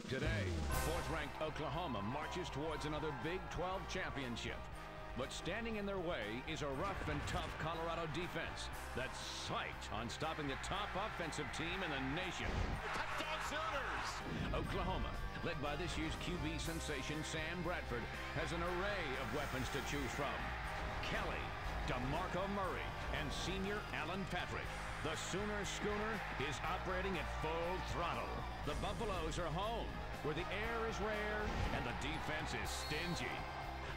Today, fourth-ranked Oklahoma marches towards another Big 12 championship. But standing in their way is a rough and tough Colorado defense that's psyched on stopping the top offensive team in the nation. Touchdown Sooners! Oklahoma, led by this year's QB sensation Sam Bradford, has an array of weapons to choose from. Kelly, DeMarco Murray, and senior Alan Patrick. The Sooner Schooner is operating at full throttle. The Buffaloes are home, where the air is rare and the defense is stingy.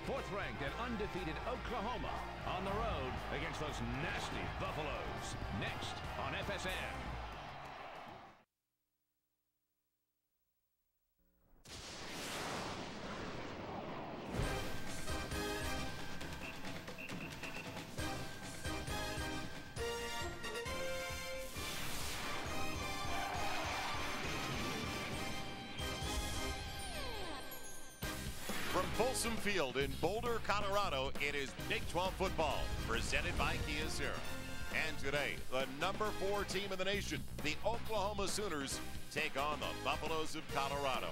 Fourth-ranked and undefeated Oklahoma on the road against those nasty Buffaloes. Next on FSN. From Folsom Field in Boulder, Colorado, it is Big 12 football presented by Kia Sierra. And today, the number 4 team in the nation, the Oklahoma Sooners, take on the Buffaloes of Colorado.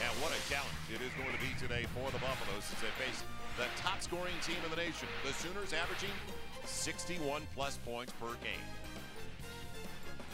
And what a challenge it is going to be today for the Buffaloes as they face the top scoring team in the nation. The Sooners averaging 61+ points per game.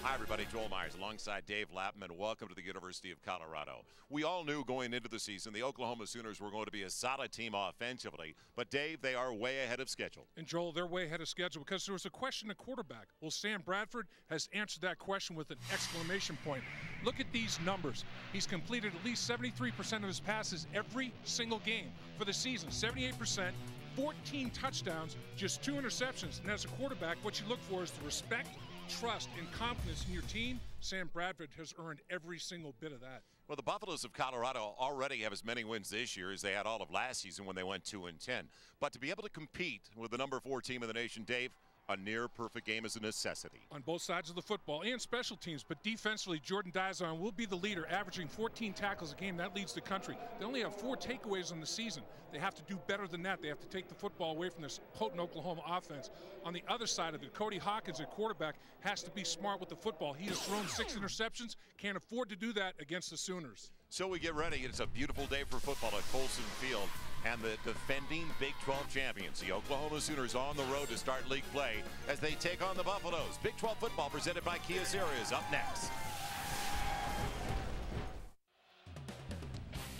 Hi everybody, Joel Myers alongside Dave Lapham. Welcome to the University of Colorado. We all knew going into the season the Oklahoma Sooners were going to be a solid team offensively, but Dave, they are way ahead of schedule. And Joel, they're way ahead of schedule because there was a question at quarterback. Well, Sam Bradford has answered that question with an exclamation point. Look at these numbers. He's completed at least 73% of his passes every single game for the season. 78%, 14 touchdowns, just 2 interceptions. And as a quarterback, what you look for is the respect, trust, and confidence in your team. Sam Bradford has earned every single bit of that. Well, the Buffaloes of Colorado already have as many wins this year as they had all of last season when they went 2-10. But to be able to compete with the number 4 team in the nation, Dave, a near-perfect game is a necessity. On both sides of the football and special teams, but defensively, Jordan Diazon will be the leader, averaging 14 tackles a game. That leads the country. They only have 4 takeaways in the season. They have to do better than that. They have to take the football away from this potent Oklahoma offense. On the other side of it, Cody Hawkins at quarterback has to be smart with the football. He has thrown 6 interceptions, can't afford to do that against the Sooners. So we get ready. It's a beautiful day for football at Folsom Field. And the defending Big 12 champions, the Oklahoma Sooners, on the road to start league play as they take on the Buffaloes. Big 12 football presented by Kia Sierra is up next.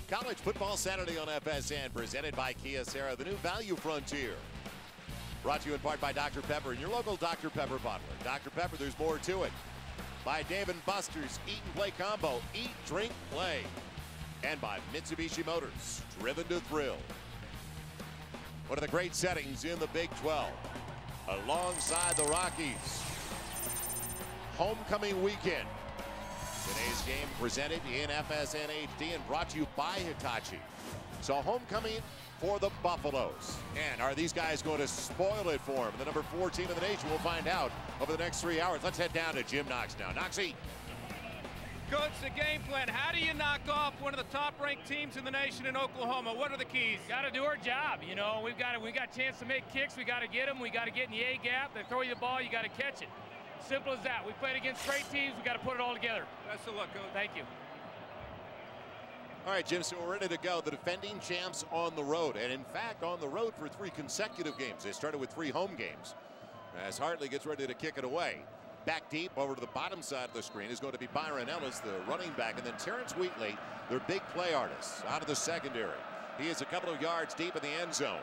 College Football Saturday on FSN presented by Kia Sierra, the new value frontier. Brought to you in part by Dr. Pepper and your local Dr. Pepper bottler. Dr. Pepper, there's more to it. By Dave & Buster's Eat and Play Combo, Eat, Drink, Play. And by Mitsubishi Motors, driven to thrill. One of the great settings in the Big 12. Alongside the Rockies. Homecoming weekend. Today's game presented in FSN HD and brought to you by Hitachi. So homecoming for the Buffaloes. And are these guys going to spoil it for them? The number 4 team in the nation, we'll find out over the next 3 hours. Let's head down to Jim Knox now. Knoxy. Coach, the game plan. How do you knock off one of the top-ranked teams in the nation in Oklahoma? What are the keys? Got to do our job. You know, we got a chance to make kicks. We got to get them. We got to get in the A gap. They throw you the ball. You got to catch it. Simple as that. We played against great teams. We got to put it all together. Best of luck, Coach. Thank you. All right, Jim, so we're ready to go. The defending champs on the road, and in fact on the road for 3 consecutive games. They started with 3 home games as Hartley gets ready to kick it away. Back deep over to the bottom side of the screen is going to be Byron Ellis, the running back, and then Terrence Wheatley, their big play artist, out of the secondary. He is a couple of yards deep in the end zone.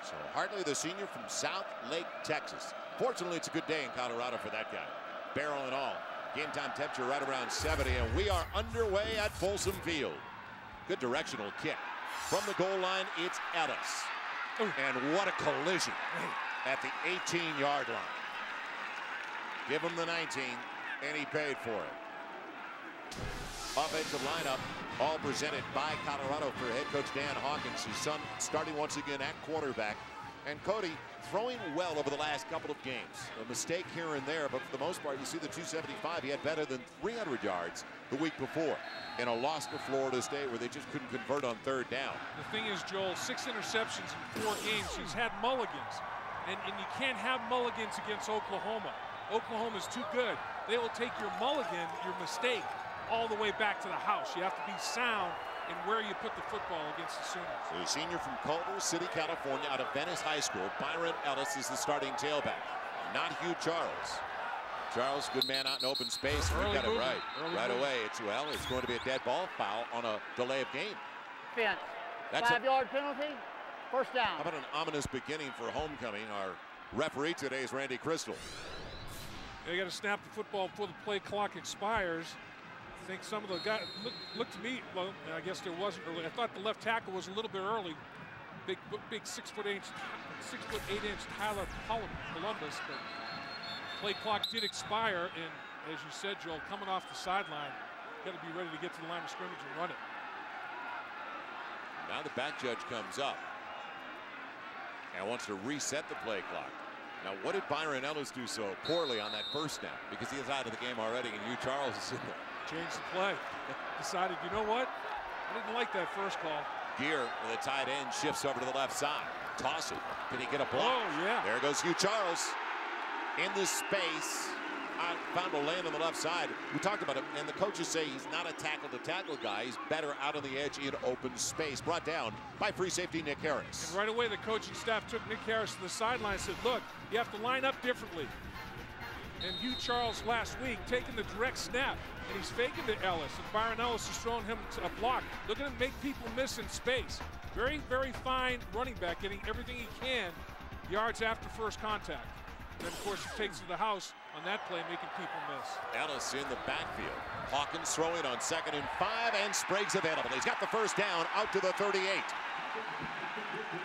So Hartley, the senior from South Lake, Texas. Fortunately, it's a good day in Colorado for that guy. Barrel and all. Game time temperature right around 70, and we are underway at Folsom Field. Good directional kick. From the goal line, it's Ellis. And what a collision at the 18-yard line. Give him the 19, and he paid for it. Offensive lineup, all presented by Colorado for head coach Dan Hawkins, his son starting once again at quarterback. And Cody throwing well over the last couple of games. A mistake here and there, but for the most part, you see the 275. He had better than 300 yards the week before in a loss to Florida State where they just couldn't convert on 3rd down. The thing is, Joel, 6 interceptions in 4 games. He's had mulligans, and you can't have mulligans against Oklahoma. Oklahoma's too good. They will take your mulligan, your mistake, all the way back to the house. You have to be sound in where you put the football against the Sooners. So a senior from Culver City, California, out of Venice High School, Byron Ellis is the starting tailback, not Hugh Charles. Charles, good man out in open space, and we got it right away. It's going to be a dead ball foul on a delay of game. Fence. That's 5-yard penalty. First down. How about an ominous beginning for homecoming? Our referee today is Randy Crystal. They got to snap the football before the play clock expires. I think some of the guys looked to me. Well, I guess there wasn't early. I thought the left tackle was a little bit early. Big 6'8" Tyler Columbus, but play clock did expire, and as you said, Joel, coming off the sideline, got to be ready to get to the line of scrimmage and run it. Now the back judge comes up and wants to reset the play clock. Now, what did Byron Ellis do so poorly on that first snap? Because he is out of the game already, and Hugh Charles is in there. Changed the play. Decided, you know what? I didn't like that first call. Gear, the tight end, shifts over to the left side. Toss it. Can he get a block? Oh, yeah. There goes Hugh Charles in this space. Found a lane on the left side. We talked about it, and the coaches say he's not a tackle-to-tackle guy. He's better out on the edge in open space. Brought down by free safety Nick Harris. And right away, the coaching staff took Nick Harris to the sideline and said, look, you have to line up differently. And Hugh Charles last week taking the direct snap, and he's faking to Ellis, and Byron Ellis is throwing him a block. Look at him make people miss in space. Very, very fine running back, getting everything he can yards after first contact. And of course, he takes to the house on that play, making people miss. Ellis in the backfield. Hawkins throwing on 2nd and 5, and Sprague's available. He's got the first down out to the 38.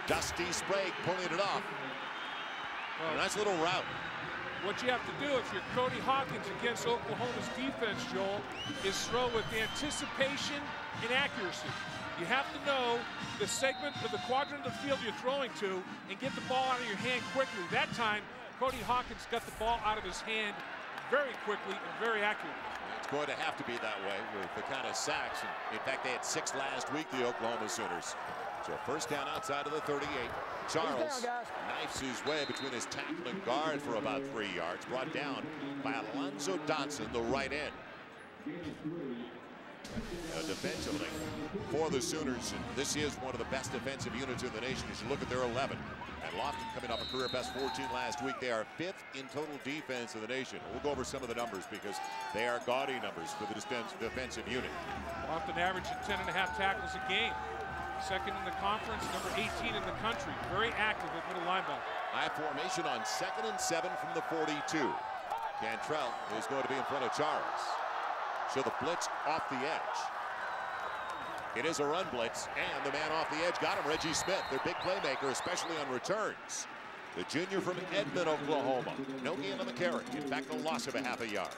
Dusty Sprague pulling it off. Well, nice little route. What you have to do if you're Cody Hawkins against Oklahoma's defense, Joel, is throw with anticipation and accuracy. You have to know the segment of the quadrant of the field you're throwing to and get the ball out of your hand quickly. That time, Cody Hawkins got the ball out of his hand very quickly and very accurately. It's going to have to be that way with the kind of sacks. In fact, they had 6 last week, the Oklahoma Sooners. So first down outside of the 38. Charles knifes his way between his tackle and guard for about 3 yards. Brought down by Alonzo Dotson, the right end. Defensively for the Sooners, and this is one of the best defensive units in the nation as you look at their 11. And Lofton coming off a career best 14 last week. They are 5th in total defense in the nation. We'll go over some of the numbers because they are gaudy numbers for the defensive unit. Lofton averaging 10.5 tackles a game. 2nd in the conference, number 18 in the country. Very active at middle linebacker. High formation on 2nd and 7 from the 42. Cantrell is going to be in front of Charles. So the blitz off the edge. It is a run blitz, and the man off the edge got him, Reggie Smith, their big playmaker, especially on returns. The junior from Edmond, Oklahoma. No gain on the carry. In fact, a loss of a half a yard.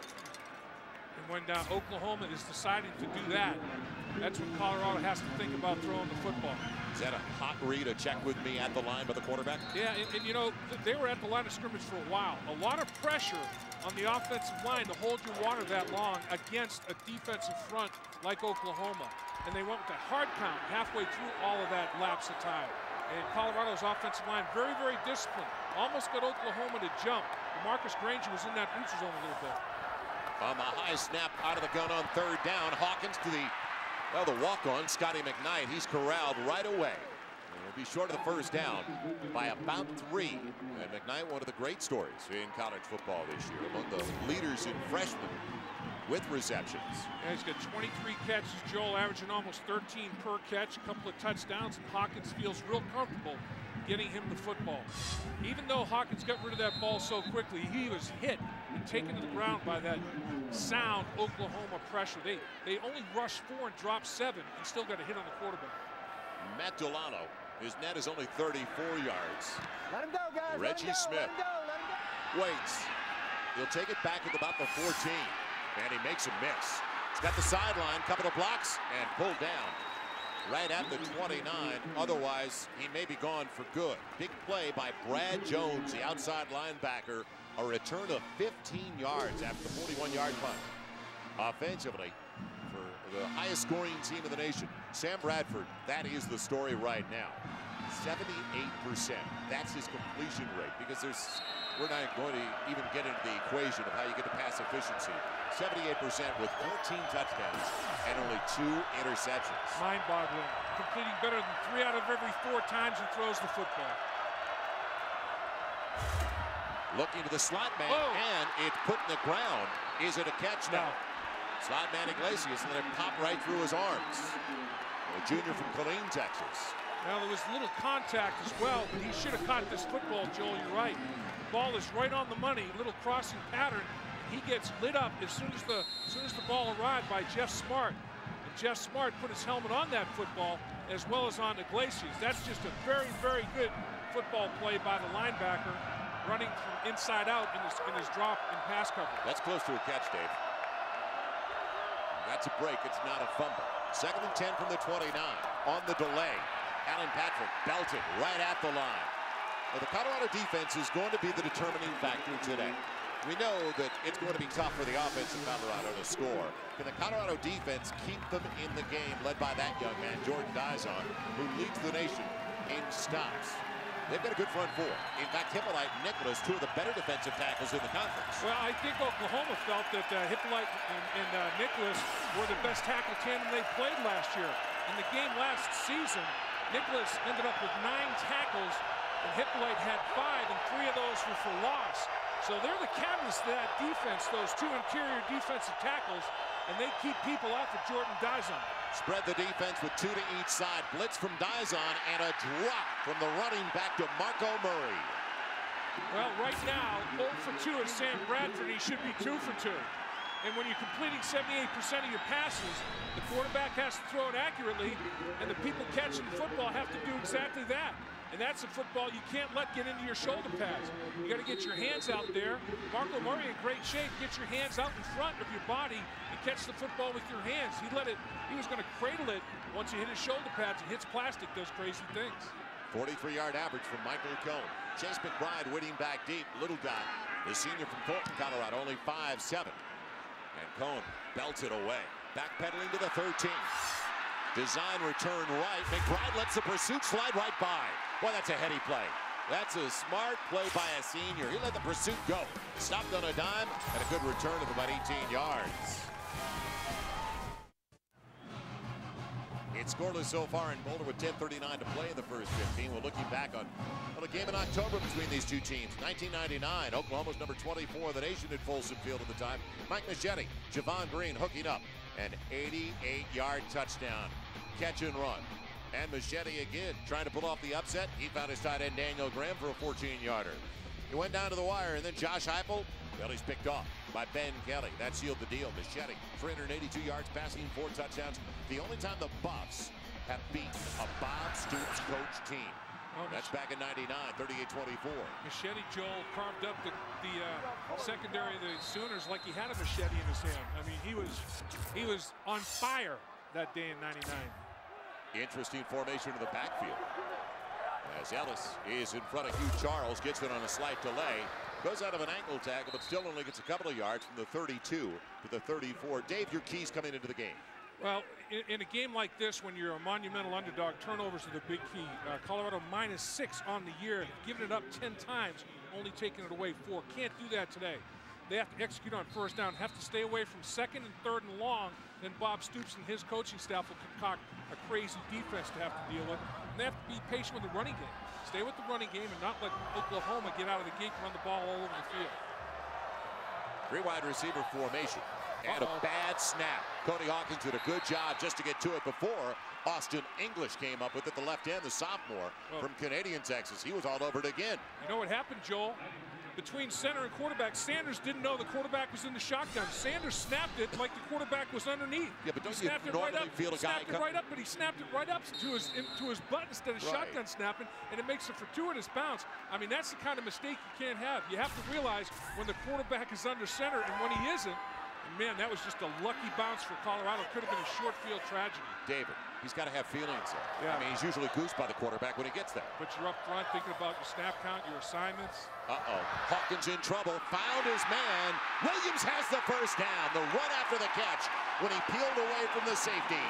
And when Oklahoma is deciding to do that, that's when Colorado has to think about throwing the football. Is that a hot read, a check with me at the line by the quarterback? Yeah, and you know, they were at the line of scrimmage for a while. A lot of pressure on the offensive line to hold your water that long against a defensive front like Oklahoma. And they went with a hard count halfway through all of that lapse of time. And Colorado's offensive line, very, very disciplined. Almost got Oklahoma to jump. Marcus Granger was in that neutral zone a little bit. On the high snap out of the gun on 3rd down, Hawkins to the walk-on, Scotty McKnight. He's corralled right away. He'll be short of the first down by about 3. And McKnight, one of the great stories in college football this year, among the leaders in freshmen with receptions. Yeah, he's got 23 catches, Joel, averaging almost 13 per catch, a couple of touchdowns, and Hawkins feels real comfortable getting him the football. Even though Hawkins got rid of that ball so quickly, he was hit and taken to the ground by that sound Oklahoma pressure. They only rushed 4 and dropped 7 and still got a hit on the quarterback. Matt Delano, his net is only 34 yards. Let him go, guys. Reggie Smith waits. He'll take it back at about the 14. And he makes a miss. He's got the sideline, couple of blocks, and pulled down right at the 29. Otherwise, he may be gone for good. Big play by Brad Jones, the outside linebacker. A return of 15 yards after the 41-yard punt. Offensively, for the highest scoring team in the nation, Sam Bradford, that is the story right now. 78%. That's his completion rate, because we're not going to even get into the equation of how you get to pass efficiency. 78% with 14 touchdowns and only 2 interceptions. Mind-boggling. Completing better than 3 out of every 4 times he throws the football. Looking to the slot man, and it's put in the ground. Is it a catch now? Slot man Iglesias, and then it popped right through his arms. A junior from Killeen, Texas. Well, there was a little contact as well, but he should have caught this football, Joel. You're right. The ball is right on the money. Little crossing pattern. He gets lit up as soon as the ball arrived by Jeff Smart. And Jeff Smart put his helmet on that football as well as on Iglesias. That's just a very, very good football play by the linebacker, running from inside out in his drop and pass coverage. That's close to a catch, Dave. That's a break. It's not a fumble. 2nd and 10 from the 29. On the delay, Alan Patrick belted right at the line. Well, the Colorado defense is going to be the determining factor today. We know that it's going to be tough for the offense in Colorado to score. Can the Colorado defense keep them in the game, led by that young man, Jordan Dizon, who leads the nation in stops? They've got a good front four. In fact, Hippolyte and Nicholas, 2 of the better defensive tackles in the conference. Well, I think Oklahoma felt that Hippolyte and Nicholas were the best tackle tandem they played last year. In the game last season, Nicholas ended up with 9 tackles, and Hippolyte had 5, and 3 of those were for loss. So they're the catalyst to that defense, those 2 interior defensive tackles, and they keep people off of Jordan Dizon. Spread the defense with 2 to each side. Blitz from Dizon and a drop from the running back to Marco Murray. Well, right now, 0 for 2 is Sam Bradford. He should be 2 for 2. And when you're completing 78% of your passes, the quarterback has to throw it accurately, and the people catching the football have to do exactly that. And that's a football you can't let get into your shoulder pads. You got to get your hands out there. Marco Murray in great shape. Get your hands out in front of your body and catch the football with your hands. He was going to cradle it once he hit his shoulder pads and hits plastic, does crazy things. 43-yard average from Michael Cone. Chase McBride waiting back deep. Little guy, the senior from Thornton, Colorado, only 5'7". And Cone belts it away. Backpedaling to the 13. Design return right. McBride lets the pursuit slide right by. Boy, that's a heady play. That's a smart play by a senior. He let the pursuit go. Stopped on a dime and a good return of about 18 yards. It's scoreless so far in Boulder with 10:39 to play in the first 15. We're looking back on a game in October between these two teams. 1999, Oklahoma's number 24 of the nation at Folsom Field at the time. Mike Machete, Javon Green hooking up. An 88-yard touchdown. Catch and run. And Machete again trying to pull off the upset. He found his tight end Daniel Graham for a 14-yarder. He went down to the wire, and then Josh Heupel, well, he's picked off by Ben Kelly. That sealed the deal. Machete, 382 yards passing, 4 touchdowns. The only time the Buffs have beaten a Bob Stoops coach team. That's back in 99, 38-24. Machete, Joel, carved up the secondary of the Sooners like he had a machete in his hand. I mean, he was on fire that day in 99. Interesting formation in the backfield. As Ellis is in front of Hugh Charles, gets it on a slight delay. Goes out of an ankle tackle, but still only gets a couple of yards from the 32 to the 34. Dave, your keys coming into the game. Well, in a game like this, when you're a monumental underdog, turnovers are the big key. Colorado -6 on the year, giving it up 10 times, only taking it away 4. Can't do that today. They have to execute on first down, have to stay away from 2nd and 3rd and long. Then Bob Stoops and his coaching staff will concoct a crazy defense to have to deal with. And they have to be patient with the running game. Stay with the running game and not let Oklahoma get out of the gate and run the ball all over the field. 3 wide receiver formation. And a bad snap. Cody Hawkins did a good job just to get to it before Austin English came up with it, the left end, the sophomore from Canadian Texas. He was all over it again. You know what happened, Joel? Between center and quarterback, Sanders didn't know the quarterback was in the shotgun. Sanders snapped it like the quarterback was underneath. Yeah, but don't you normally feel a guy snapped it right up, but he snapped it right up to his butt instead of shotgun snapping, and it makes a fortuitous bounce. I mean, that's the kind of mistake you can't have. You have to realize when the quarterback is under center and when he isn't. And man, that was just a lucky bounce for Colorado. It could have been a short field tragedy. David, he's got to have feelings. Yeah. I mean, he's usually goosed by the quarterback when he gets there. But you're up front thinking about your snap count, your assignments. Hawkins in trouble, found his man. Williams has the first down. The run after the catch when he peeled away from the safety.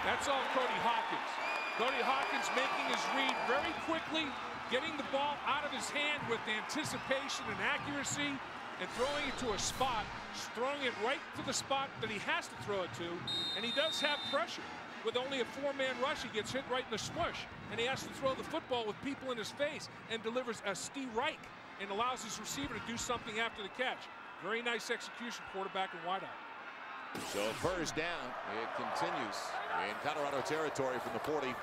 That's all Cody Hawkins. Cody Hawkins making his read very quickly, getting the ball out of his hand with anticipation and accuracy, and throwing it to a spot, throwing it right to the spot that he has to throw it to, and he does have pressure. With only a four-man rush, he gets hit right in the smush, and he has to throw the football with people in his face and delivers a Reich and allows his receiver to do something after the catch. Very nice execution, quarterback and wideout. So first down, it continues in Colorado territory from the 45.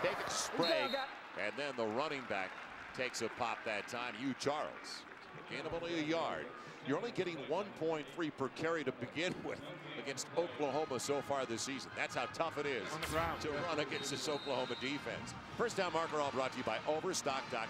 Take it to Sprague, and then the running back takes a pop that time. Hugh Charles, a gain of only a yard. You're only getting 1.3 per carry to begin with against Oklahoma so far this season. That's how tough it is to run against this Oklahoma defense. First down marker all brought to you by Overstock.com.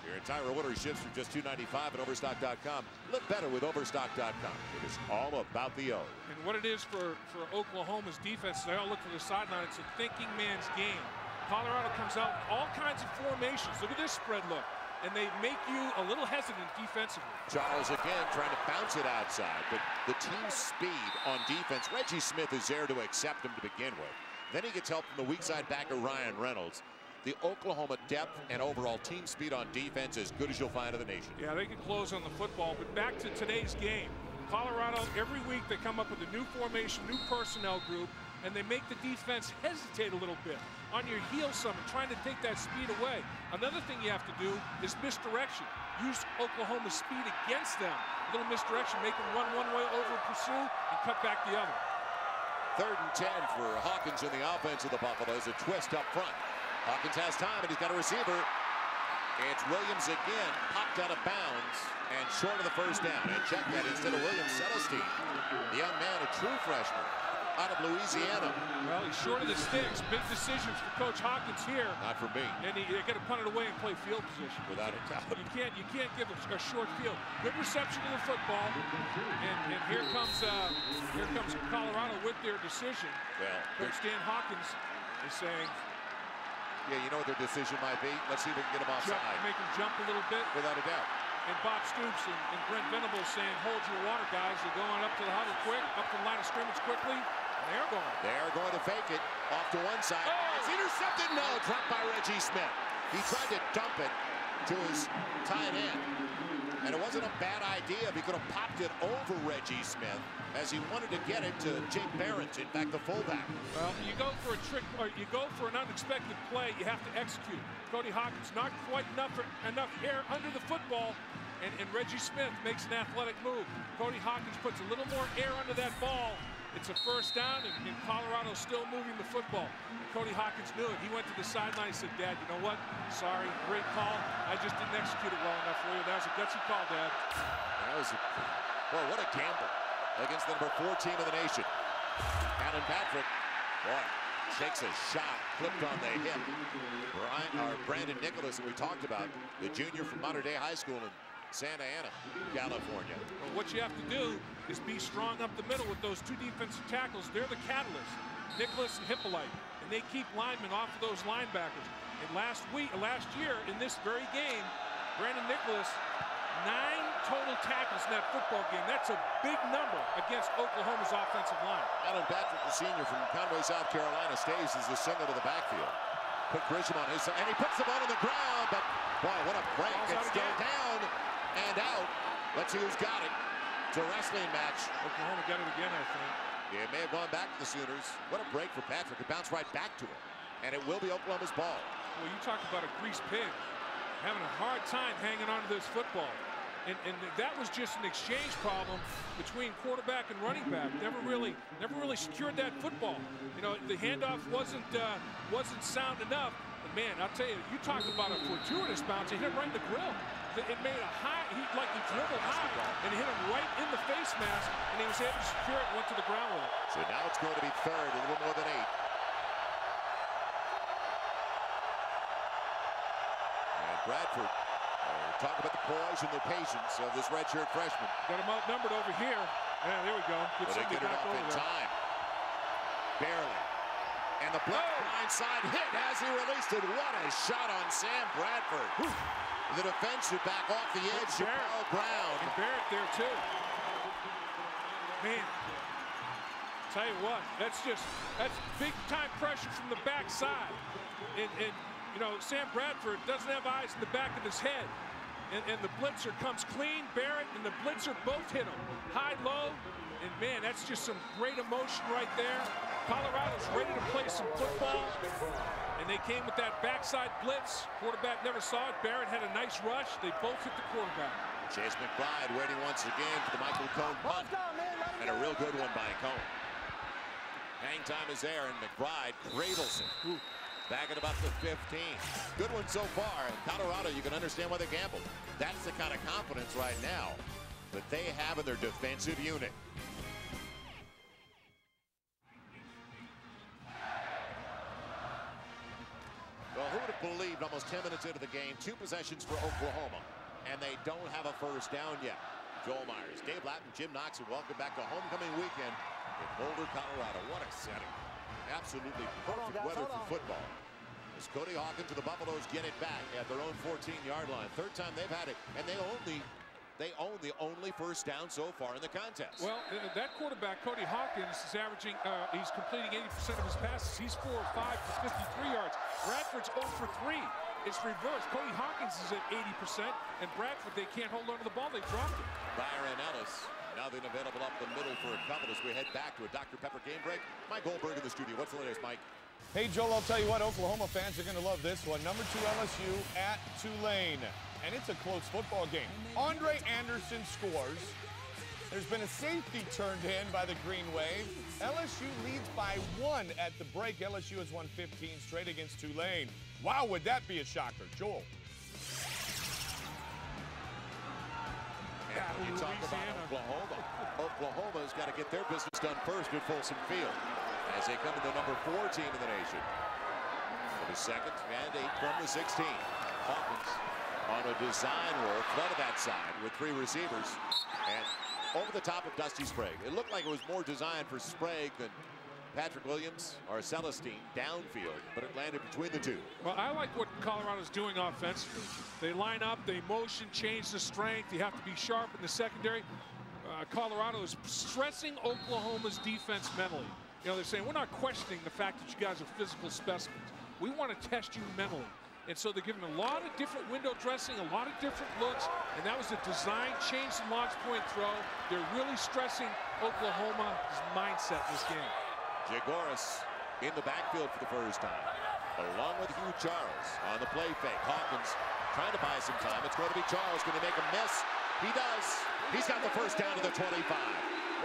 Your entire order ships for just $2.95 at Overstock.com. Live better with Overstock.com. It is all about the O. And what it is for Oklahoma's defense, they all look to the sideline. It's a thinking man's game. Colorado comes out all kinds of formations. Look at this spread look. And they make you a little hesitant defensively. Charles again trying to bounce it outside, but the team's speed on defense. Reggie Smith is there to accept him to begin with. Then he gets help from the weak side backer Ryan Reynolds. The Oklahoma depth and overall team speed on defense as good as you'll find in the nation. Yeah, they can close on the football, but back to today's game. Colorado, every week they come up with a new formation, new personnel group, and they make the defense hesitate a little bit on your heel some and trying to take that speed away. Another thing you have to do is misdirection. Use Oklahoma's speed against them. A little misdirection, make them run one way over pursue and cut back the other. 3rd and 10 for Hawkins in the offense of the Buffaloes. A twist up front. Hawkins has time, and he's got a receiver. It's Williams again, popped out of bounds and short of the first down. And check that instead of Williams, Celestine, the young man, a true freshman out of Louisiana. Well, he's short of the sticks. Big decisions for Coach Hawkins here. Not for me. And they got to punt it away and play field position. Without a doubt. You can't give a short field. Good reception of the football. And here comes Colorado with their decision. Well, Coach Dan Hawkins is saying, yeah, you know what their decision might be? Let's see if we can get them offside. Make them jump a little bit. Without a doubt. And Bob Stoops and Brent Venables saying, hold your water, guys. They're going up to the huddle quick, up to the line of scrimmage quickly. And they're going. They're going to fake it off to one side. Oh! It's intercepted. No, dropped by Reggie Smith. He tried to dump it to his tight end. And it wasn't a bad idea if he could have popped it over Reggie Smith as he wanted to get it to Jake Barrett, in fact, the fullback. Well, you go for a trick, or you go for an unexpected play, you have to execute. Cody Hawkins not quite enough air under the football, and Reggie Smith makes an athletic move. Cody Hawkins puts a little more air under that ball. It's a first down, and Colorado's still moving the football. Cody Hawkins knew it. He went to the sideline and said, Dad, you know what? Sorry, great call. I just didn't execute it well enough for you. That was a gutsy call, Dad. Well, what a gamble against the number 4 team in the nation. Alan Patrick, boy, takes a shot, flipped on the hip. Brandon Nicholas, that we talked about, the junior from Mater Dei High School in Santa Ana, California. Well, what you have to do is be strong up the middle with those 2 defensive tackles. They're the catalyst, Nicholas and Hippolyte, and they keep linemen off of those linebackers. And last year, in this very game, Brandon Nicholas, 9 total tackles in that football game. That's a big number against Oklahoma's offensive line. Alan Patrick, the senior from Conway, South Carolina, stays as the single to the backfield. Put Grisham on his side, and he puts the ball on the ground, but boy, what a break. It's still down and out. Let's see who's got it. It's a wrestling match. Oklahoma got it again, I think. Yeah, it may have gone back to the Sooners. What a break for Patrick. It bounced right back to him. And it will be Oklahoma's ball. Well, you talk about a greased pig. Having a hard time hanging on to this football. And that was just an exchange problem between quarterback and running back. Never really secured that football. You know, the handoff wasn't sound enough. But man, I'll tell you, you talk about a fortuitous bounce. He hit him right in the grill. It made a high, he dribbled high, and he hit him right in the face mask, and he was able to secure it and went to the ground with it. So now it's going to be 3rd, a little more than 8. And Bradford, talk about the poise and the patience of this redshirt freshman. Got him outnumbered over here. Yeah, there we go. But they get it off in time. Barely. And the blind side hit as he released it. What a shot on Sam Bradford. Whew. The defensive back off the edge, Jamal Brown. And Barrett there too. Man, Tell you what, that's big time pressure from the backside. And you know, Sam Bradford doesn't have eyes in the back of his head. And the blitzer comes clean. Barrett and the blitzer both hit him. High, low, and man, that's just some great emotion right there. Colorado's ready to play some football. And they came with that backside blitz. Quarterback never saw it. Barrett had a nice rush. They both hit the quarterback. Chase McBride waiting once again for the Michael Cone punt. And a real good one by Cone. Hang time is there, and McBride cradles it. Ooh. Back at about the 15. Good one so far. In Colorado, you can understand why they gambled. That's the kind of confidence right now that they have in their defensive unit. Well, who would have believed almost 10 minutes into the game, 2 possessions for Oklahoma, and they don't have a first down yet. Joel Myers, Dave Latin, Jim Knox, and welcome back to homecoming weekend in Boulder, Colorado. What a setting. Absolutely perfect weather for football. As Cody Hawkins to the Buffaloes get it back at their own 14-yard line. Third time they've had it, and they own the only first down so far in the contest. Well, that quarterback, Cody Hawkins, is averaging, he's completing 80% of his passes. He's 4 of 5 for 53 yards. Bradford's 0 for 3. It's reversed. Cody Hawkins is at 80%, and Bradford, they can't hold on to the ball. They dropped it. Byron Ellis. Nothing available up the middle for a couple as we head back to a Dr. Pepper game break. Mike Goldberg in the studio. What's the latest, Mike? Hey, Joel, I'll tell you what, Oklahoma fans are going to love this one. Number 2 LSU at Tulane. And it's a close football game. Andre Anderson scores. There's been a safety turned in by the Green Wave. LSU leads by 1 at the break. LSU has won 15 straight against Tulane. Wow, would that be a shocker? Joel. And when you talk about Oklahoma's got to get their business done first at Folsom Field as they come to the number 4 team in the nation. For the second and 8 from the 16. Hawkins on a design roll, flooded that side with 3 receivers. And over the top of Dusty Sprague. It looked like it was more designed for Sprague than Patrick Williams or Celestine downfield, but it landed between the 2. Well, I like what Colorado's doing offensively. They line up, they motion, change the strength. You have to be sharp in the secondary. Colorado is stressing Oklahoma's defense mentally. You know, they're saying, we're not questioning the fact that you guys are physical specimens. We want to test you mentally. And so they're giving a lot of different window dressing, a lot of different looks, and that was a design change the launch point throw. They're really stressing Oklahoma's mindset in this game. Jagoras in the backfield for the first time, along with Hugh Charles on the play fake. Hawkins trying to buy some time. It's going to be Charles. Going to make a miss. He does. He's got the first down to the 25.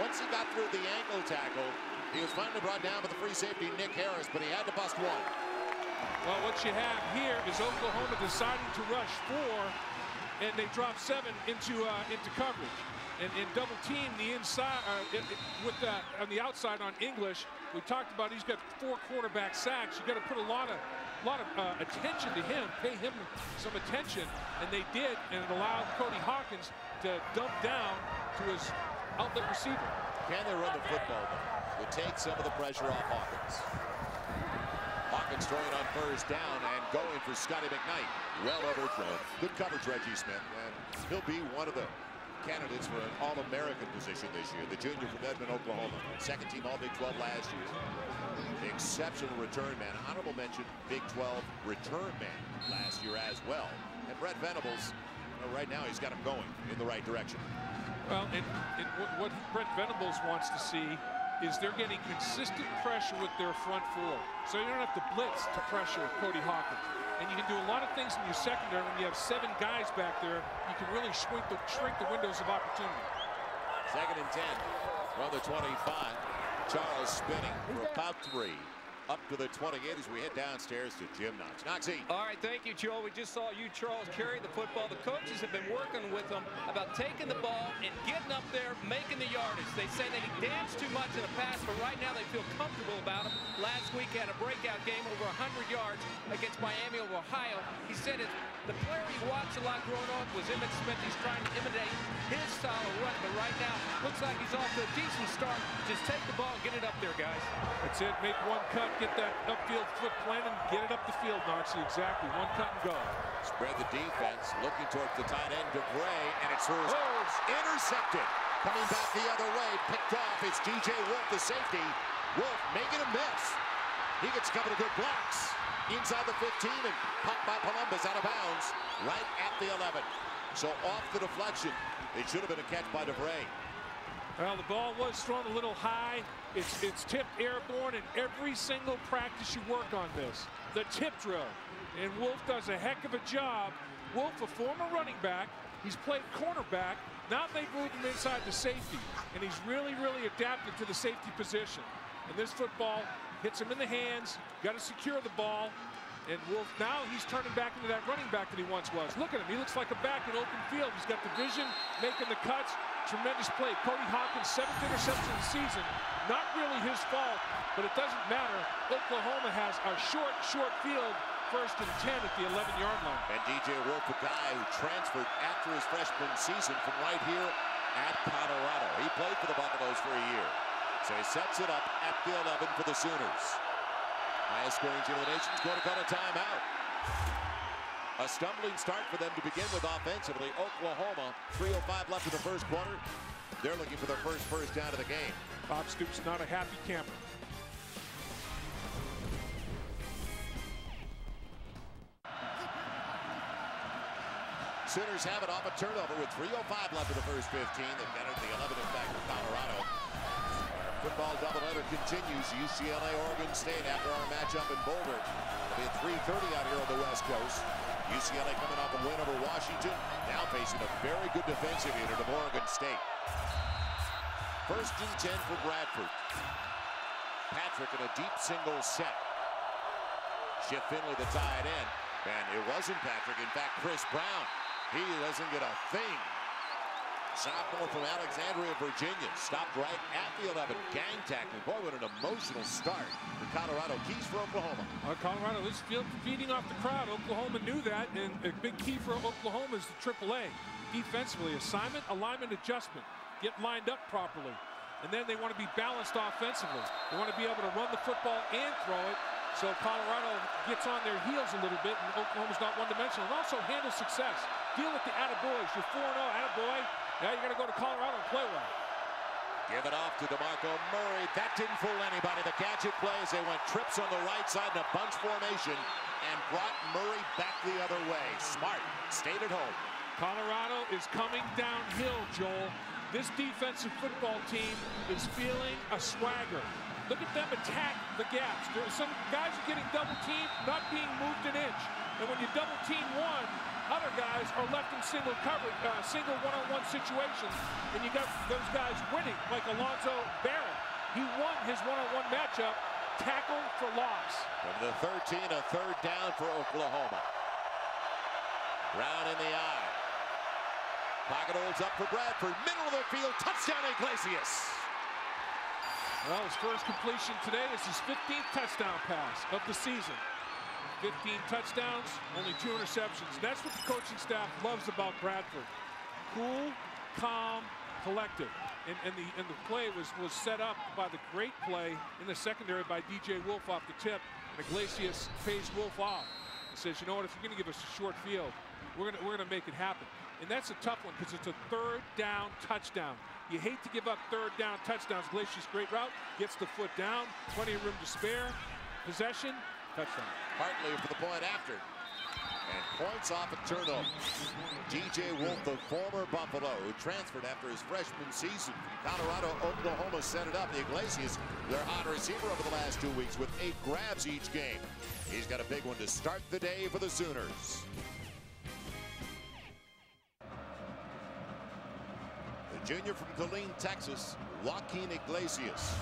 Once he got through the ankle tackle, he was finally brought down by the free safety, Nick Harris, but he had to bust 1. Well, what you have here is Oklahoma deciding to rush 4, and they drop 7 into coverage. And double team the inside on the outside on English. We talked about he's got 4 quarterback sacks. You got to put a lot of attention to him, pay him some attention, and they did, and it allowed Cody Hawkins to dump down to his outlet receiver. Can they run the football though? To take some of the pressure off Hawkins. Hawkins throwing on first down and going for Scotty McKnight. Well overthrown. Good coverage, Reggie Smith, and he'll be one of the candidates for an All-American position this year. The junior from Edmond, Oklahoma. Second team All-Big 12 last year. Exceptional return man. Honorable mention, Big 12 return man last year as well. And Brett Venables, right now he's got him going in the right direction. Well, and what Brett Venables wants to see is they're getting consistent pressure with their front 4. So you don't have to blitz to pressure Cody Hawkins. And you can do a lot of things in your secondary. When you have 7 guys back there, you can really shrink the windows of opportunity. Second and 10 from the 25. Charles spinning for about 3. Up to the 28 as we head downstairs to Jim Knox. Knoxy. All right, thank you, Joel. We just saw you, Charles, carry the football. The coaches have been working with them about taking the ball and getting up there, making the yardage. They say that he danced too much in the past, but right now they feel comfortable about him. Last week he had a breakout game over 100 yards against Miami of Ohio. He said the player he watched a lot growing up was Emmitt Smith. He's trying to imitate his style of run, but right now looks like he's off to a decent start. Just take the ball and get it up there, guys. That's it. Make one cut, get that upfield foot planted, and get it up the field, Narcy. Exactly. One cut and go. Spread the defense, looking towards the tight end, DeBray, and it's intercepted. Coming back the other way, picked off. It's DJ Wolf, the safety. Wolf making a miss. He gets a couple of good blocks inside the 15 and popped by Columbus out of bounds right at the 11. So off the deflection. It should have been a catch by DeVray. Well, the ball was thrown a little high. It's tipped airborne, and every single practice you work on this. The tip drill. And Wolf does a heck of a job. Wolf, a former running back. He's played cornerback. Now they've moved him inside the safety. And he's really adapted to the safety position. And this football hits him in the hands. Got to secure the ball. And Wolf, now he's turning back into that running back that he once was. Look at him. He looks like a back in open field. He's got the vision, making the cuts. Tremendous play. Cody Hawkins, 7th interception of the season. Not really his fault, but it doesn't matter. Oklahoma has a short field, 1st and 10 at the 11-yard line. And DJ Wolf, a guy who transferred after his freshman season from right here at Colorado. He played for the Buffaloes for a year. So he sets it up at the 11 for the Sooners. Highest scoring team in the nation's going to call a timeout. A stumbling start for them to begin with offensively. Oklahoma, 3:05 left in the first quarter. They're looking for their first down of the game. Bob Stoops not a happy camper. Sooners have it off a turnover with 3:05 left in the first 15. They've got it at the 11 in back for Colorado. Football doubleheader continues. UCLA, Oregon State after our matchup in Boulder. It'll be at 3:30 out here on the West Coast. UCLA coming off a win over Washington. Now facing a very good defensive unit of Oregon State. 1st and 10 for Bradford. Patrick in a deep single set. Chip Finley, the tight end. And it wasn't Patrick. In fact, Chris Brown. He doesn't get a thing. Sophomore from Alexandria, Virginia. Stopped right at the 11. Gang tackling. Boy, what an emotional start for Colorado. Keys for Oklahoma. Colorado is feeding off the crowd. Oklahoma knew that, and a big key for Oklahoma is the AAA. Defensively, assignment, alignment, adjustment. Get lined up properly. And then they want to be balanced offensively. They want to be able to run the football and throw it. So Colorado gets on their heels a little bit, and Oklahoma's not one-dimensional. And also handle success. Deal with the attaboys. You're 4-0, attaboy. Now you got to go to Colorado and play well. Give it off to DeMarco Murray. That didn't fool anybody. The gadget plays. They went trips on the right side in a bunch formation and brought Murray back the other way. Smart stayed at home. Colorado is coming downhill, Joel. This defensive football team is feeling a swagger. Look at them attack the gaps. There are some guys are getting double teamed, not being moved an inch. And when you double team one, other guys are left in single coverage, single one-on-one situations, and you got those guys winning, like Alonzo Barrett. He won his one-on-one matchup, tackle for loss. From the 13, a 3rd down for Oklahoma. Brown in the eye. Pocket holds up for Bradford. Middle of the field, touchdown Iglesias. Well, his first completion today is his 15th touchdown pass of the season. 15 touchdowns, only 2 interceptions. That's what the coaching staff loves about Bradford. Cool, calm, collected. And the play was set up by the great play in the secondary by DJ Wolf off the tip. And Iglesias pays Wolf off and says, you know what, if you're going to give us a short field, we're gonna make it happen. And that's a tough one because it's a 3rd down touchdown. You hate to give up 3rd down touchdowns. Iglesias, great route, gets the foot down, plenty of room to spare. Possession, touchdown. Hartley for the point after. And points off a turnover. DJ Wolf, the former Buffalo, who transferred after his freshman season from Colorado. Oklahoma set it up. The Iglesias, their hot receiver over the last 2 weeks with 8 grabs each game. He's got a big one to start the day for the Sooners. The junior from Killeen, Texas, Joaquin Iglesias.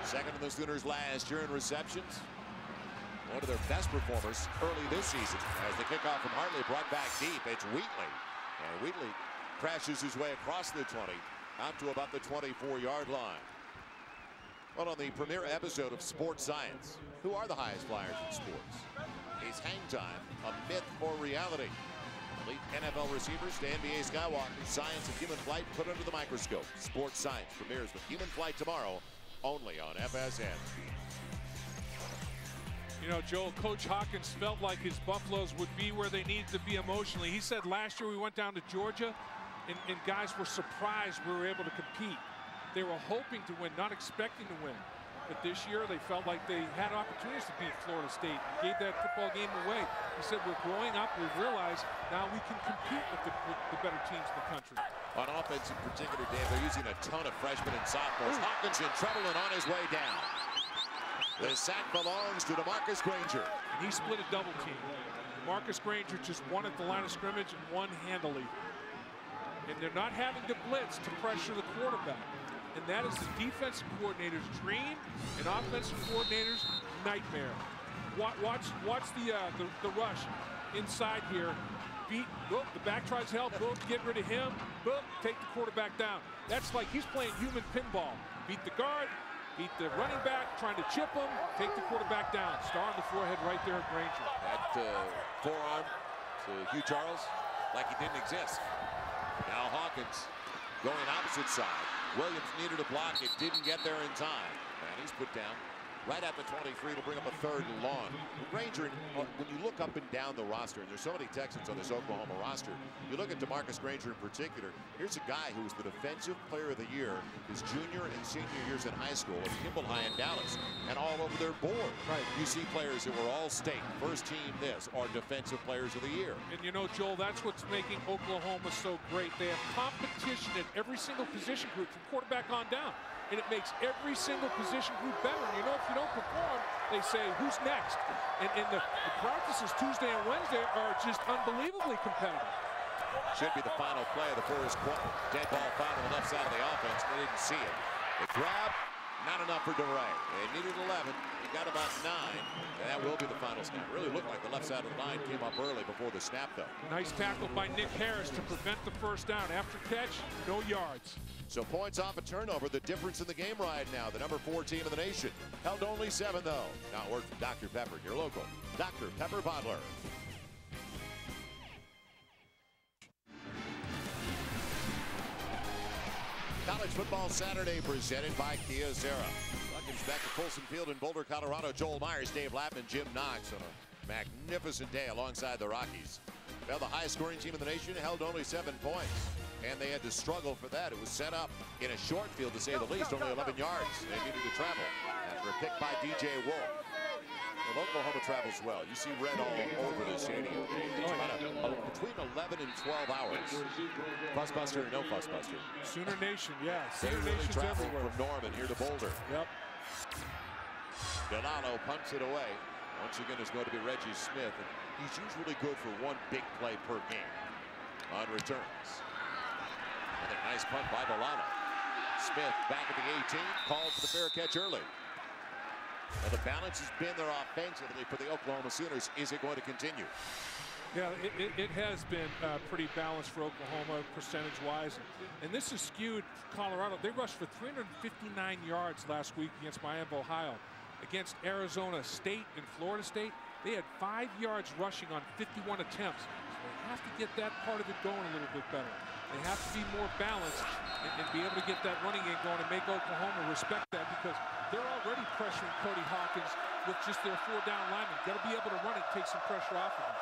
2nd in the Sooners last year in receptions. One of their best performers early this season as the kickoff from Hartley brought back deep. It's Wheatley. And Wheatley crashes his way across the 20 out to about the 24-yard line. Well, on the premiere episode of Sports Science, who are the highest flyers in sports? Is hang time a myth or reality? Elite NFL receivers to NBA skywalkers, science of human flight put under the microscope. Sports Science premieres with Human Flight tomorrow, only on FSN. You know, Joel, Coach Hawkins felt like his Buffaloes would be where they needed to be emotionally. He said last year we went down to Georgia and guys were surprised we were able to compete. They were hoping to win, not expecting to win. But this year, they felt like they had opportunities to beat Florida State. Gave that football game away. He said, we're growing up. We realize now we can compete with the better teams in the country. On offense in particular, Dave, they're using a ton of freshmen and sophomores. Hawkins in trouble and on his way down. The sack belongs to DeMarcus Granger. And he split a double team. Marcus Granger just won at the line of scrimmage and won handily. And they're not having to blitz to pressure the quarterback. And that is the defensive coordinator's dream and offensive coordinator's nightmare. Watch the rush inside here. Beat, boom, the back tries help, boom, get rid of him, boom, take the quarterback down. That's like he's playing human pinball. Beat the guard, beat the running back, trying to chip him, take the quarterback down. Star on the forehead right there at Granger. That forearm to Hugh Charles like he didn't exist. Now Hawkins going opposite side. Williams needed a block. It didn't get there in time. And he's put down right at the 23. It'll bring up a 3rd and long. Granger, when you look up and down the roster, and there's so many Texans on this Oklahoma roster, you look at DeMarcus Granger in particular. Here's a guy who was the defensive player of the year his junior and senior years in high school at Kimball High in Dallas, and all over their board. Right. You see players that were all state, first team this, are defensive players of the year. And you know, Joel, that's what's making Oklahoma so great. They have competition at every single position group from quarterback on down. And it makes every single position group better. And you know, if you don't perform, they say, who's next? And the practices Tuesday and Wednesday are just unbelievably competitive. Should be the final play of the first quarter. Dead ball found on the left side of the offense. They didn't see it. The grab, not enough for DeRay. They needed 11. He got about 9. And that will be the final snap. Really looked like the left side of the line came up early before the snap, though. Nice tackle by Nick Harris to prevent the first down. After catch, no yards. So points off a turnover, the difference in the game right now. The number 4 team in the nation. Held only 7, though. Now a word from Dr. Pepper, your local Dr. Pepper bottler. College Football Saturday presented by Kia Zera. Welcome back to Folsom Field in Boulder, Colorado. Joel Myers, Dave Lappin, Jim Knox on a magnificent day alongside the Rockies. Well, the highest scoring team in the nation held only 7 points. And they had to struggle for that. It was set up in a short field, to say the least, only 11 yards. They needed to travel after a pick by DJ Wolf. Well, Oklahoma travels well. You see red all over the stadium. It's about between 11 and 12 hours. Fussbuster or no Fussbuster? Sooner Nation, yeah. They Sooner really Nation's travel everywhere. from Norman here to Boulder. Yep. Delano punts it away. Once again, it's going to be Reggie Smith. And he's usually good for 1 big play per game on returns. Another nice punt by Delano. Smith back at the 18, called for the fair catch early. Well, the balance has been there offensively for the Oklahoma Sooners. Is it going to continue? Yeah, it has been pretty balanced for Oklahoma percentage-wise. And this is skewed Colorado. They rushed for 359 yards last week against Miami of Ohio. Against Arizona State and Florida State, they had 5 yards rushing on 51 attempts. So they have to get that part of it going a little bit better. They have to be more balanced and be able to get that running game going and make Oklahoma respect that, because they're already pressuring Cody Hawkins with just their 4 down linemen. Got to be able to run it, take some pressure off of him.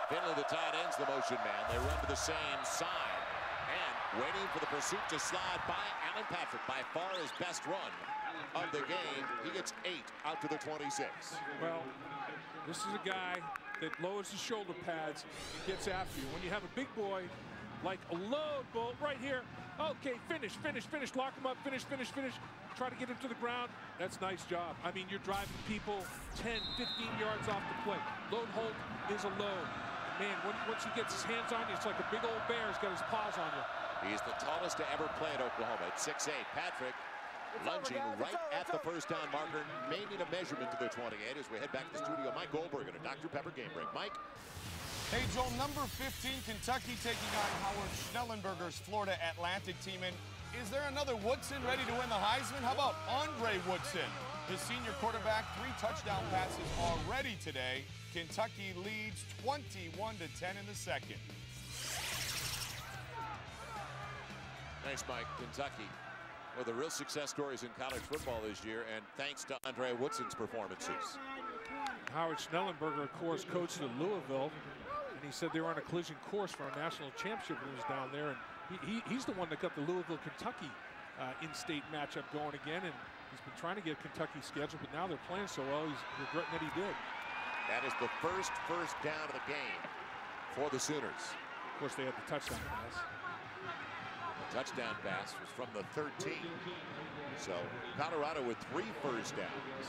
Finley, the tight end's the motion man. They run to the same side. And waiting for the pursuit to slide by Alan Patrick. By far his best run of the game. He gets 8 out to the 26. Well, this is a guy that lowers his shoulder pads and gets after you. When you have a big boy like a load bolt right here, okay, finish, lock him up, finish. Try to get him to the ground. That's a nice job. I mean, you're driving people 10, 15 yards off the plate. Load hold is a load. Man, once he gets his hands on you, it's like a big old bear has got his paws on you. He's the tallest to ever play at Oklahoma at 6'8". Patrick lunging right at the first down marker, may need a measurement to the 28 as we head back to the studio. Mike Goldberg and a Dr. Pepper game break. Mike? Hey, Joel, number 15, Kentucky taking on Howard Schnellenberger's Florida Atlantic team. And is there another Woodson ready to win the Heisman? How about Andre Woodson? The senior quarterback, 3 touchdown passes already today. Kentucky leads 21-10 in the second. Thanks, Mike. Kentucky, one of the real success stories in college football this year, and thanks to Andre Woodson's performances. Howard Schnellenberger, of course, coached at Louisville. And he said they were on a collision course for a national championship when he was down there. And he's the one that got the Louisville, Kentucky in-state matchup going again. And he's been trying to get Kentucky scheduled, but now they're playing so well, he's regretting that he did. That is the first down of the game for the Sooners. Of course, they had the touchdown pass. The touchdown pass was from the 13. So Colorado with 3 first downs.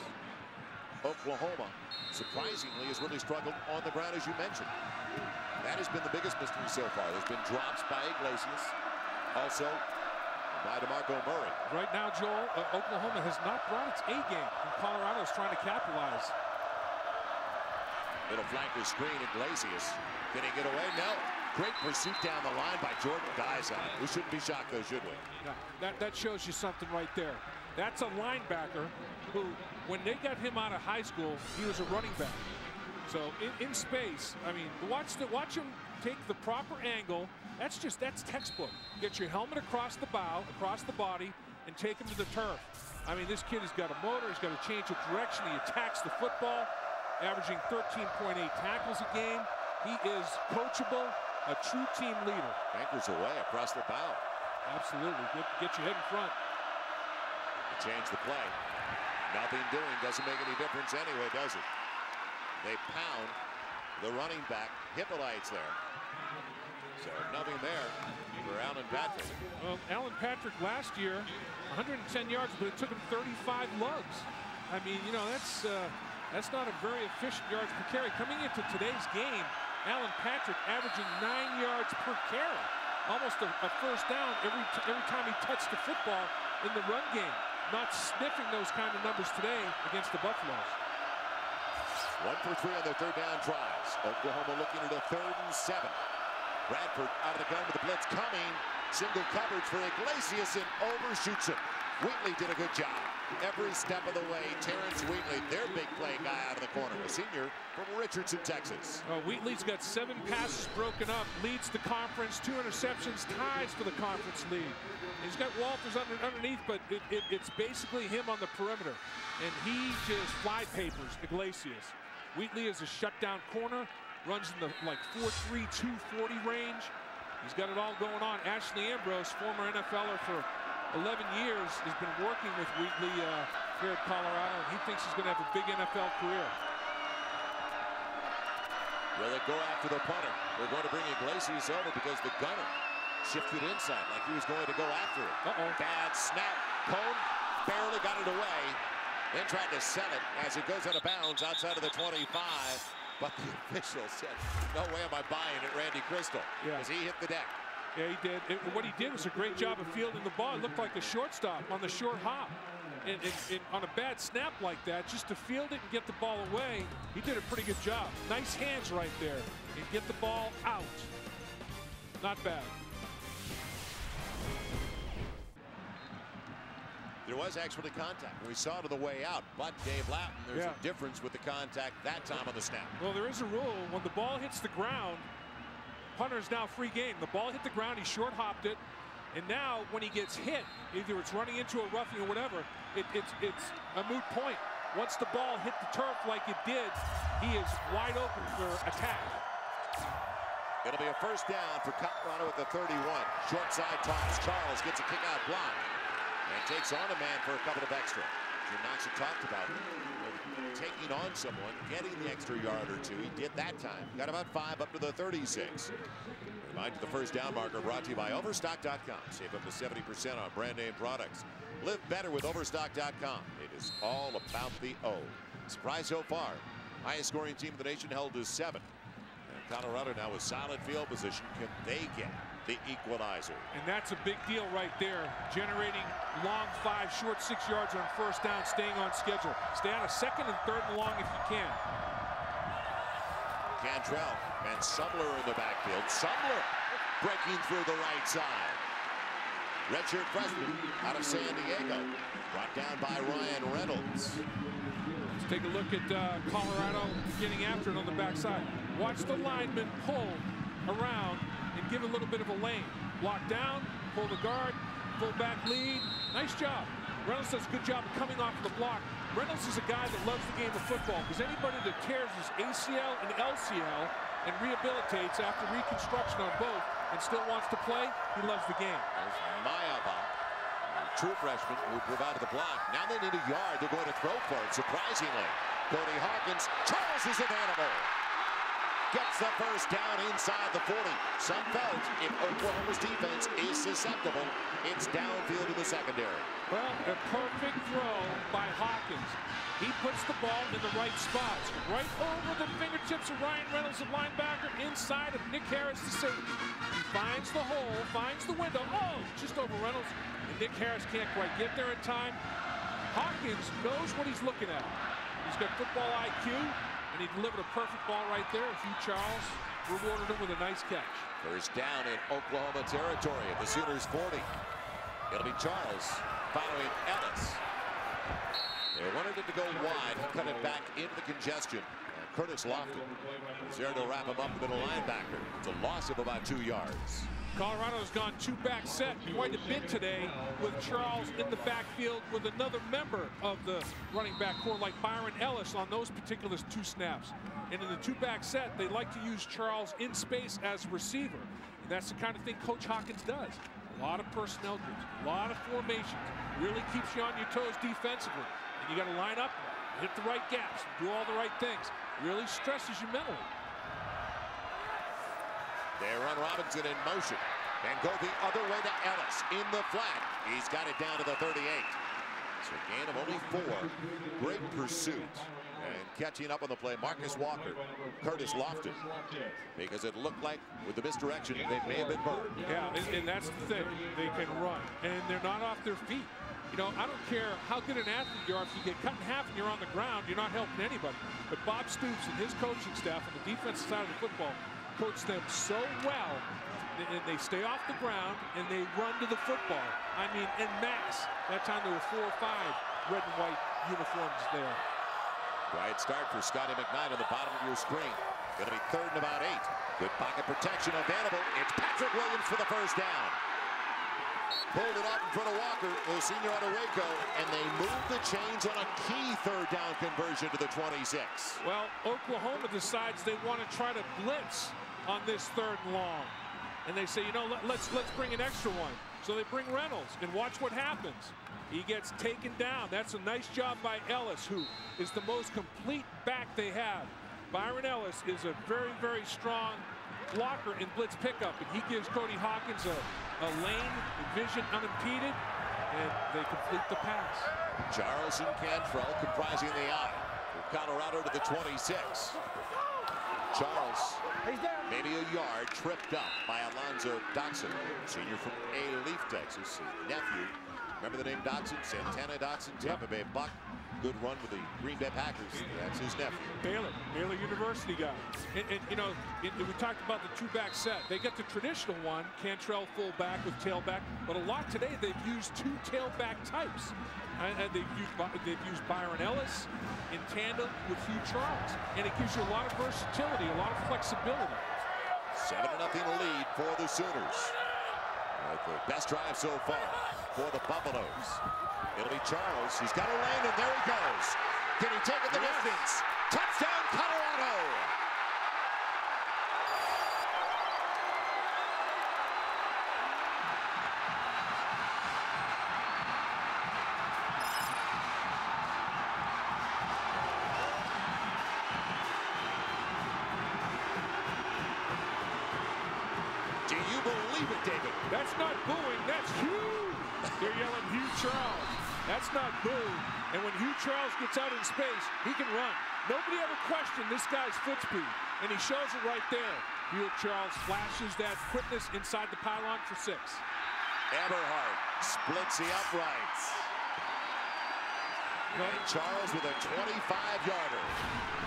Oklahoma, surprisingly, has really struggled on the ground, as you mentioned. That has been the biggest mystery so far. There's been drops by Iglesias, also by DeMarco Murray. Right now, Joel, Oklahoma has not brought its A game, and Colorado is trying to capitalize. Little flanker screen, Iglesias. Can he get away? No. Great pursuit down the line by Jordan Dyson. We shouldn't be shocked, though, should we? Yeah, that shows you something right there. That's a linebacker who, when they got him out of high school, he was a running back. So in space, I mean, watch him take the proper angle. That's textbook. Get your helmet across the bow, across the body, and take him to the turf. I mean, this kid has got a motor. He's got a change of direction. He attacks the football, averaging 13.8 tackles a game. He is coachable, a true team leader. Anchors away across the bow. Absolutely. Get your head in front. Change the play. Nothing doing. Doesn't make any difference anyway, does it? They pound the running back. Hippolyte's there. So nothing there for Alan Patrick. Well, Alan Patrick last year, 110 yards, but it took him 35 lugs. I mean, you know, that's not a very efficient yards per carry. Coming into today's game, Alan Patrick averaging 9 yards per carry. Almost a first down every time he touched the football in the run game. Not sniffing those kind of numbers today against the Buffaloes. 1 for 3 on their 3rd down tries. Oklahoma looking at a 3rd and 7. Bradford out of the gun with the blitz coming. Single coverage for Iglesias and overshoots him. Wheatley did a good job. Every step of the way, Terrence Wheatley, their big play guy out of the corner, a senior from Richardson, Texas. Wheatley's got 7 passes broken up, leads the conference, 2 interceptions, ties for the conference lead. He's got Walters underneath, but it's basically him on the perimeter. And he just fly papers Iglesias. Wheatley is a shutdown corner, runs in the like 4.3, 240 range. He's got it all going on. Ashley Ambrose, former NFLer for 11 years, has been working with Wheatley here at Colorado, and he thinks he's going to have a big NFL career. Will they go after the punter? They're going to bring Iglesias over because the gunner shifted inside like he was going to go after it. Bad snap. Cone barely got it away. Then tried to set it as it goes out of bounds outside of the 25. But the official said, no way am I buying it, Randy Crystal, because he hit the deck. Yeah, he did. What he did was a great job of fielding the ball. It looked like a shortstop on the short hop. And on a bad snap like that, just to field it and get the ball away, he did a pretty good job. Nice hands right there. And get the ball out. Not bad. There was actually contact. We saw it on the way out, but Dave Latin, there's a difference with the contact that time on the snap. Well, there is a rule. When the ball hits the ground, punter's now free game. The ball hit the ground, he short hopped it, and now when he gets hit, either it's running into a roughing or whatever, it's a moot point. Once the ball hit the turf like it did, he is wide open for attack. It'll be a first down for Colorado at the 31. Short side toss. Charles gets a kick out block and takes on a man for a couple of extra. Jim Knox had talked about taking on someone, getting the extra yard or 2. He did that time. Got about 5 up to the 36. Remind you, the first down marker brought to you by Overstock.com. Save up to 70% on brand name products. Live better with Overstock.com. It is all about the O. Surprise so far. Highest scoring team in the nation held to 7. And Colorado now with solid field position. Can they get the equalizer? And that's a big deal right there. Generating long 5, short 6 yards on first down, staying on schedule. Stay on a 2nd and 3rd and long if you can. Cantrell and Sumler in the backfield. Sumler breaking through the right side. Redshirt freshman out of San Diego. Brought down by Ryan Reynolds. Let's take a look at Colorado getting after it on the backside. Watch the lineman pull around and give a little bit of a lane. Block down, pull the guard, full back lead. Nice job. Reynolds does a good job of coming off the block. Reynolds is a guy that loves the game of football, because anybody that tears his ACL and LCL and rehabilitates after reconstruction on both and still wants to play, he loves the game. There's Mayava, true freshman who provided the block. Now they need a yard. They're going to throw for it, surprisingly. Cody Hawkins. Charles is available. Gets the first down inside the 40. Some felt if Oklahoma's defense is susceptible, it's downfield in the secondary. Well, a perfect throw by Hawkins. He puts the ball in the right spots. Right over the fingertips of Ryan Reynolds, the linebacker, inside of Nick Harris, the safety. He finds the hole, finds the window. Oh, just over Reynolds. And Nick Harris can't quite get there in time. Hawkins knows what he's looking at. He's got football IQ, and he delivered a perfect ball right there. Hugh Charles rewarded him with a nice catch. First down in Oklahoma territory at the Sooners 40. It'll be Charles following Ellis. They wanted it to go wide. He cut it back into the congestion. Curtis Lofton is there to wrap him up, the middle linebacker. It's a loss of about 2 yards. Colorado's gone two-back set quite a bit today, with Charles in the backfield with another member of the running back core like Byron Ellis on those particular 2 snaps. And in the two-back set, they like to use Charles in space as a receiver. And that's the kind of thing Coach Hawkins does. A lot of personnel groups, a lot of formations. Really keeps you on your toes defensively. And you got to line up, hit the right gaps, do all the right things. Really stresses you mentally. They run Robinson in motion and go the other way to Ellis in the flat. He's got it down to the 38. It's a gain of only 4. Great pursuit. And catching up on the play, Marcus Walker, Curtis Lofton, because it looked like with the misdirection they may have been burned. Yeah, and that's the thing. They can run, and they're not off their feet. You know, I don't care how good an athlete you are. If you get cut in half and you're on the ground, you're not helping anybody. But Bob Stoops and his coaching staff on the defensive side of the football coach them so well, and they stay off the ground and they run to the football. I mean, en masse. That time there were 4 or 5 red and white uniforms there. Quiet start for Scotty McKnight on the bottom of your screen. Going to be 3rd and about 8. Good pocket protection available. It's Patrick Williams for the first down. Pulled it off in front of Walker, the senior out of Waco, and they moved the chains on a key 3rd down conversion to the 26. Well, Oklahoma decides they want to try to blitz on this 3rd and long. And they say, you know, let's bring an extra one. So they bring Reynolds, and watch what happens. He gets taken down. That's a nice job by Ellis, who is the most complete back they have. Byron Ellis is a very, very strong blocker in blitz pickup, and he gives Cody Hawkins a lane, vision unimpeded, and they complete the pass. Charles and Cantrell comprising the I for Colorado to the 26. Charles, maybe a yard, tripped up by Alonzo Dotson, senior from Leaf, Texas, his nephew. Remember the name Dotson? Santana Dotson, Tampa Bay Buck. Good run with the Green Bay Packers. That's his nephew. Baylor University guy. And you know, we talked about the two-back set. They get the traditional one, Cantrell fullback with tailback, but a lot today they've used 2 tailback types. And they've used Byron Ellis in tandem with Hugh Charles. And it gives you a lot of versatility, a lot of flexibility. 7-0 lead for the Sooners. The best drive so far for the Buffaloes. It'll be Charles. He's got a lane, and there he goes. Can he take it the distance? Touchdown, Colorado! Do you believe it, David? That's not booing, that's Hugh. They're yelling Hugh Charles. That's not booing. And when Hugh Charles gets out in space, he can run. Nobody ever questioned this guy's foot speed, and he shows it right there. Hugh Charles flashes that quickness inside the pylon for 6. Eberhardt splits the uprights. And Charles with a 25-yarder.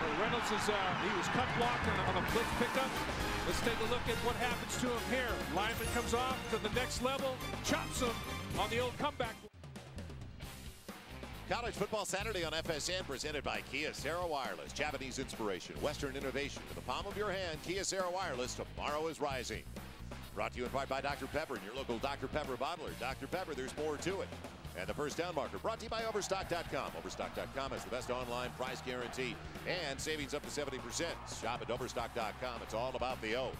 Well, Reynolds is he was cut blocked on a blitz pickup. Let's take a look at what happens to him here. Lineman comes off to the next level, chops him on the old comeback. College Football Saturday on FSN, presented by Kia Sarah Wireless. Japanese inspiration, Western innovation in the palm of your hand. Kia Sarah Wireless, tomorrow is rising. Brought to you in part by Dr. Pepper and your local Dr. Pepper bottler. Dr. Pepper, there's more to it. And the first down marker brought to you by Overstock.com. Overstock.com has the best online price guarantee and savings up to 70%. Shop at Overstock.com. It's all about the O.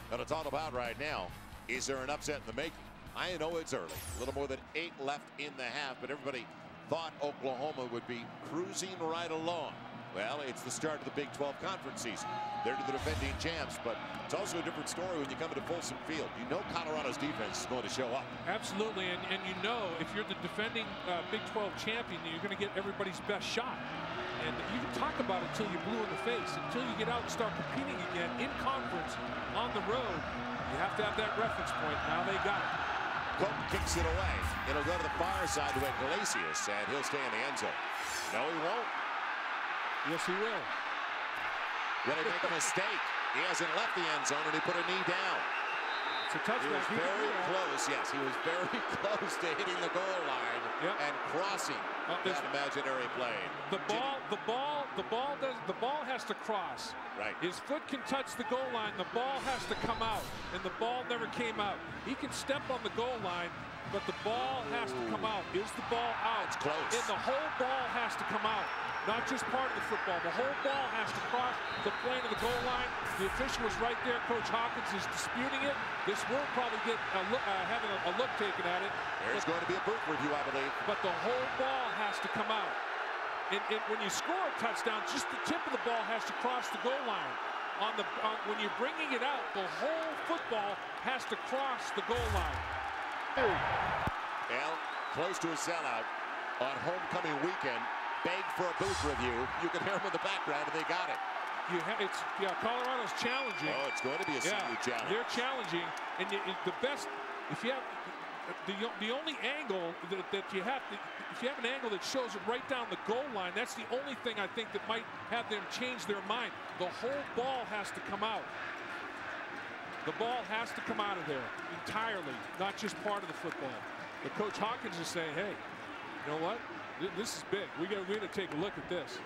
What it's all about right now, is there an upset in the making? I know it's early. A little more than 8 left in the half, but everybody thought Oklahoma would be cruising right along. Well, it's the start of the Big 12 conference season. They're the defending champs, but it's also a different story when you come into Folsom Field. You know Colorado's defense is going to show up. Absolutely, and you know if you're the defending Big 12 champion, you're going to get everybody's best shot. And you can talk about it until you're blue in the face, until you get out and start competing again in conference on the road. You have to have that reference point. Now they got it. Cope kicks it away. It'll go to the far side to Iglesias, and he'll stay in the end zone. No, he won't. Yes, he will. Will he make a mistake? He hasn't left the end zone, and he put a knee down. It's a touchdown. He was very close. Yes, he was very close to hitting the goal line and crossing that imaginary plane. The ball has to cross. Right. His foot can touch the goal line. The ball has to come out, and the ball never came out. He can step on the goal line, but the ball has to come out. Is the ball out? It's close. And the whole ball has to come out. Not just part of the football. The whole ball has to cross the plane of the goal line. The official was right there. Coach Hawkins is disputing it. This will probably get having a look taken at it. There's going to be a boot review, I believe. But the whole ball has to come out. And when you score a touchdown, just the tip of the ball has to cross the goal line. When you're bringing it out, the whole football has to cross the goal line. Well, close to a sellout on homecoming weekend. Begged for a booth review. You can hear them in the background, and they got it. Colorado's challenging. Oh, it's going to be a senior challenge. They're challenging, and the best. If you have the only angle that you have, if you have an angle that shows it right down the goal line, that's the only thing I think that might have them change their mind. The whole ball has to come out. The ball has to come out of there entirely, not just part of the football. But Coach Hawkins is saying, hey, you know what? This is big. We're going to take a look at this.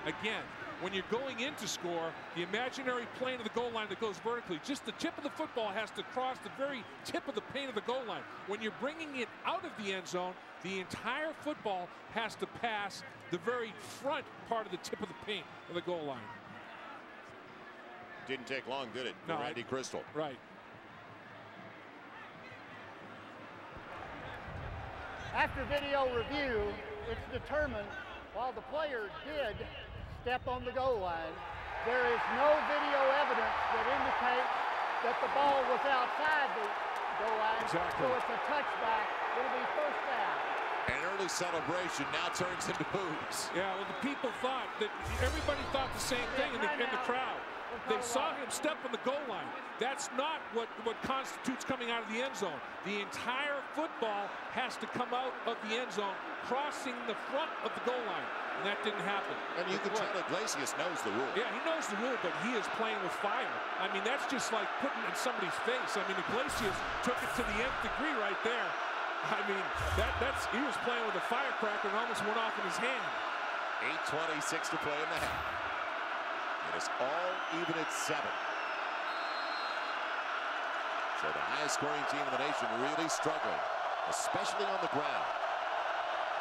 Again, when you're going in to score, the imaginary plane of the goal line that goes vertically, just the tip of the football has to cross the very tip of the plane of the goal line. When you're bringing it out of the end zone, the entire football has to pass the very front part of the tip of the paint of the goal line. Didn't take long, did it? No, Randy Crystal. Right. After video review, it's determined while the player did step on the goal line, there is no video evidence that indicates that the ball was outside the goal line. Exactly. So it's a touchback. It'll be first down. An early celebration now turns into boos. Yeah, well, the people thought that everybody thought the same thing in the crowd. They saw him step on the goal line. That's not what constitutes coming out of the end zone. The entire football has to come out of the end zone, crossing the front of the goal line. And that didn't happen. And you can tell Iglesias knows the rule. Yeah, he knows the rule, but he is playing with fire. I mean, that's just like putting it in somebody's face. I mean, Iglesias took it to the nth degree right there. I mean, he was playing with a firecracker and almost went off in his hand. 8:26 to play in the half. It is all even at 7. So the highest scoring team in the nation really struggling, especially on the ground.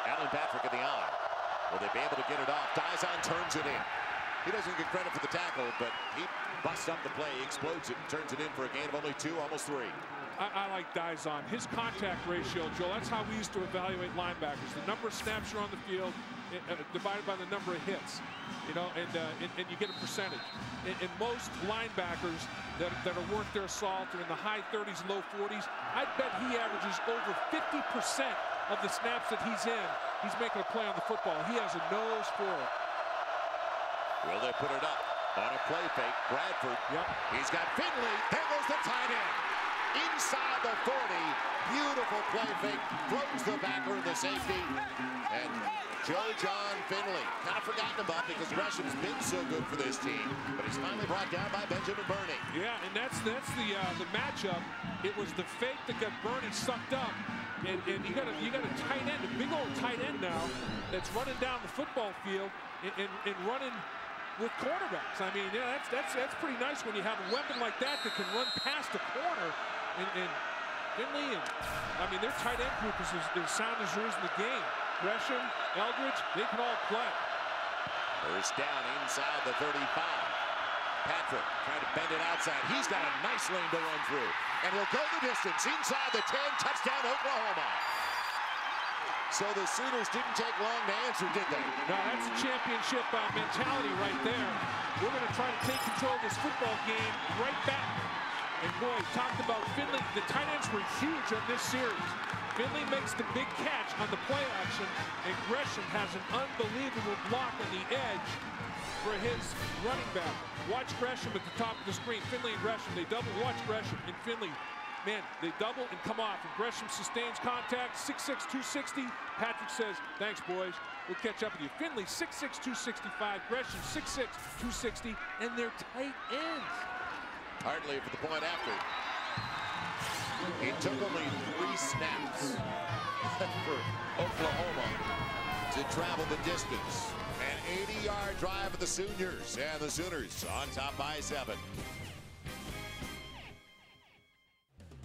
Alan Patrick in the eye. Will they be able to get it off? Dizon turns it in. He doesn't get credit for the tackle, but he busts up the play, explodes it, and turns it in for a gain of only 2, almost 3. I like Dizon. His contact ratio, Joe, that's how we used to evaluate linebackers. The number of snaps you're on the field divided by the number of hits, you know, and you get a percentage. And most linebackers that are worth their salt are in the high 30s, low 40s. I bet he averages over 50% of the snaps that he's in. He's making a play on the football. He has a nose for it. Will they put it up on a play fake? Bradford. Yep. He's got Finley. There goes the tight end. Inside the 40. Beautiful play fake. Throws the backer and the safety. And John Finley. Kind of forgotten about because Gresham's been so good for this team. But he's finally brought down by Benjamin Burney. Yeah, and that's the matchup. It was the fake that got Burney sucked up. And you got a tight end, a big old tight end now that's running down the football field and running with quarterbacks. I mean, yeah, that's pretty nice when you have a weapon like that can run past the corner and Finley, and I mean, their tight end group is as sound as there is in the game. Gresham, Eldridge, they can all play. First down inside the 35. Patrick trying to bend it outside. He's got a nice lane to run through. And he'll go the distance inside the 10. Touchdown, Oklahoma. So the Sooners didn't take long to answer, did they? No, that's a championship mentality right there. We're going to try to take control of this football game right back. And boy, talked about Finley. The tight ends were huge on this series. Finley makes the big catch on the play action, and Gresham has an unbelievable block on the edge for his running back. Watch Gresham at the top of the screen. Finley and Gresham, they double. Watch Gresham and Finley. Man, they double and come off. And Gresham sustains contact, 6'6", 260. Patrick says, thanks, boys. We'll catch up with you. Finley, 6'6", 265. Gresham, 6'6", 260. And they're tight ends. Hartley for the point after. It took only 3 snaps for Oklahoma to travel the distance. An 80-yard drive of the Sooners, and the Sooners on top by 7.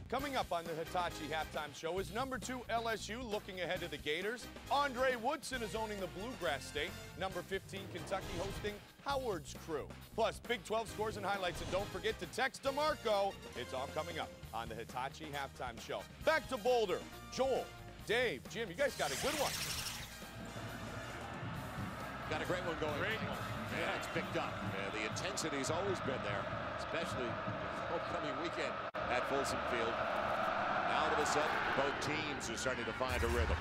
Coming up on the Hitachi Halftime Show is number 2 LSU looking ahead to the Gators. Andre Woodson is owning the Bluegrass State. Number 15 Kentucky hosting Howard's Crew. Plus Big 12 scores and highlights, and don't forget to text DeMarco. It's all coming up on the Hitachi Halftime Show. Back to Boulder. Joel, Dave, Jim, you guys got a good one. Got a great one going. Great. Yeah, it's picked up. Yeah, the intensity's always been there, especially homecoming weekend at Folsom Field. Now all of a sudden, both teams are starting to find a rhythm.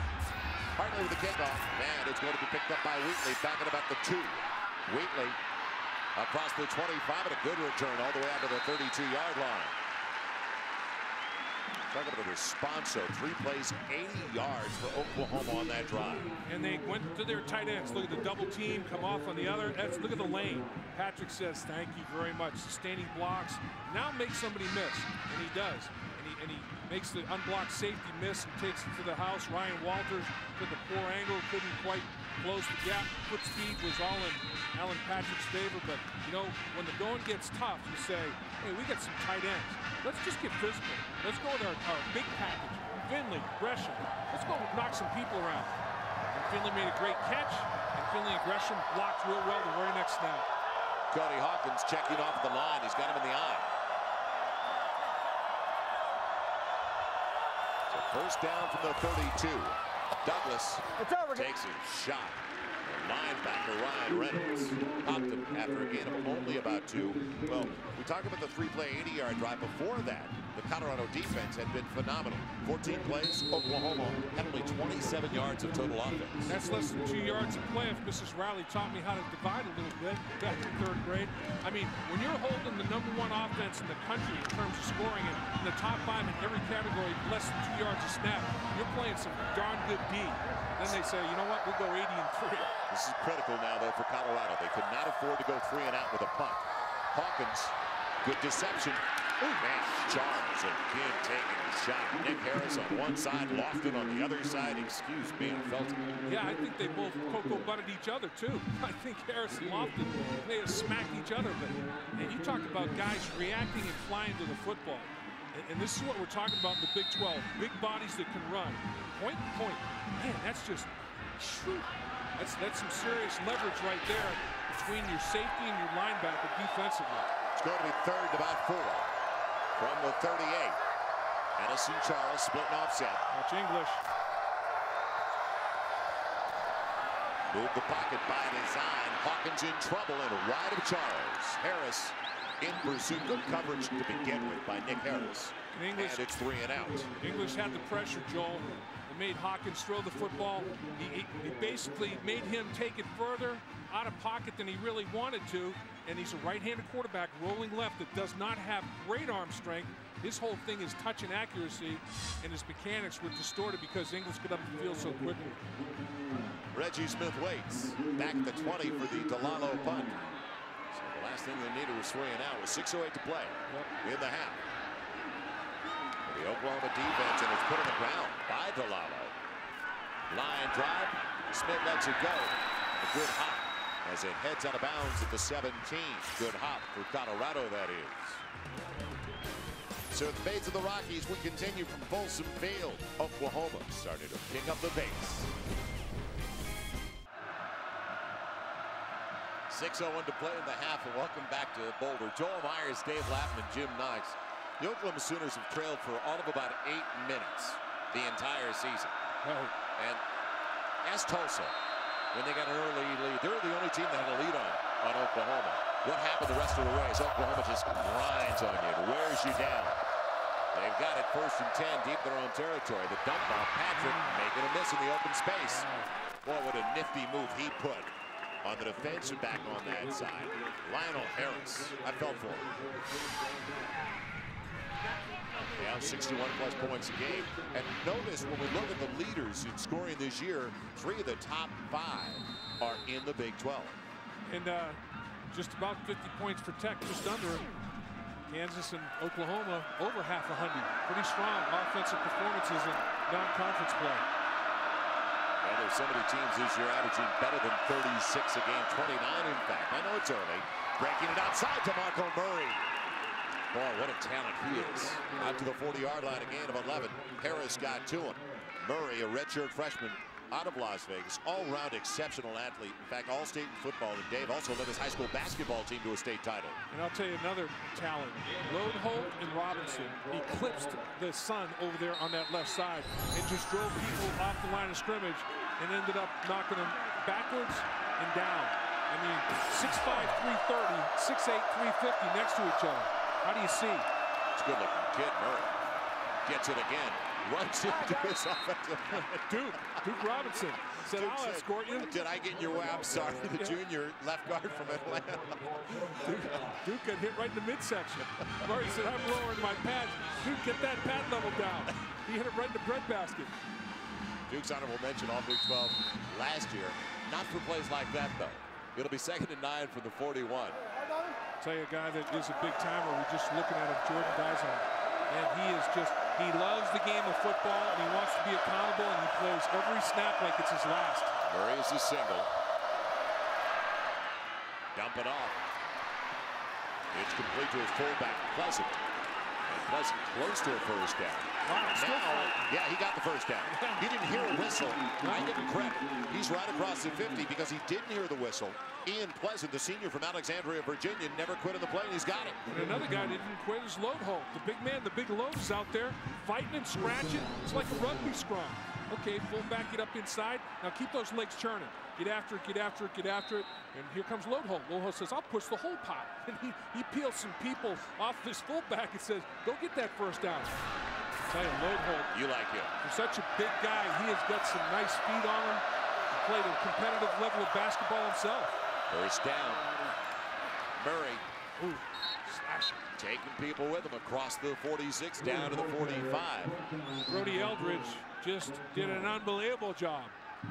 Hartley with the kickoff, and it's going to be picked up by Wheatley back at about the 2. Wheatley across the 25, and a good return all the way out to the 32-yard line. Talk about a response, so 3 plays, 80 yards for Oklahoma on that drive. And they went to their tight ends. Look at the double team come off on the other. Look at the lane. Patrick says, thank you very much. Sustaining blocks. Now makes somebody miss, and he does. And he makes the unblocked safety miss and takes it to the house. Ryan Walters took a poor angle, couldn't quite close the gap. Foot speed was all in Alan Patrick's favor, but you know, when the going gets tough, you say, hey, we got some tight ends. Let's just get physical. Let's go with our big package. Finley, Gresham. Let's go knock some people around. And Finley made a great catch, and Finley and Gresham blocked real well the very next snap. Cody Hawkins checking off the line. He's got him in the eye. So first down from the 32. Douglas takes a shot. Linebacker Ryan Reynolds popped him after a gain of only about 2. Well, we talked about the 3-play 80-yard drive. Before that, the Colorado defense had been phenomenal. 14 plays, Oklahoma had only 27 yards of total offense. That's less than 2 yards of play. If Mrs. Riley taught me how to divide a little bit back in 3rd grade. I mean, when you're holding the #1 offense in the country in terms of scoring and in the top 5 in every category, less than 2 yards a snap, you're playing some darn good D. Then they say, you know what, we'll go 80 and 3. This is critical now, though, for Colorado. They could not afford to go 3 and out with a punt. Hawkins, good deception. Oh, man, Charles again taking a shot. Nick Harris on one side, Lofton on the other side. Excuse me, I felt it. Yeah, I think they both cocoa butted each other, too. I think Harris and Lofton may have smacked each other. But, and you talk about guys reacting and flying to the football. And this is what we're talking about in the Big 12. Big bodies that can run. Point to point. Man, that's just, shoot. That's some serious leverage right there between your safety and your linebacker defensively. It's going to be 3rd and about 4 from the 38. Edison Charles splitting offset. Watch English. Move the pocket by design. Hawkins in trouble and wide of Charles. Harris in pursuit. Good coverage to begin with by Nick Harris. And it's 3 and out. English had the pressure, Joel. It made Hawkins throw the football. He basically made him take it further out of pocket than he really wanted to. And he's a right-handed quarterback rolling left that does not have great arm strength. His whole thing is touch and accuracy, and his mechanics were distorted because English got up the field so quickly. Reggie Smith waits. Back at the 20 for the DeLallo punt. So the last thing they needed was 3 and out with 6:08 to play in the half. The Oklahoma defense, and it's put on the ground by DeLallo. Line drive. Smith lets it go. A good hop as it heads out of bounds at the 17. Good hop for Colorado, that is. So at the base of the Rockies, we continue from Folsom Field. Oklahoma starting to pick up the pace. 6:01 to play in the half, and welcome back to Boulder. Joel Myers, Dave Lapham, and Jim Knox. The Oklahoma Sooners have trailed for all of about 8 minutes the entire season. And as Tulsa, when they got an early lead, they're the only team that had a lead on Oklahoma. What happened the rest of the way is Oklahoma just grinds on you, wears you down. They've got it 1st and 10 deep in their own territory. The dump off, Patrick making a miss in the open space. Boy, what a nifty move he put on the defensive back on that side. Lionel Harris, I felt for him. Yeah, 61+ points a game. And notice when we look at the leaders in scoring this year, 3 of the top 5 are in the Big 12. And just about 50 points for Tech, just under. Kansas and Oklahoma over half 100. Pretty strong offensive performances in non-conference play. Well, there's so many teams this year averaging better than 36 a game, 29 in fact. I know it's early. Breaking it outside to Marco Murray. Boy, what a talent he is. Out to the 40-yard line, a gain of 11. Harris got to him. Murray, a redshirt freshman out of Las Vegas, all-round exceptional athlete. In fact, all-state in football. And Dave also led his high school basketball team to a state title. And I'll tell you another talent. Lodeholt and Robinson eclipsed the Sun over there on that left side and just drove people off the line of scrimmage and ended up knocking them backwards and down. I mean, 6'5", 330, 6'8", 350 next to each other. How do you see? It's a good-looking kid, Murray. Gets it again. Runs into his offensive line. Duke Robinson said, I'll escort you. Did I get in your way? I'm sorry, the junior left guard from Atlanta. Duke got hit right in the midsection. Murray said, I'm lowering my pad. Duke, get that pad level down. He hit it right in the breadbasket. Duke's honorable mention all Big 12 last year. Not for plays like that, though. It'll be 2nd and 9 from the 41. Tell you a guy that is a big timer. We're just looking at him, Jordan Dizon. And he loves the game of football, and he wants to be accountable, and he plays every snap like it's his last. Murray is a single. Dump it off. It's complete to his fullback, Pleasant. And Pleasant close to a first down. Yeah, he got the first down. He didn't hear a whistle. I give him credit. He's right across the 50 because he didn't hear the whistle. Ian Pleasant, the senior from Alexandria, Virginia, never quit in the play, and he's got it. And another guy that didn't quit is Lodeholt. The big man, the big load is out there fighting and scratching. It's like a rugby scrum. Okay, fullback, get up inside. Now keep those legs churning. Get after it, get after it, get after it. And here comes Lodeholt. Lodeholt says, I'll push the whole pot. And he peels some people off his fullback and says, go get that first down. I tell you, Lodeholt. You like him. For such a big guy, he has got some nice speed on him. He played a competitive level of basketball himself. First down. Murray. Ooh, slashing. Taking people with him across the 46 down to the 45. Brody Eldridge just did an unbelievable job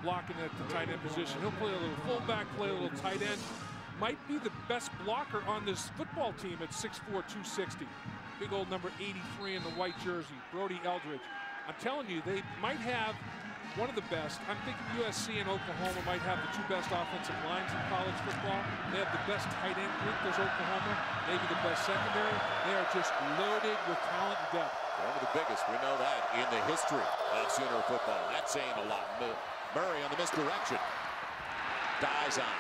blocking at the tight end position. He'll play a little fullback, play a little tight end. Might be the best blocker on this football team at 6'4", 260. Big old number 83 in the white jersey, Brody Eldridge. I'm telling you, they might have one of the best. I'm thinking USC and Oklahoma might have the 2 best offensive lines in college football. They have the best tight end group, there's Oklahoma, maybe the best secondary. They are just loaded with talent and depth. One of the biggest, we know that, in the history of Sooner football. That's saying a lot. Murray on the misdirection. Dies on.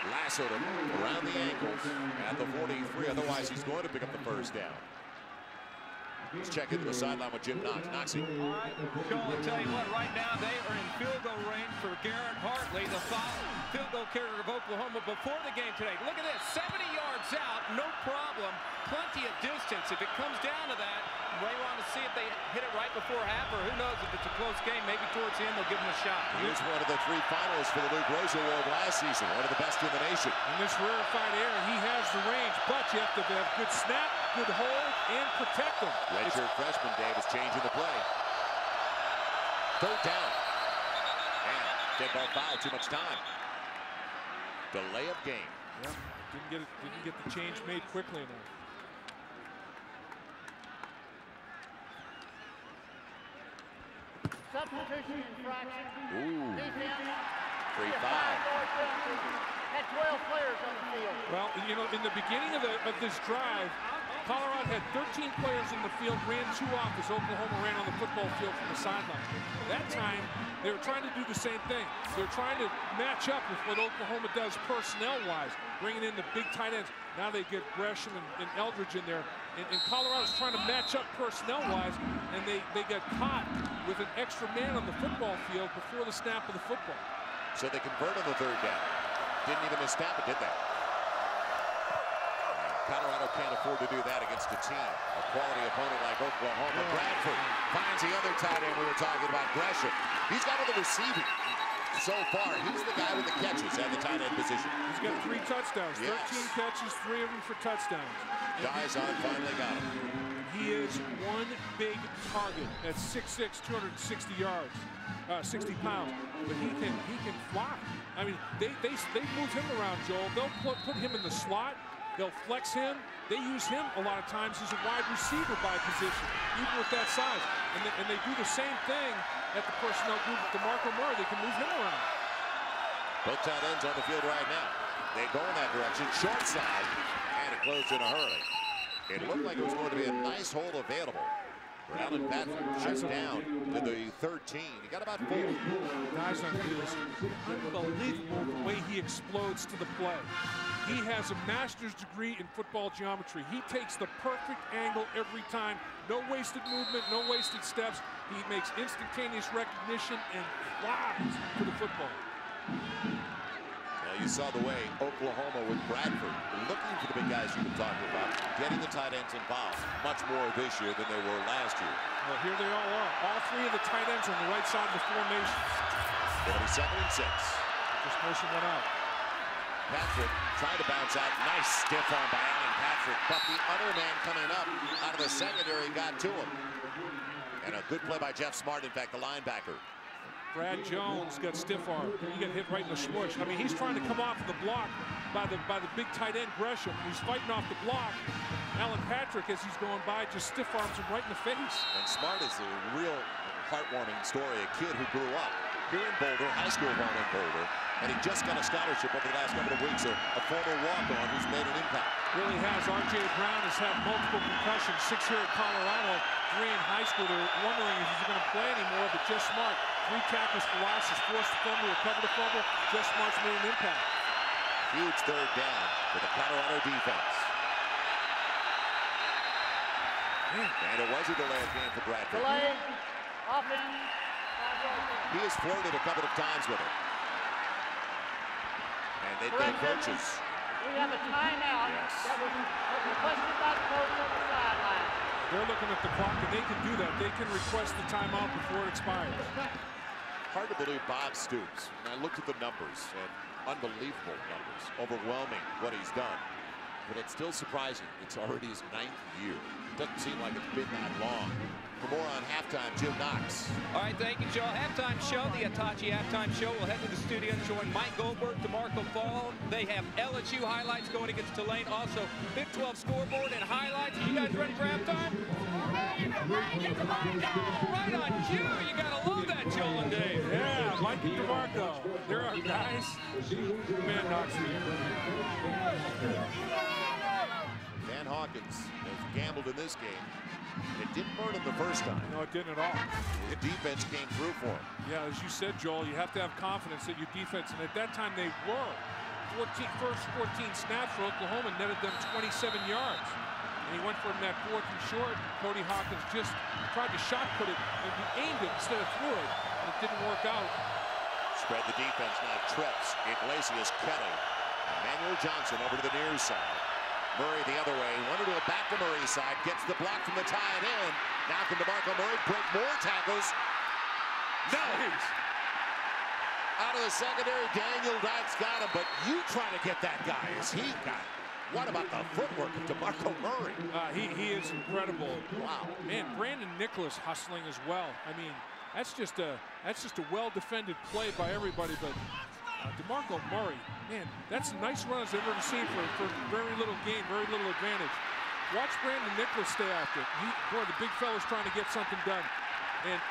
Lassoed him around the ankles at the 43. Otherwise, he's going to pick up the first down. Let's check into the sideline with Jim Knox. Knoxy. All right, Sean, I'll tell you what, right now they are in field goal range for Garrett Hartley, the field goal carrier of Oklahoma before the game today. Look at this, 70 yards out, no problem, plenty of distance. If it comes down to that, we want to see if they hit it right before half, or who knows, if it's a close game, maybe towards the end they'll give them a shot. He was one of the 3 finalists for the Luke Rose Award last season, one of the best in the nation. In this rarefied air, he has the range, but you have to have good snap, good hold, and protect them. Redshirt freshman Dave is changing the play. 3rd down. And dead ball foul, too much time. Delay of game. Yeah, didn't get the change made quickly enough. Substitution infraction. Ooh. Defense. 3-5. Had 12 players on the field. Well, you know, in the beginning of this drive, Colorado had 13 players in the field, ran 2 off as Oklahoma ran on the football field from the sideline. That time, they were trying to do the same thing. They're trying to match up with what Oklahoma does personnel-wise, bringing in the big tight ends. Now they get Gresham and Eldridge in there. And Colorado's trying to match up personnel-wise, and they got caught with an extra man on the football field before the snap of the football. So they convert on the 3rd down. Didn't even snap it, did they? Colorado can't afford to do that against a team, a quality opponent like Oklahoma. Bradford finds the other tight end we were talking about, Gresham. He's got all the receiving. So far, he's the guy with the catches at the tight end position. He's got 3 touchdowns, Yes. 13 catches, 3 of them for touchdowns. Dizon finally got him. He is one big target at 6'6", 260 yards, 60 pounds. But he can fly. I mean, they move him around, Joel. They'll put him in the slot. They'll flex him. They use him a lot of times as a wide receiver by position, even with that size. And they do the same thing at the personnel group with DeMarco Murray. They can move him around. Both tight ends on the field right now. They go in that direction, short side, and it closed in a hurry. It looked like it was going to be a nice hole available. For Alan Patton, shuts down to the 13. He got about 4. Dizon is unbelievable the way he explodes to the play. He has a master's degree in football geometry. He takes the perfect angle every time. No wasted movement, no wasted steps. He makes instantaneous recognition and flies to the football. Now you saw the way Oklahoma with Bradford looking for the big guys you've been talking about, getting the tight ends involved much more this year than they were last year. Well, here they all are. All 3 of the tight ends on the right side of the formation. It'll be 2nd and 6. Just motion went out. Patrick trying to bounce out. Nice stiff arm by Alan Patrick, but the other man coming up out of the secondary got to him. And a good play by Jeff Smart, in fact, the linebacker. Brad Jones got stiff arm. He got hit right in the smush. I mean, he's trying to come off of the block by the big tight end Gresham. He's fighting off the block. Alan Patrick, as he's going by, just stiff arms him right in the face. And Smart is a real heartwarming story. A kid who grew up here in Boulder, high school ball in Boulder, and he just got a scholarship over the last couple of weeks. A former walk-on who's made an impact. Really has. R.J. Brown has had multiple concussions, 6 here at Colorado, 3 in high school. They're wondering if he's going to play anymore, but Jeff Smart, 3 tackles for losses, forced the fumble, recovered the fumble. Jeff Smart's made an impact. Huge 3rd down for the Colorado defense. And it was a delayed game for Bradford. Delay, offense. He has flirted a couple of times with it. And they've been coaches. We have a timeout that was requested by the coach on the sideline. They're looking at the clock, and they can do that. They can request the timeout before it expires. Hard to believe Bob Stoops. And I looked at the numbers, and unbelievable numbers. Overwhelming what he's done. But it's still surprising. It's already his 9th year. Doesn't seem like it's been that long. For more on halftime, Jim Knox. All right, thank you, Joe. Halftime show, the Hitachi halftime show. We'll head to the studio and join Mike Goldberg, DeMarco Fall. They have LSU highlights going against Tulane. Also, Big 12 scoreboard and highlights. You guys ready for halftime? Right on cue. You got to love that, Joel and Dave. Yeah, Mike and DeMarco. There are guys. Man, Knox. Van Hawkins has gambled in this game. It didn't burn him the first time. No, it didn't at all. The defense came through for him. Yeah, as you said, Joel, you have to have confidence that your defense, and at that time they were. First 14 snaps for Oklahoma netted them 27 yards. And he went for him that 4th and short. Cody Hawkins just tried to shot put it, and he aimed it instead of threw it, and it didn't work out. Spread the defense now trips. Iglesias, Kelly. Emmanuel Johnson over to the near side. Murray the other way. Wanted to go back to Murray's side. Gets the block from the tight end. Now can DeMarco Murray break more tackles? No! Out of the secondary, Daniel Dykes got him, but you trying to get that guy as he got it. What about the footwork of DeMarco Murray? He is incredible. Wow. Man, Brandon Nicholas hustling as well. I mean, that's just a well-defended play by everybody, but DeMarco Murray, man, that's the nice run I've ever seen for very little gain, very little advantage. Watch Brandon Nicholas stay after it. Boy, the big fella's trying to get something done. And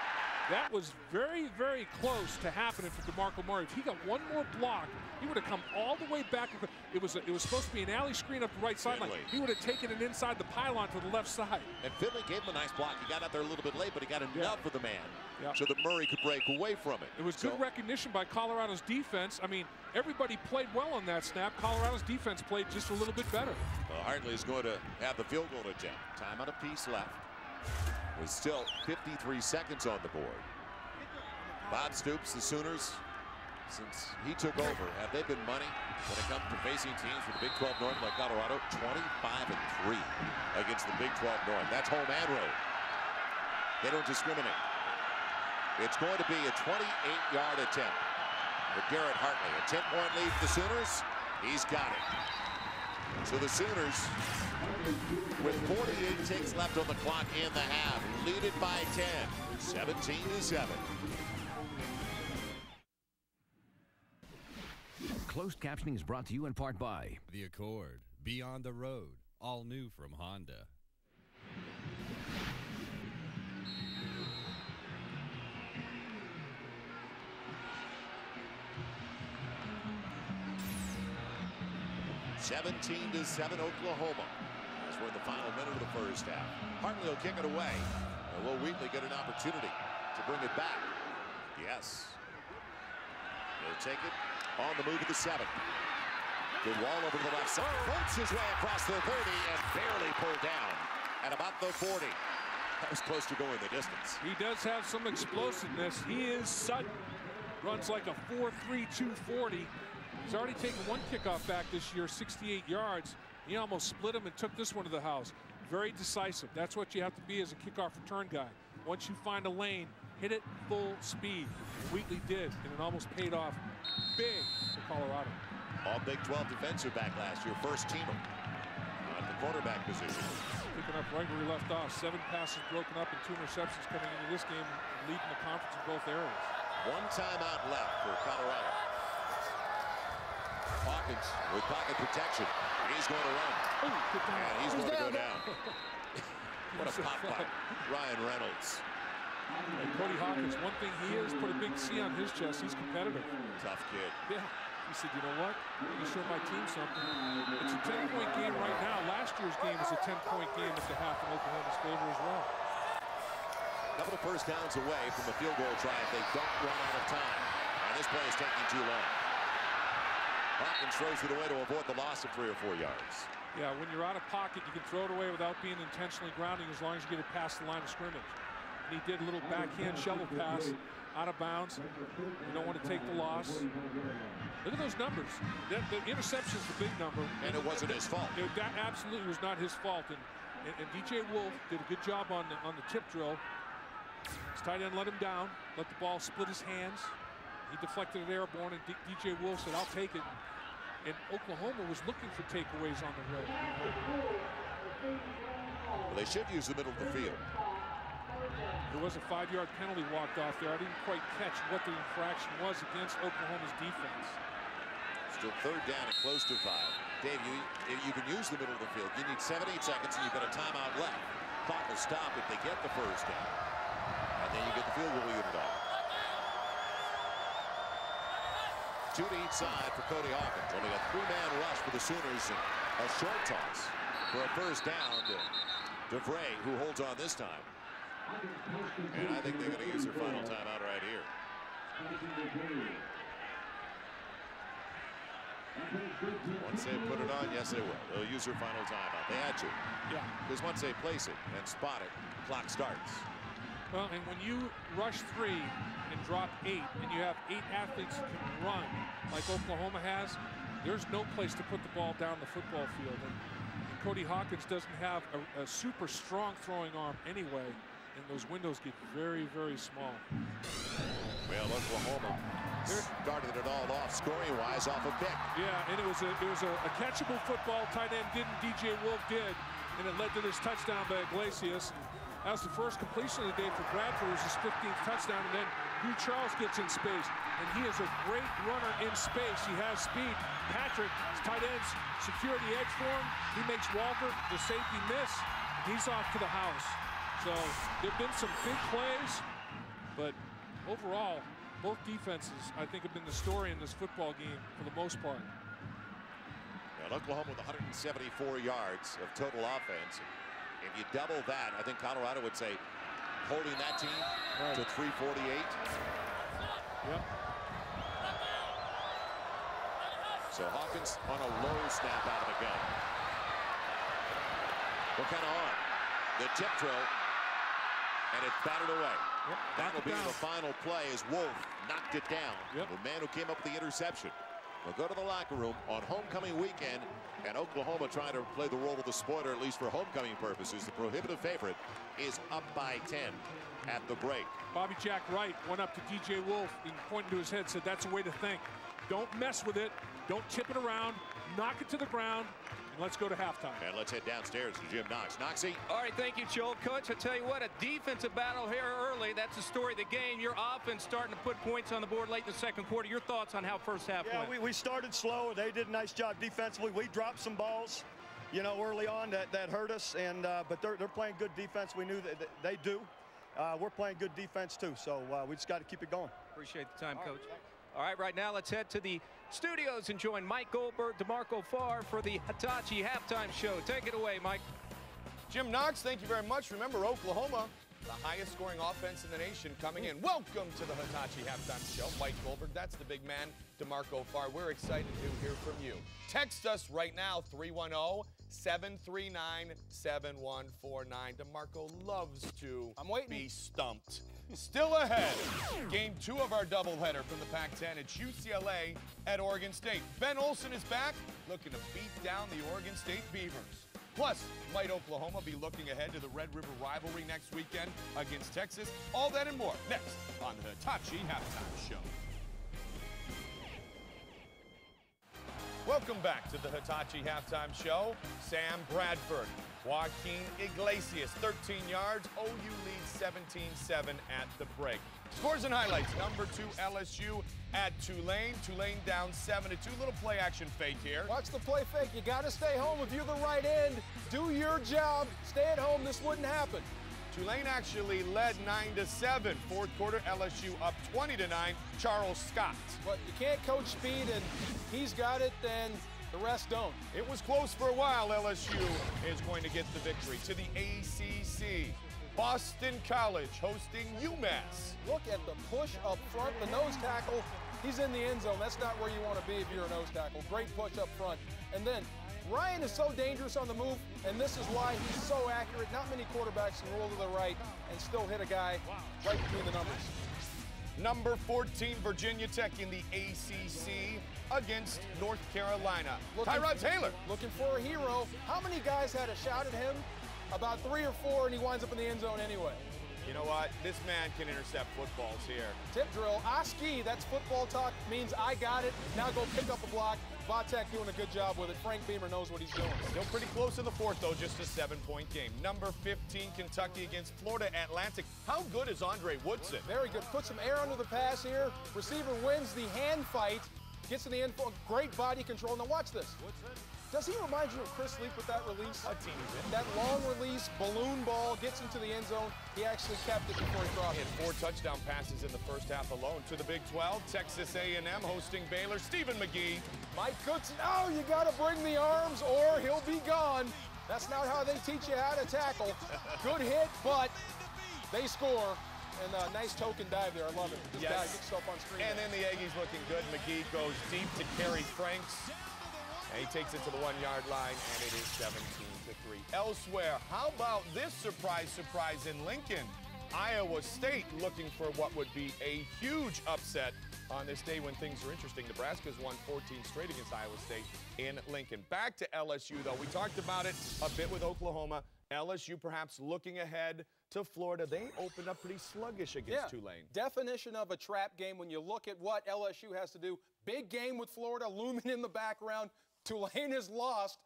That was very, very close to happening for DeMarco Murray. If he got one more block, he would have come all the way back. It was supposed to be an alley screen up the right sideline. He would have taken it inside the pylon to the left side. And Finley gave him a nice block. He got out there a little bit late, but he got enough for the man so that Murray could break away from it. It was good recognition by Colorado's defense. I mean, everybody played well on that snap. Colorado's defense played just a little bit better. Well, Hartley is going to have the field goal attempt. Time on a piece left. With still 53 seconds on the board. Bob Stoops, the Sooners, since he took over, have they been money when it comes to facing teams from the Big 12 North like Colorado? 25-3 against the Big 12 North. That's home and road. They don't discriminate. It's going to be a 28-yard attempt for Garrett Hartley. A 10-point lead for the Sooners. He's got it. So the Sooners, with 48 ticks left on the clock in the half, lead it by 10, 17-7. Closed captioning is brought to you in part by the Accord, Beyond the Road, all new from Honda. (17-7) Oklahoma. As we're in the final minute of the first half. Hartley will kick it away. And will Wheatley get an opportunity to bring it back? Yes. He'll take it on the move to the 7. Good wall over to the left side. Floats his way across the 30 and barely pulled down at about the 40. That was close to going the distance. He does have some explosiveness. He is sudden. Runs like a 4.3 240. He's already taken one kickoff back this year, 68 yards. He almost split him and took this one to the house. Very decisive. That's what you have to be as a kickoff return guy. Once you find a lane, hit it full speed. Wheatley did, and it almost paid off big for Colorado. All Big 12 defensive back last year, first teamer at the quarterback position. Picking up right where he left off. 7 passes broken up and 2 interceptions coming into this game, leading the conference in both areas. One timeout left for Colorado. Hawkins with pocket protection. He's going to run. And he's going to go down. What a pop by Ryan Reynolds. And Cody Hawkins, one thing he is, put a big C on his chest. He's competitive. Tough kid. Yeah. He said, you know what? I'm going to show my team something. It's a 10-point game right now. Last year's game was a 10-point game at the half in Oklahoma's favor as well. Couple of first downs away from the field goal try if they don't run out of time. And this play is taking too long. Hawkins throws it away to avoid the loss of 3 or 4 yards. Yeah, when you're out of pocket, you can throw it away without being intentionally grounding as long as you get it past the line of scrimmage. And he did a little backhand shovel pass out of bounds. You don't want to take the loss. Look at those numbers. The interception is the big number. And it wasn't his fault. That absolutely was not his fault. And DJ Wolf did a good job on the tip drill. His tight end let him down, let the ball split his hands. He deflected it airborne, and DJ Wolf said, I'll take it. And Oklahoma was looking for takeaways on the road. Well, they should use the middle of the field. There was a 5-yard penalty walked off there. I didn't quite catch what the infraction was against Oklahoma's defense. Still 3rd down and close to 5. Dave, you can use the middle of the field. You need 7-8 seconds, and you've got a timeout left. Clock will stop if they get the first down. And then you get the field goal unit off. 2 to each side for Cody Hawkins. Only a 3-man rush for the Sooners and a short toss for a first down to DeVray, who holds on this time. And I think they're going to use their final timeout right here. Once they put it on, yes, they will. They'll use their final timeout. They had to. Yeah. Because once they place it and spot it, clock starts. Well, and when you rush 3 and drop 8, and you have 8 athletes who can run like Oklahoma has, there's no place to put the ball down the football field. And Cody Hawkins doesn't have a super strong throwing arm anyway, and those windows get very, very small. Well, Oklahoma started it all off scoring-wise off a pick. Yeah, and it was a catchable football. Tight end didn't, DJ Wolf did, and it led to this touchdown by Iglesias. That was the first completion of the day for Bradford. It was his 15th touchdown, and then Hugh Charles gets in space, and he is a great runner in space. He has speed. Patrick, his tight ends, secure the edge for him. He makes Walker, the safety, miss. He's off to the house. So there have been some big plays. But overall, both defenses, I think, have been the story in this football game for the most part. And Oklahoma with 174 yards of total offense. If you double that, I think Colorado would say holding that team to 348. Yep. So Hawkins on a low snap out of the gun. What kind of arm? The tip drill, and it's batted away. Yep. That will be the final play as Wolf knocked it down. Yep. The man who came up with the interception. We'll go to the locker room on homecoming weekend, and Oklahoma trying to play the role of the spoiler, at least for homecoming purposes. The prohibitive favorite is up by 10 at the break. Bobby Jack Wright went up to DJ Wolf and pointing to his head, said that's a way to think. Don't mess with it. Don't tip it around. Knock it to the ground. And let's go to halftime. And let's head downstairs to Jim Knox. Knoxy. All right, thank you, Joel. Coach, I tell you what, a defensive battle here early. That's the story of the game. Your offense starting to put points on the board late in the second quarter. Your thoughts on how first half went? Yeah, we started slow. They did a nice job defensively. We dropped some balls, you know, early on that hurt us. And but they're playing good defense. We knew that they do. We're playing good defense too. So we just got to keep it going. Appreciate the time, Coach. All right, now let's head to the studios and join Mike Goldberg, DeMarco Farr for the Hitachi halftime show. Take it away, Mike. Jim Knox, thank you very much. Remember, Oklahoma, the highest scoring offense in the nation, coming in. Welcome to the Hitachi halftime show. Mike Goldberg, that's the big man, DeMarco Farr. We're excited to hear from you. Text us right now, 310-739-7149. DeMarco loves to be stumped. Still ahead, game 2 of our doubleheader from the Pac-10. It's UCLA at Oregon State. Ben Olsen is back, looking to beat down the Oregon State Beavers. Plus, might Oklahoma be looking ahead to the Red River rivalry next weekend against Texas? All that and more next on the Hitachi Halftime Show. Welcome back to the Hitachi Halftime Show. Sam Bradford, Joaquin Iglesias, 13 yards. OU leads 17-7 at the break. Scores and highlights. Number 2 LSU at Tulane. Tulane down 7-2. Little play action fake here. Watch the play fake. You got to stay home if you're the right end. Do your job. Stay at home. This wouldn't happen. Tulane actually led 9-7. Fourth quarter, LSU up 20-9. Charles Scott. But you can't coach speed, and he's got it, and the rest don't. It was close for a while. LSU is going to get the victory. To the ACC. Boston College hosting UMass. Look at the push up front, the nose tackle. He's in the end zone. That's not where you want to be if you're a nose tackle. Great push up front. And then Ryan is so dangerous on the move, and this is why he's so accurate. Not many quarterbacks can roll to the right and still hit a guy right between the numbers. Number 14, Virginia Tech in the ACC against North Carolina. Tyrod Taylor. Looking for a hero. How many guys had a shot at him? About 3 or 4, and he winds up in the end zone anyway. You know what? This man can intercept footballs here. Tip drill. Oski, that's football talk, means I got it. Now go pick up a block. Vatek doing a good job with it. Frank Beamer knows what he's doing. Still pretty close in the fourth, though. Just a 7-point game. Number 15, Kentucky against Florida Atlantic. How good is Andre Woodson? Very good. Put some air under the pass here. Receiver wins the hand fight. Gets in the end. Great body control. Now watch this. Does he remind you of Chris Leak with that release? A teeny bit. That long release, balloon ball, gets into the end zone. He actually kept it before he crossed it. He had 4 touchdown passes in the first half alone. To the Big 12, Texas A&M hosting Baylor. Stephen McGee. Mike Goodson, oh, you got to bring the arms or he'll be gone. That's not how they teach you how to tackle. Good hit, but they score. And a nice token dive there. I love it. This guy gets stuff on screen. And then the Aggies looking good. McGee goes deep to Kerry Franks. And he takes it to the 1-yard line, and it is 17-3. Elsewhere, how about this surprise in Lincoln? Iowa State looking for what would be a huge upset on this day when things are interesting. Nebraska's won 14 straight against Iowa State in Lincoln. Back to LSU, though. We talked about it a bit with Oklahoma. LSU perhaps looking ahead to Florida. They opened up pretty sluggish against Tulane. Definition of a trap game when you look at what LSU has to do. Big game with Florida looming in the background. Tulane has lost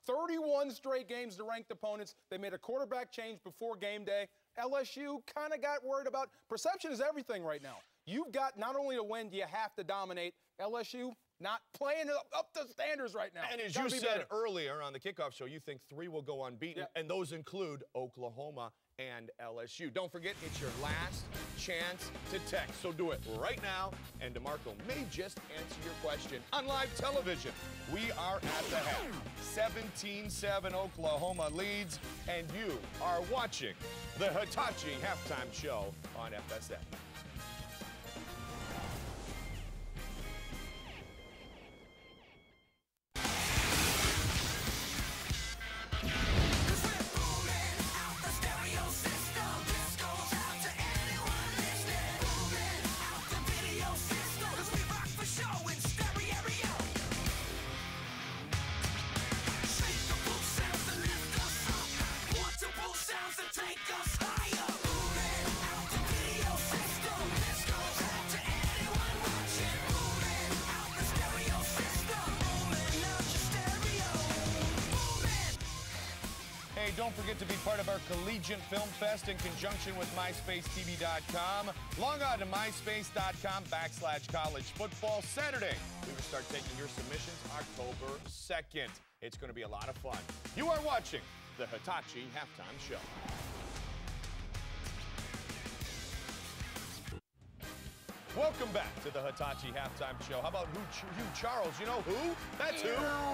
31 straight games to ranked opponents. They made a quarterback change before game day. LSU kind of got worried about perception is everything right now. You've got not only to win, you have to dominate. LSU not playing up to standards right now. And as you said earlier on the kickoff show, you think 3 will go unbeaten, and those include Oklahoma and LSU. Don't forget, it's your last chance to text, so do it right now, and DeMarco may just answer your question on live television. We are at the half. 17-7 Oklahoma leads, and you are watching the Hitachi Halftime Show on FSN. Don't forget to be part of our Collegiate Film Fest in conjunction with MySpaceTV.com. Log on to MySpace.com/college football. Saturday, we will start taking your submissions October 2nd. It's going to be a lot of fun. You are watching the Hitachi Halftime Show. Welcome back to the Hitachi Halftime Show. How about Hugh Charles? You know who? That's who?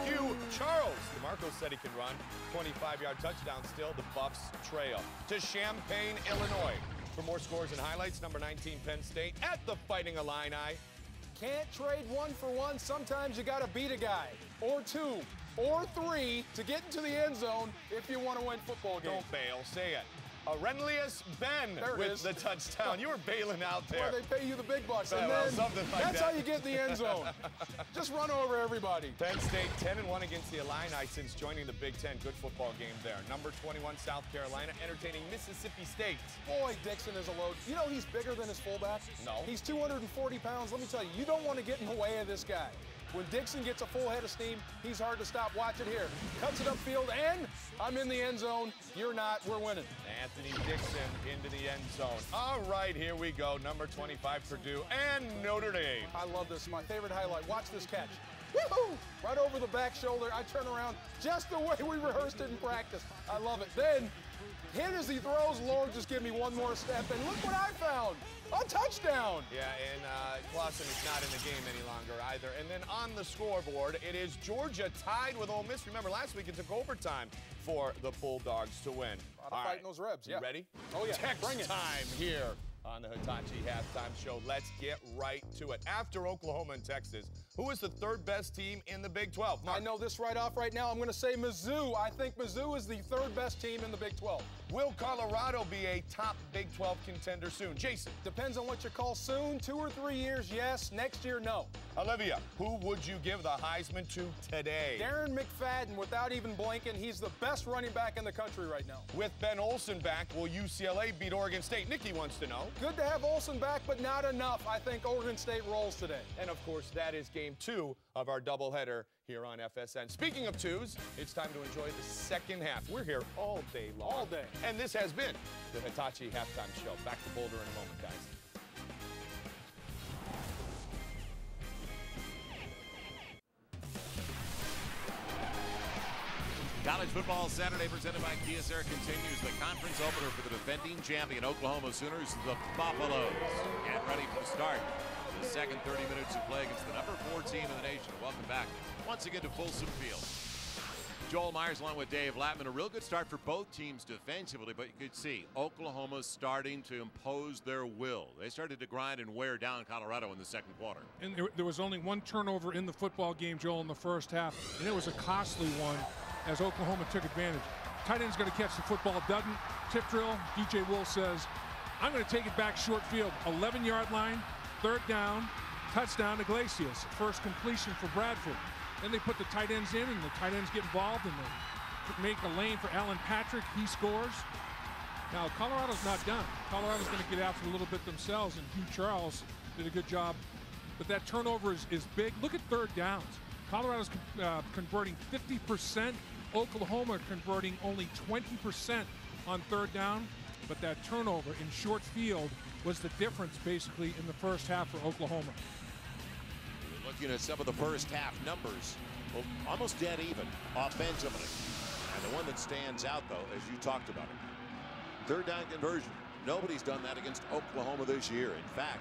Hugh Charles. DeMarco said he can run. 25-yard touchdown still. The Buffs trail to Champaign, Illinois. For more scores and highlights, number 19 Penn State at the Fighting Illini. Can't trade 1 for 1. Sometimes you got to beat a guy, or 2, or 3 to get into the end zone if you want to win football games. Don't bail. Say it. Aurelius Ben with the touchdown. You were bailing out there. Well, they pay you the big bucks, and then something like that's how you get in the end zone. Just run over everybody. Penn State 10-1 against the Illini since joining the Big Ten. Good football game there. Number 21 South Carolina entertaining Mississippi State. Boy, Dixon is a load. You know he's bigger than his fullback? No. He's 240 pounds. Let me tell you, you don't want to get in the way of this guy. When Dixon gets a full head of steam, he's hard to stop. Watch it here. Cuts it upfield, and I'm in the end zone. You're not. We're winning. Anthony Dixon into the end zone. All right, here we go. Number 25, Purdue and Notre Dame. I love this. My favorite highlight. Watch this catch. Woohoo! Right over the back shoulder. I turn around just the way we rehearsed it in practice. I love it. Then, hit as he throws. Lord, just give me one more step, and look what I found. A touchdown! Yeah, and Clausen is not in the game any longer either. And then on the scoreboard, it is Georgia tied with Ole Miss. Remember, last week it took overtime for the Bulldogs to win. A lot of fighting those Rebs, yeah. You ready? Oh, yeah. Text Bring it. time here on the Hitachi Halftime Show. Let's get right to it. After Oklahoma and Texas, who is the 3rd best team in the Big 12? Mark. I know this right off right now. I'm going to say Mizzou. I think Mizzou is the 3rd best team in the Big 12. Will Colorado be a top Big 12 contender soon? Jason. Depends on what you call soon. 2 or 3 years, yes. Next year, no. Olivia, who would you give the Heisman to today? Darren McFadden, without even blinking. He's the best running back in the country right now. With Ben Olsen back, will UCLA beat Oregon State? Nikki wants to know. Good to have Olsen back, but not enough. I think Oregon State rolls today. And, of course, that is game 2 of our doubleheader here on FSN. Speaking of 2s, it's time to enjoy the second half. We're here all day long. All day. And this has been the Hitachi Halftime Show. Back to Boulder in a moment, guys. College football Saturday presented by Kyocera continues. The conference opener for the defending champion Oklahoma Sooners, the Buffaloes. Get ready for the start. The second 30 minutes of play against the number 4 team in the nation. Welcome back once again to Folsom Field. Joel Myers along with Dave Lattman. A real good start for both teams defensively, but you could see Oklahoma starting to impose their will. They started to grind and wear down Colorado in the second quarter. And there was only 1 turnover in the football game, Joel, in the first half, and it was a costly one as Oklahoma took advantage. Tight end's going to catch the football, doesn't. Tip drill, DJ Wolf says, I'm going to take it back short field. 11-yard line, 3rd down, touchdown Iglesias. First completion for Bradford. Then they put the tight ends in, and the tight ends get involved, and they make a lane for Alan Patrick. He scores. Now, Colorado's not done. Colorado's going to get after a little bit themselves, and Hugh Charles did a good job. But that turnover is big. Look at 3rd downs. Colorado's converting 50%. Oklahoma converting only 20% on 3rd down. But that turnover in short field was the difference, basically, in the first half for Oklahoma. Look Looking at some of the first half numbers, well, almost dead even offensively. And the one that stands out, though, as you talked about it, third down conversion. Nobody's done that against Oklahoma this year. In fact,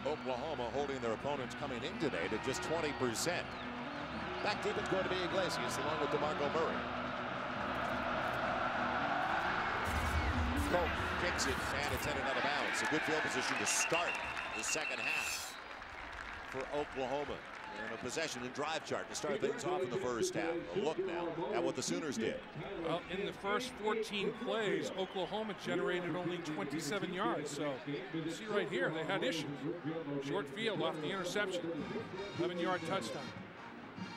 Oklahoma holding their opponents coming in today to just 20%. Back deep, it's going to be Iglesias along with DeMarco Murray. Colt kicks it, and it's headed out of bounds. A good field position to start the second half for Oklahoma. And a possession and drive chart to start things off in the first half. A look now at what the Sooners did. Well, in the first 14 plays, Oklahoma generated only 27 yards. So you see right here, they had issues. Short field off the interception, 11-yard touchdown.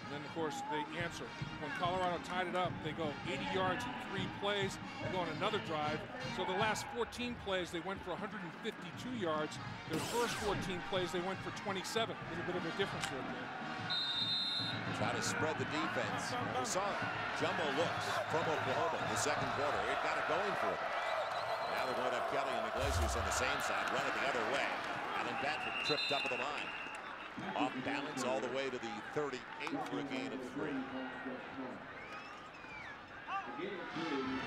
And then, of course, they answer. When Colorado tied it up, they go 80 yards in 3 plays. They go on another drive. So the last 14 plays, they went for 152 yards. Their first 14 plays, they went for 27. A little bit of a difference there. Try to spread the defense. We saw jumbo looks from Oklahoma in the second quarter. It got it going for them. Now they're going to have Kelly and Iglesias on the same side, run it the other way. Alan Patrick tripped up at the line. Off balance all the way to the 38 for a gain of 3.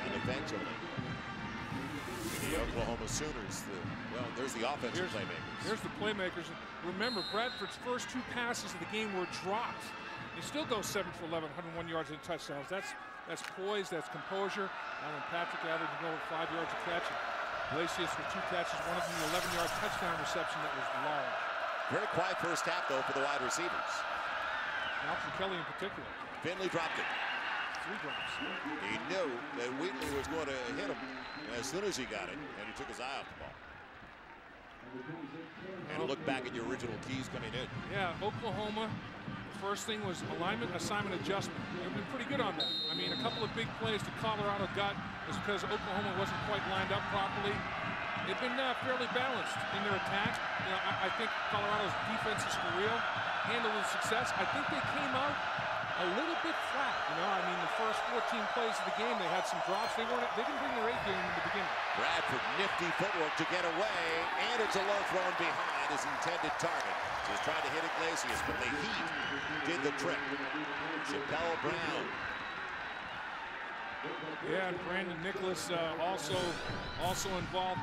And eventually, the Oklahoma Sooners, well, there's the offensive playmakers. Here's the playmakers. Remember, Bradford's first 2 passes of the game were dropped. He still goes 7 for 11, 101 yards and touchdowns. That's poise, that's composure. Alan Patrick averaging over 5 yards a catch. Iglesias with 2 catches, one of them the 11-yard touchdown reception that was long. Very quiet first half, though, for the wide receivers. Malcolm Kelly in particular. Finley dropped it. 3 drops. He knew that Wheatley was going to hit him as soon as he got it, and he took his eye off the ball. And look back at your original keys coming in. Yeah, Oklahoma, the first thing was alignment, assignment, adjustment. They've been pretty good on that. I mean, a couple of big plays that Colorado got was because Oklahoma wasn't quite lined up properly. They've been fairly balanced in their attack. You know, I think Colorado's defense is for real. Handled with success. I think they came out a little bit flat. You know, I mean, the first 14 plays of the game, they had some drops. They didn't bring their A game in the beginning. Bradford, nifty footwork to get away, and it's a low thrown behind his intended target. Just trying to hit Iglesias, but the heat did the trick. Chappelle Brown. Yeah, and Brandon Nicholas also involved.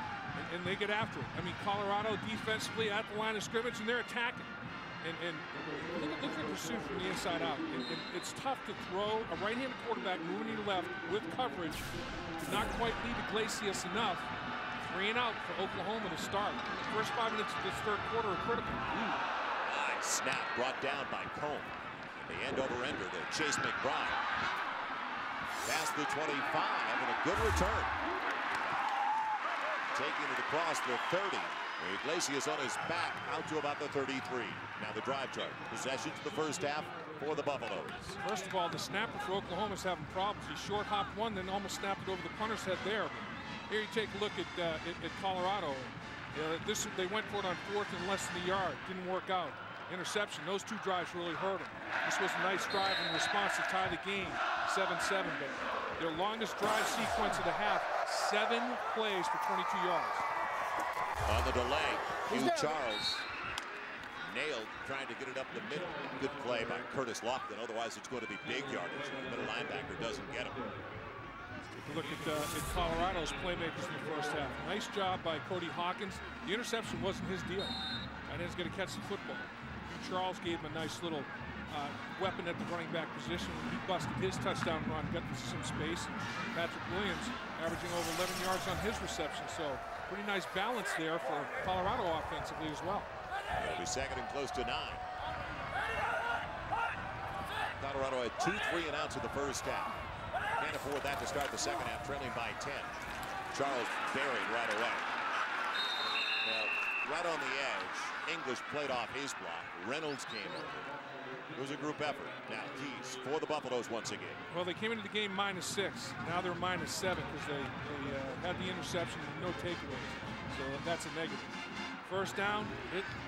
And they get after it. I mean, Colorado defensively at the line of scrimmage, and they're attacking. And look at the pursuit from the inside out. It's tough to throw a right-handed quarterback moving to the left with coverage. Not quite lead Iglesias enough. 3 and out for Oklahoma to start. The first 5 minutes of this third quarter are critical. Nice snap brought down by Cone. The end-over-ender to Chase McBride. Past the 25 and a good return. Taking it across the 30. Iglesias on his back out to about the 33. Now the drive chart. Possession to the first half for the Buffaloes. First of all, the snapper for Oklahoma is having problems. He short hopped one, then almost snapped it over the punter's head there. Here you take a look at Colorado. They went for it on 4th and less than a yard. Didn't work out. Interception. Those 2 drives really hurt them. This was a nice drive in response to tie the game, 7-7. But their longest drive sequence of the half, 7 plays for 22 yards. On the delay, Hugh Charles nailed trying to get it up the middle. Good play by Curtis Lofton. Otherwise, it's going to be big yardage. The middle linebacker doesn't get him. Take a look at Colorado's playmakers in the first half. Nice job by Cody Hawkins. The interception wasn't his deal. And he's going to catch the football. Hugh Charles gave him a nice little weapon at the running back position. He busted his touchdown run, got some space. Patrick Williams averaging over 11 yards on his reception. So pretty nice balance there for Colorado offensively as well. It'll be second and close to 9. Colorado had 2 3 and outs in the first half. Can't afford that to start the second half, trailing by 10. Charles buried right away. Now, right on the edge, English played off his block. Reynolds came over. It was a group effort. Now, keys for the Buffaloes once again. Well, they came into the game -6. Now they're -7 because they had the interception and no takeaways. So that's a negative. First down,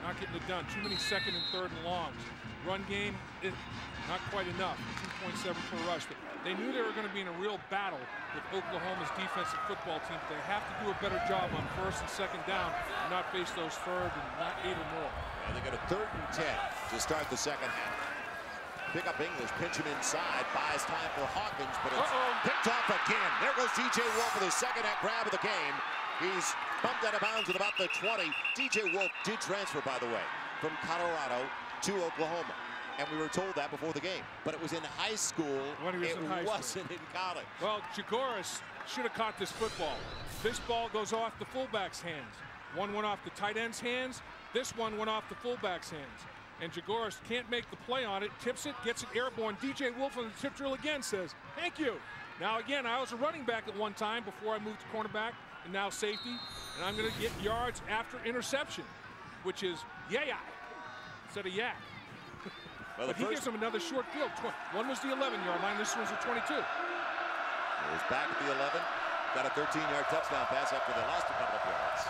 not getting it done. Too many second and third and longs. Run game, not quite enough. 2.7 per rush. But they knew they were going to be in a real battle with Oklahoma's defensive football team. They have to do a better job on first and second down and not face those third and not 8 or more. And they get a 3rd and 10 to start the second half. Pick up English, pinch him inside, buys time for Hawkins, but it's picked off again. There goes DJ Wolf with his second grab of the game. He's bumped out of bounds at about the 20. DJ Wolf did transfer, by the way, from Colorado to Oklahoma. And we were told that before the game. But it was in high school. When he was in high wasn't in college. Well, Jagoras should have caught this football. This ball goes off the fullback's hands. One went off the tight end's hands. This one went off the fullback's hands. And Jagoras can't make the play on it, tips it, gets it airborne. DJ Wolf on the tip drill again says, thank you. Now again, I was a running back at one time before I moved to cornerback, and now safety. And I'm going to get yards after interception, which is yay instead of yak. Well, but he gives him another short field. One was the 11-yard line, this one's the 22. It was back at the 11. Got a 13-yard touchdown pass after they lost a couple of yards.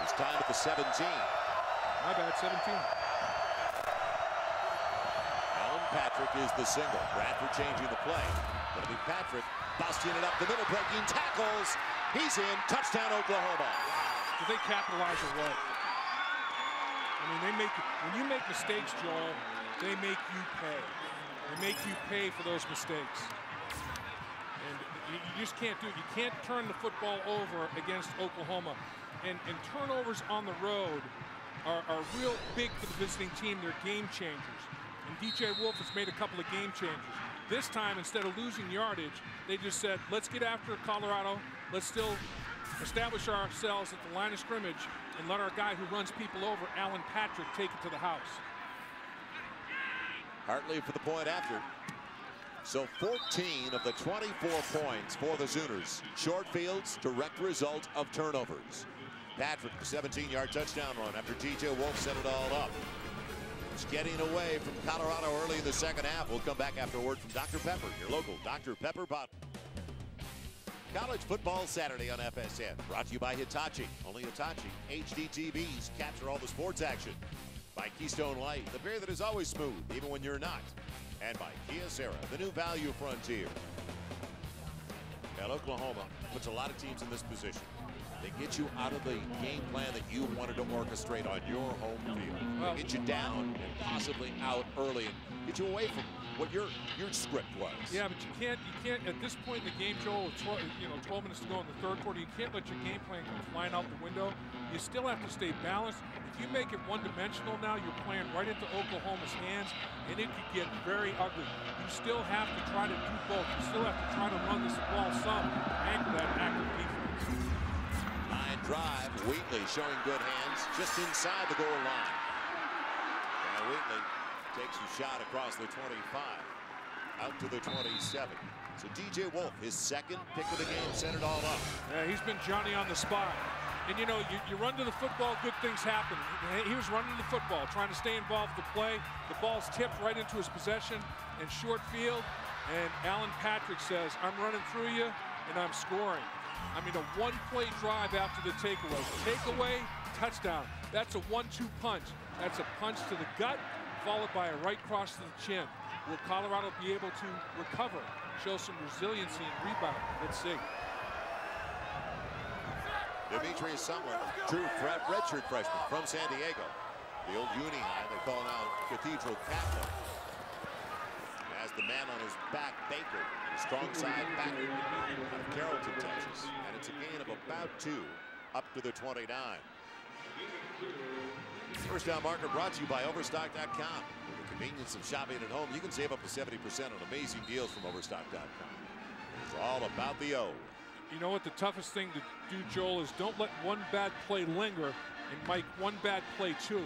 It's time at the 17. My bad, 17. Alan Patrick is the single. Bradford changing the play. It'll be Patrick busting it up the middle, breaking tackles. He's in. Touchdown, Oklahoma. Did they capitalize or what? I mean, when you make mistakes, Joel, they make you pay. They make you pay for those mistakes. And you just can't do it. You can't turn the football over against Oklahoma. And turnovers on the road are real big for the visiting team. They're game changers. And DJ Wolf has made a couple of game changers. This time, instead of losing yardage, they just said, let's get after Colorado. Let's still establish ourselves at the line of scrimmage and let our guy who runs people over, Alan Patrick, take it to the house. Hartley for the point after. So 14 of the 24 points for the Sooners. Short fields, direct result of turnovers. Patrick, 17-yard touchdown run after TJ Wolf set it all up. It's getting away from Colorado early in the second half. We'll come back after a word from Dr. Pepper, your local Dr. Pepper bottle. College Football Saturday on FSN. Brought to you by Hitachi. Only Hitachi HD TVs capture all the sports action. By Keystone Light, the beer that is always smooth, even when you're not. And by Kia Sarah, the new value frontier. Now, Oklahoma puts a lot of teams in this position. They get you out of the game plan that you wanted to orchestrate on your home field. They get you down and possibly out early and get you away from what your script was. Yeah, but you can't at this point in the game, Joel, with 12 minutes to go in the third quarter, you can't let your game plan come flying out the window. You still have to stay balanced. If you make it one-dimensional now, you're playing right into Oklahoma's hands, and it could get very ugly. You still have to try to do both. You still have to try to run this ball some to anchor that active defense. Line drive, Wheatley showing good hands just inside the goal line. And Wheatley takes a shot across the 25, out to the 27. So DJ Wolf, his second pick of the game, set it all up. Yeah, he's been Johnny on the spot. And you know, you run to the football, good things happen. He was running to the football, trying to stay involved with the play. The ball's tipped right into his possession and short field. And Alan Patrick says, I'm running through you and I'm scoring. I mean, a one-play drive after the takeaway. Takeaway, touchdown. That's a 1-2 punch. That's a punch to the gut, followed by a right cross to the chin. Will Colorado be able to recover, show some resiliency and rebound? Let's see. Demetrius Sumlin, true redshirt freshman from San Diego. The old Uni High, they call now Cathedral Catholic. Has the man on his back, Baker, the strong side backer out of Carrollton, Texas. And it's a gain of about 2 up to the 29. First down marker brought to you by Overstock.com. With the convenience of shopping at home, you can save up to 70% on amazing deals from Overstock.com. It's all about the O. You know what the toughest thing to do, Joel, is don't let one bad play linger and make one bad play too.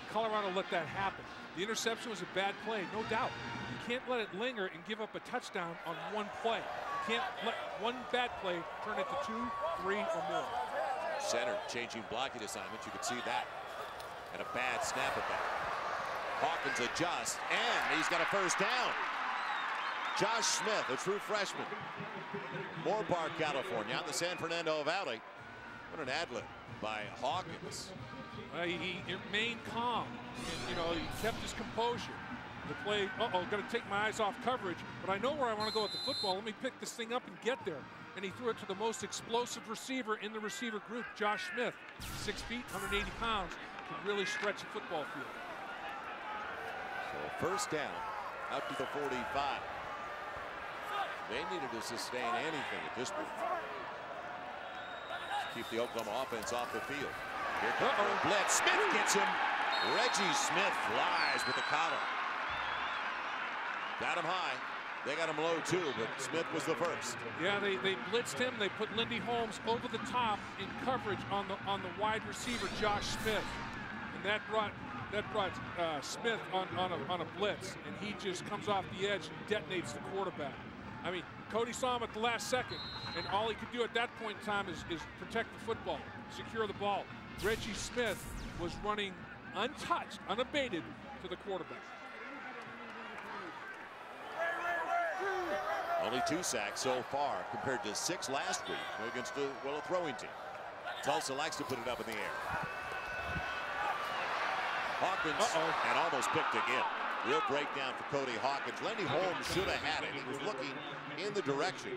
Colorado let that happen. The interception was a bad play, no doubt. You can't let it linger and give up a touchdown on one play. You can't let one bad play turn into 2, 3, or more. Center changing blocking assignments. You can see that. And a bad snap at that. Hawkins adjusts, and he's got a first down. Josh Smith, a true freshman. Moorpark, California, out in the San Fernando Valley. What an ad-lib by Hawkins. He remained calm, and you know, he kept his composure. The play, got to take my eyes off coverage, but I know where I want to go with the football. Let me pick this thing up and get there. And he threw it to the most explosive receiver in the receiver group, Josh Smith. 6 feet, 180 pounds, can really stretch the football field. So first down out to the 45. They needed to sustain anything at this point. Keep the Oklahoma offense off the field. Here comes the blitz. Smith gets him. Reggie Smith flies with the collar. Got him high. They got him low too, but Smith was the first. Yeah, they blitzed him. They put Lindy Holmes over the top in coverage on the wide receiver Josh Smith, and that brought Smith on a blitz, and he just comes off the edge and detonates the quarterback. I mean, Cody saw him at the last second, and all he could do at that point in time is protect the football, secure the ball. Reggie Smith was running untouched, unabated to the quarterback. Only 2 sacks so far compared to 6 last week against a throwing team. Tulsa likes to put it up in the air. Hawkins and almost picked again. Real breakdown for Cody Hawkins. Lenny Holmes should have had it. He was looking in the direction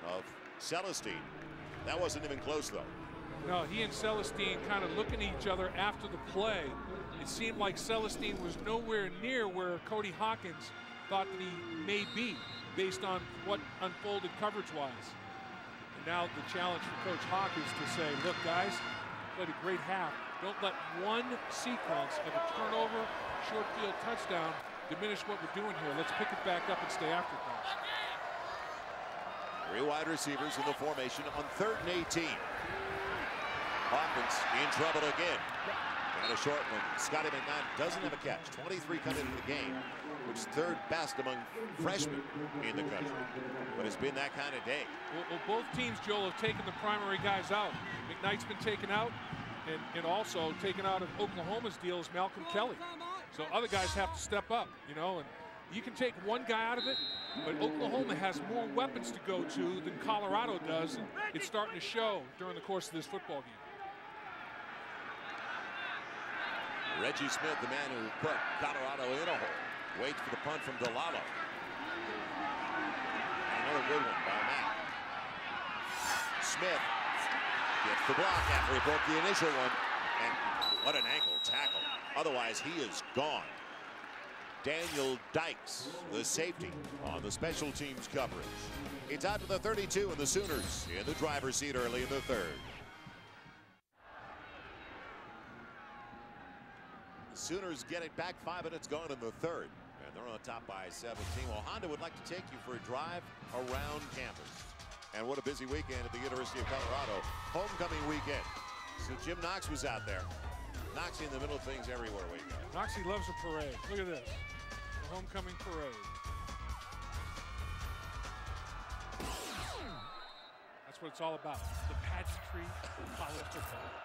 of Celestine. That wasn't even close though. No, he and Celestine kind of looking at each other after the play. It seemed like Celestine was nowhere near where Cody Hawkins thought that he may be, based on what unfolded coverage-wise. And now the challenge for Coach Hawkins to say, look, guys, played a great half. Don't let one sequence of a turnover, short field touchdown diminish what we're doing here. Let's pick it back up and stay after things. 3 wide receivers in the formation on 3rd and 18. Hawkins in trouble again. And a short one. Scotty McKnight doesn't have a catch. 23 coming into the game, which is 3rd best among freshmen in the country. But it's been that kind of day. Well, both teams, Joel, have taken the primary guys out. McKnight's been taken out, and also taken out of Oklahoma's deal is Malcolm Kelly. So other guys have to step up, you know, and you can take one guy out of it, but Oklahoma has more weapons to go to than Colorado does, and it's starting to show during the course of this football game. Reggie Smith, the man who put Colorado in a hole, waits for the punt from Delalo. Another good one by Mack. Smith gets the block after he broke the initial one, and what an ankle tackle. Otherwise, he is gone. Daniel Dykes, the safety, on the special teams coverage. It's out to the 32, and the Sooners in the driver's seat early in the 3rd. Sooners get it back, 5 minutes gone in the 3rd, and they're on top by 17. Well, Honda would like to take you for a drive around campus. And what a busy weekend at the University of Colorado. Homecoming weekend. So Jim Knox was out there. Knox in the middle of things everywhere we go. Knoxy loves a parade. Look at this. The homecoming parade. That's what it's all about. The pageantry of college football.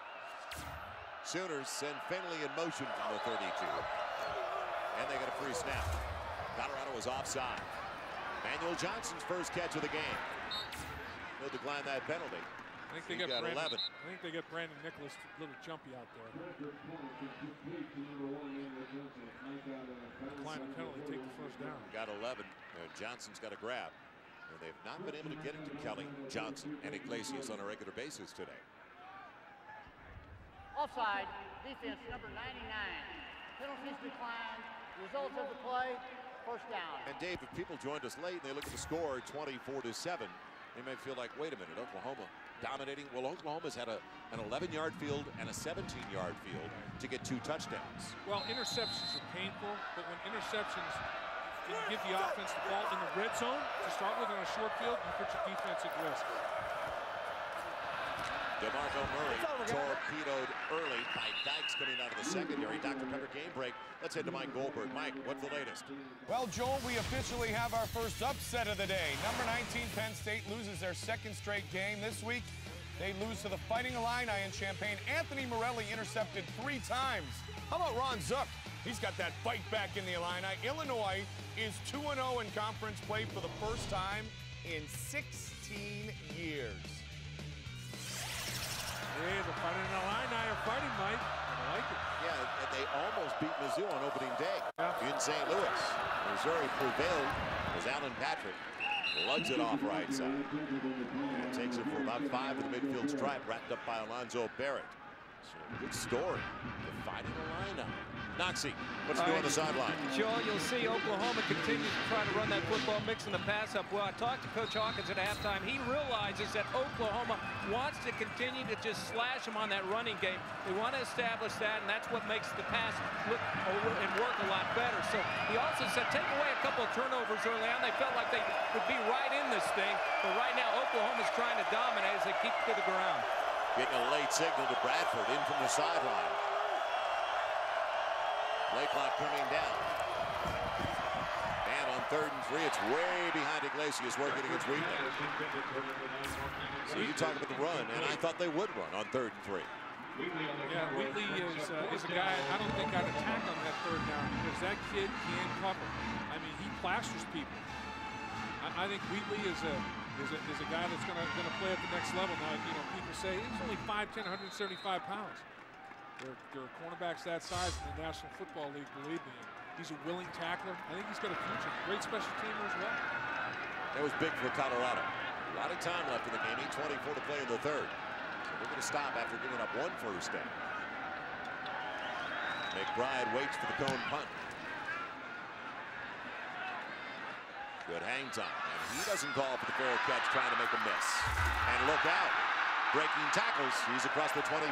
Sooners send Finley in motion from the 32. And they get a free snap. Colorado is offside. Manuel Johnson's first catch of the game. He'll decline that penalty. I think they got 11. I think they got Brandon Nicholas a little jumpy out there. Decline the penalty, take the first down. Got 11. Johnson's got a grab. And they've not been able to get it to Kelly, Johnson, and Iglesias on a regular basis today. Offside, defense number 99. Penalties declined. Results of the play, first down. And Dave, if people joined us late and they look at the score, 24-7, they may feel like, wait a minute, Oklahoma dominating. Well, Oklahoma's had an 11-yard field and a 17-yard field to get 2 touchdowns. Well, interceptions are painful, but when interceptions didn't give the offense the ball in the red zone to start with on a short field, you put your defense at risk. DeMarco Murray torpedoed early by Dykes coming out of the secondary. Dr. Pepper game break. Let's head to Mike Goldberg. Mike, what's the latest? Well, Joel, we officially have our first upset of the day. Number 19 Penn State loses their 2nd straight game this week. They lose to the Fighting Illini in Champaign. Anthony Morelli intercepted 3 times. How about Ron Zook? He's got that fight back in the Illini. Illinois is 2-0 in conference play for the first time in 16 years. Hey, the Fighting Illini are fighting, Mike. I like it. Yeah, and they almost beat Mizzou on opening day in St. Louis. Missouri prevailed as Alan Patrick lugs it off right side. And takes it for about 5 to the midfield stripe, wrapped up by Alonzo Barrett. So good story. Dividing the lineup. Noxie, what's he doing on the sideline? Joel, you'll see Oklahoma continues to try to run that football, mixing the pass up well. I talked to Coach Hawkins at halftime. He realizes that Oklahoma wants to continue to just slash them on that running game. They want to establish that, and that's what makes the pass look and work a lot better. So he also said take away a couple of turnovers early on. They felt like they would be right in this thing, but right now Oklahoma's trying to dominate as they keep to the ground. Getting a late signal to Bradford in from the sideline. Play clock coming down. And on 3rd and 3, it's way behind Iglesias working against Wheatley. So you talk about the run, and I thought they would run on 3rd and 3. Yeah, Wheatley is a guy I don't think I'd attack on that 3rd down because that kid can cover. I mean, he plasters people. I think Wheatley is a guy that's going to play at the next level. Now, you know, people say he's only 5'10", 175 pounds. There are cornerbacks that size in the National Football League, believe me. He's a willing tackler. I think he's got a future. Great special teamer as well. That was big for Colorado. A lot of time left in the game. 8:24 to play in the 3rd. So we're going to stop after giving up 1 first down. McBride waits for the cone punt. Good hang time. And he doesn't call for the fair catch, trying to make a miss. And look out. Breaking tackles. He's across the 25.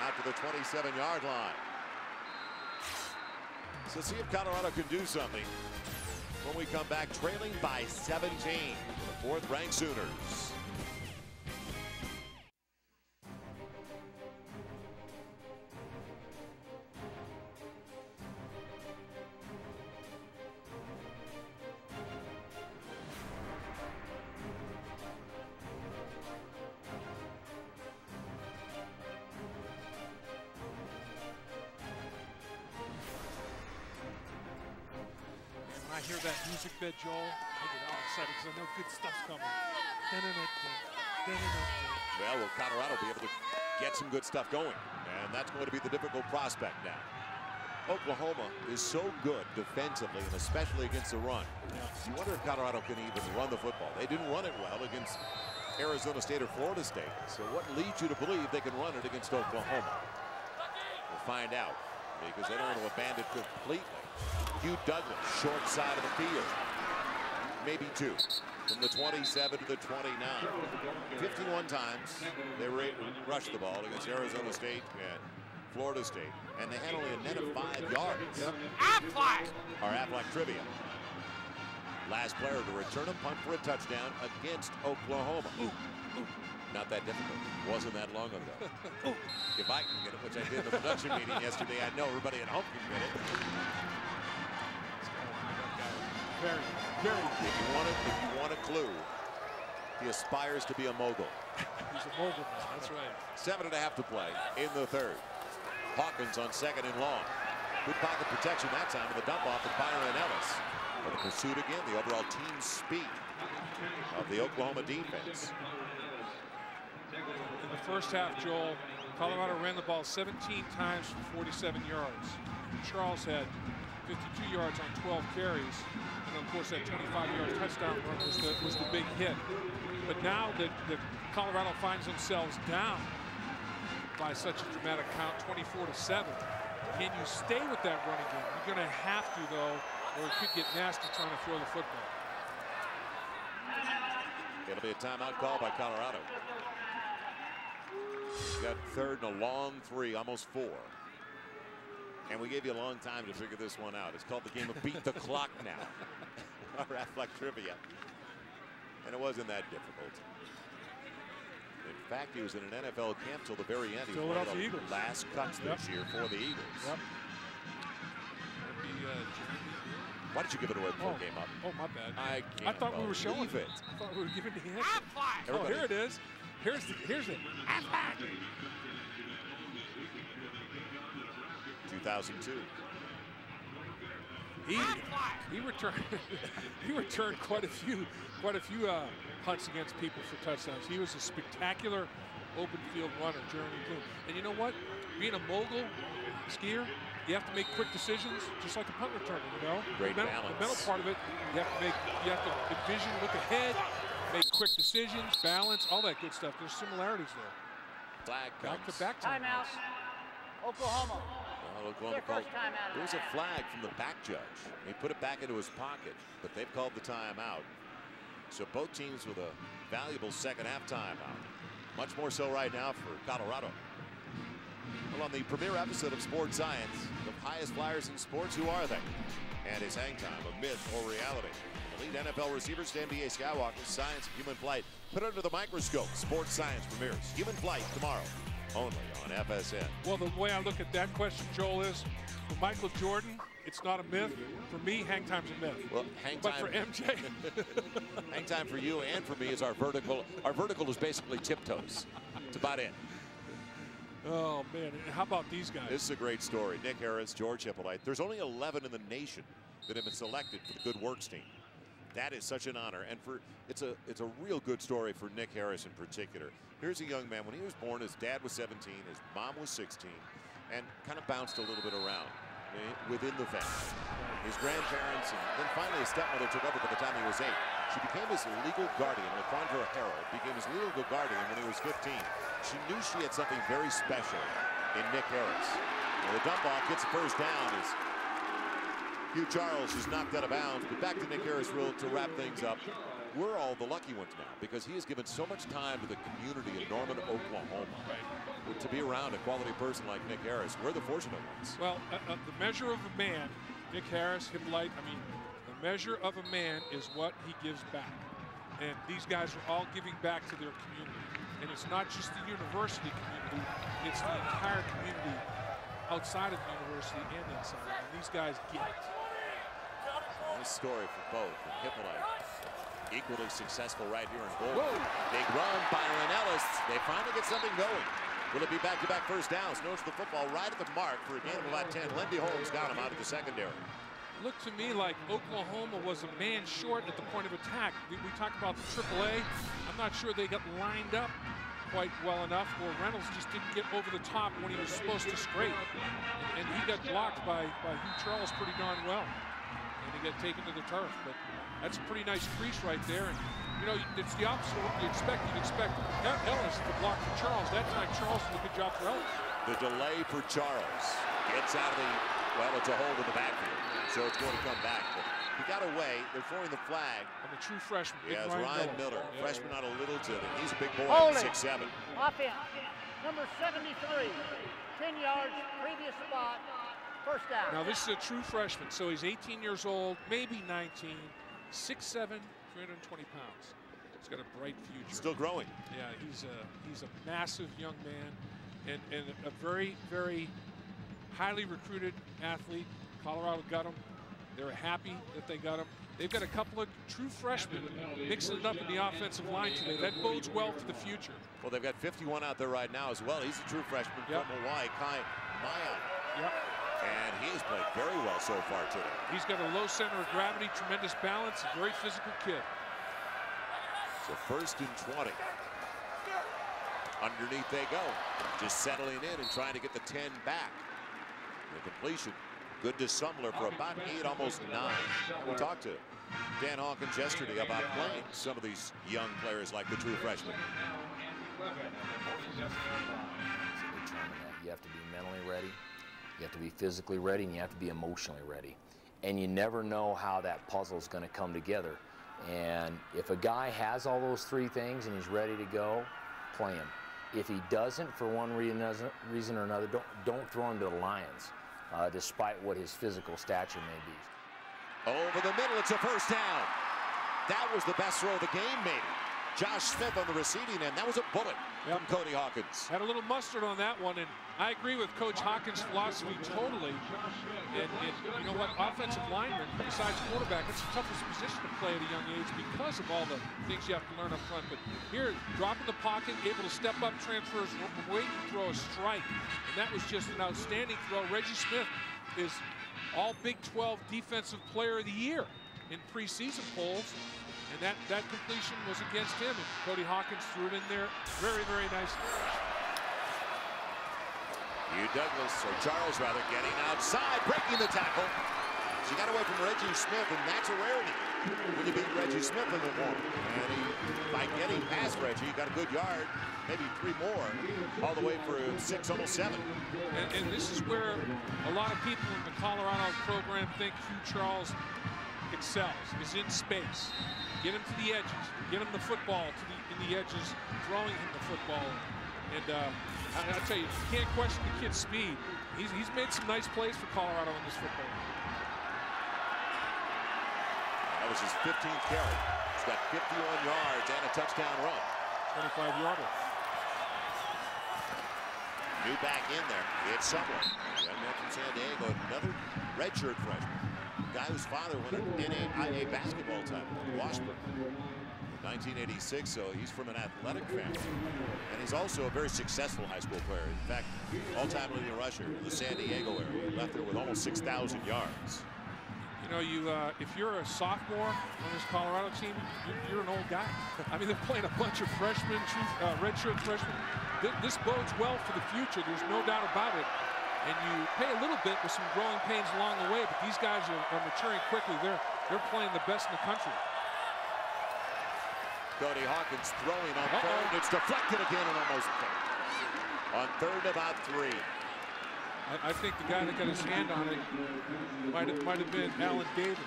Out to the 27-yard line. So see if Colorado can do something when we come back trailing by 17 for the 4th-ranked Sooners. When I hear that music bed, Joel, I get all excited because I know good stuff's coming. Well, will Colorado be able to get some good stuff going? And that's going to be the difficult prospect now. Oklahoma is so good defensively, and especially against the run. You wonder if Colorado can even run the football. They didn't run it well against Arizona State or Florida State. So what leads you to believe they can run it against Oklahoma? We'll find out, because they don't want to abandon it completely. Hugh Douglas, short side of the field. Maybe 2. From the 27 to the 29. 51 times they rushed the ball against Arizona State and Florida State. And they had only a net of 5 yards. Aflac! Our Aflac trivia. Last player to return a punt for a touchdown against Oklahoma. Not that difficult. Wasn't that long ago. If I can get it, which I did in the production meeting yesterday, I know everybody at home can get it. Very, very. If you want a clue, he aspires to be a mogul. He's a mogul, that's right. 7.5 to play in the 3rd. Hawkins on 2nd and long. Good pocket protection that time with the dump off of Byron Ellis. But the pursuit again, the overall team speed of the Oklahoma defense. In the first half, Joel, Colorado ran the ball 17 times for 47 yards. Charles had 52 yards on 12 carries. And of course, that 25-yard touchdown run was the big hit. But now that Colorado finds themselves down by such a dramatic count, 24-7, can you stay with that running game? You're going to have to, though, or it could get nasty trying to throw the football. It'll be a timeout call by Colorado. Got 3rd and a long 3, almost 4. And we gave you a long time to figure this one out. It's called the game of beat the clock now. Our Aflac trivia. And it wasn't that difficult. In fact, he was in an NFL camp till the very end. He was one of the last cuts this year for the Eagles. Yep. Why did you give it away before it came up? Oh, my bad. I thought we were showing it. I thought we were giving the answer. Oh, here it is. Here's it. 2002. He returned quite a few punts against people for touchdowns. He was a spectacular open field runner, Jeremy Bloom. And you know what? Being a mogul skier, you have to make quick decisions, just like a punt returner. You know, great balance. The mental part of it, you have to envision, look ahead, make quick decisions, balance, all that good stuff. There's similarities there. Flag comes. Back-to-back Timeout. Oklahoma. Well, Oklahoma called. There was a flag from the back judge. He put it back into his pocket, but they've called the timeout. So both teams with a valuable second half timeout. Much more so right now for Colorado. Well, on the premiere episode of Sports Science, the highest flyers in sports, who are they? And is hang time a myth or reality? Elite NFL receivers to NBA Skywalker, science of human flight. Put under the microscope. Sports Science premieres Human Flight tomorrow, only on FSN. Well, the way I look at that question, Joel, is for Michael Jordan, it's not a myth. For me, hang time's a myth. Well, hang time. But for MJ, hang time for you and for me is our vertical. Our vertical is basically tiptoes. It's about it. Oh, man. How about these guys? This is a great story. Nick Harris, George Hippolyte. There's only 11 in the nation that have been selected for the Good Works team. That is such an honor. And it's a real good story for Nick Harris in particular. Here's a young man. When he was born, his dad was 17, his mom was 16, and kind of bounced a little bit around within the family. His grandparents, and then finally his stepmother took over by the time he was 8. She became his legal guardian. LaQuandra Harrell became his legal guardian when he was 15. She knew she had something very special in Nick Harris. Well, the dump off gets the first down as Hugh Charles is knocked out of bounds. But back to Nick Harris to wrap things up. We're all the lucky ones now because he has given so much time to the community in Norman, Oklahoma. To be around a quality person like Nick Harris, we're the fortunate ones. Well, the measure of a man, Nick Harris, Hippolyte, the measure of a man is what he gives back. And these guys are all giving back to their community. And it's not just the university community, it's the entire community outside of the university and inside. And these guys get it. Nice story for both. And Hippolyte, equally successful right here in Boulder. Big run, Byron Ellis. They finally get something going. Will it be back-to-back first downs? Notice the football right at the mark for a gain of about 10. Lindy Holmes got him out of the secondary. Looked to me like Oklahoma was a man short at the point of attack. We talked about the AAA. I'm not sure they got lined up quite well enough, or Reynolds just didn't get over the top when he was supposed to scrape. And he got blocked by Hugh Charles pretty darn well. And he got taken to the turf. But that's a pretty nice crease right there. And you know, it's the opposite of what you expect. You'd expect Ellis to block for Charles. That time, Charles did a good job for Ellis. The delay for Charles. Gets out of the, well, it's a hold in the backfield. So it's going to come back. But he got away. They're throwing the flag. And the true freshman. Yeah, it's Ryan Miller. Yeah. Freshman out of Littleton. He's a big boy, 6'7". Offense. Number 73. 10 yards, previous spot. First down. Now, this is a true freshman. So he's 18 years old, maybe 19. 6'7", 320 pounds. He's got a bright future. Still growing. Yeah, he's a massive young man and a very, very highly recruited athlete. Colorado got him. They're happy that they got him. They've got a couple of true freshmen mixing it up in the offensive line today. That bodes well for the future. Well, they've got 51 out there right now as well. He's a true freshman from Hawaii, Kai Maya. Yep. And he has played very well so far today. He's got a low center of gravity, tremendous balance, a very physical kid. So 1st and 20. Underneath they go. Just settling in and trying to get the 10 back. The completion. Good to Sumler for about 8, almost 9. We talked to Dan Hawkins yesterday about playing some of these young players like the true freshmen. You have to be mentally ready, you have to be physically ready, and you have to be emotionally ready. And you never know how that puzzle is going to come together. And if a guy has all those 3 things and he's ready to go, play him. If he doesn't, for one reason or another, don't throw him to the lions. Despite what his physical stature may be. Over the middle, it's a first down. That was the best throw of the game, maybe. Josh Smith on the receiving end. That was a bullet from Cody Hawkins. Had a little mustard on that one, and I agree with Coach Hawkins' philosophy totally. And you know what? Offensive lineman, besides quarterback, it's the toughest position to play at a young age because of all the things you have to learn up front. But here, dropping the pocket, able to step up, transfers, wait and throw a strike. And that was just an outstanding throw. Reggie Smith is all Big 12 Defensive Player of the Year in preseason polls. And that completion was against him, and Cody Hawkins threw it in there very, very nicely. Hugh Douglas, or Charles rather, getting outside, breaking the tackle. She got away from Reggie Smith, and that's a rarity. when you beat Reggie Smith in the warm. And by getting past Reggie, he got a good yard, maybe 3 more, all the way for 6, almost 7. And this is where a lot of people in the Colorado program think Hugh Charles excels, is in space. Get him to the edges, get him the football in the edges, throwing him the football. And I'll tell you, you can't question the kid's speed. He's made some nice plays for Colorado in this football. That was his 15th carry. He's got 51 yards and a touchdown run. 25-yarder. New back in there. It's someone. Young man from San Diego, another redshirt freshman. Guy whose father won an NAIA basketball title at Washburn in 1986, so he's from an athletic family. And he's also a very successful high school player. In fact, all-time leading rusher in the San Diego area. He left there with almost 6,000 yards. You know, if you're a sophomore on this Colorado team, you're an old guy. I mean, they're playing a bunch of freshmen, redshirt freshmen. This bodes well for the future. There's no doubt about it. And you pay a little bit with some growing pains along the way, but these guys are maturing quickly. They're playing the best in the country. Cody Hawkins throwing on third. It's deflected again and almost on third, about 3. I think the guy that got his hand on it might have been Alan Davis.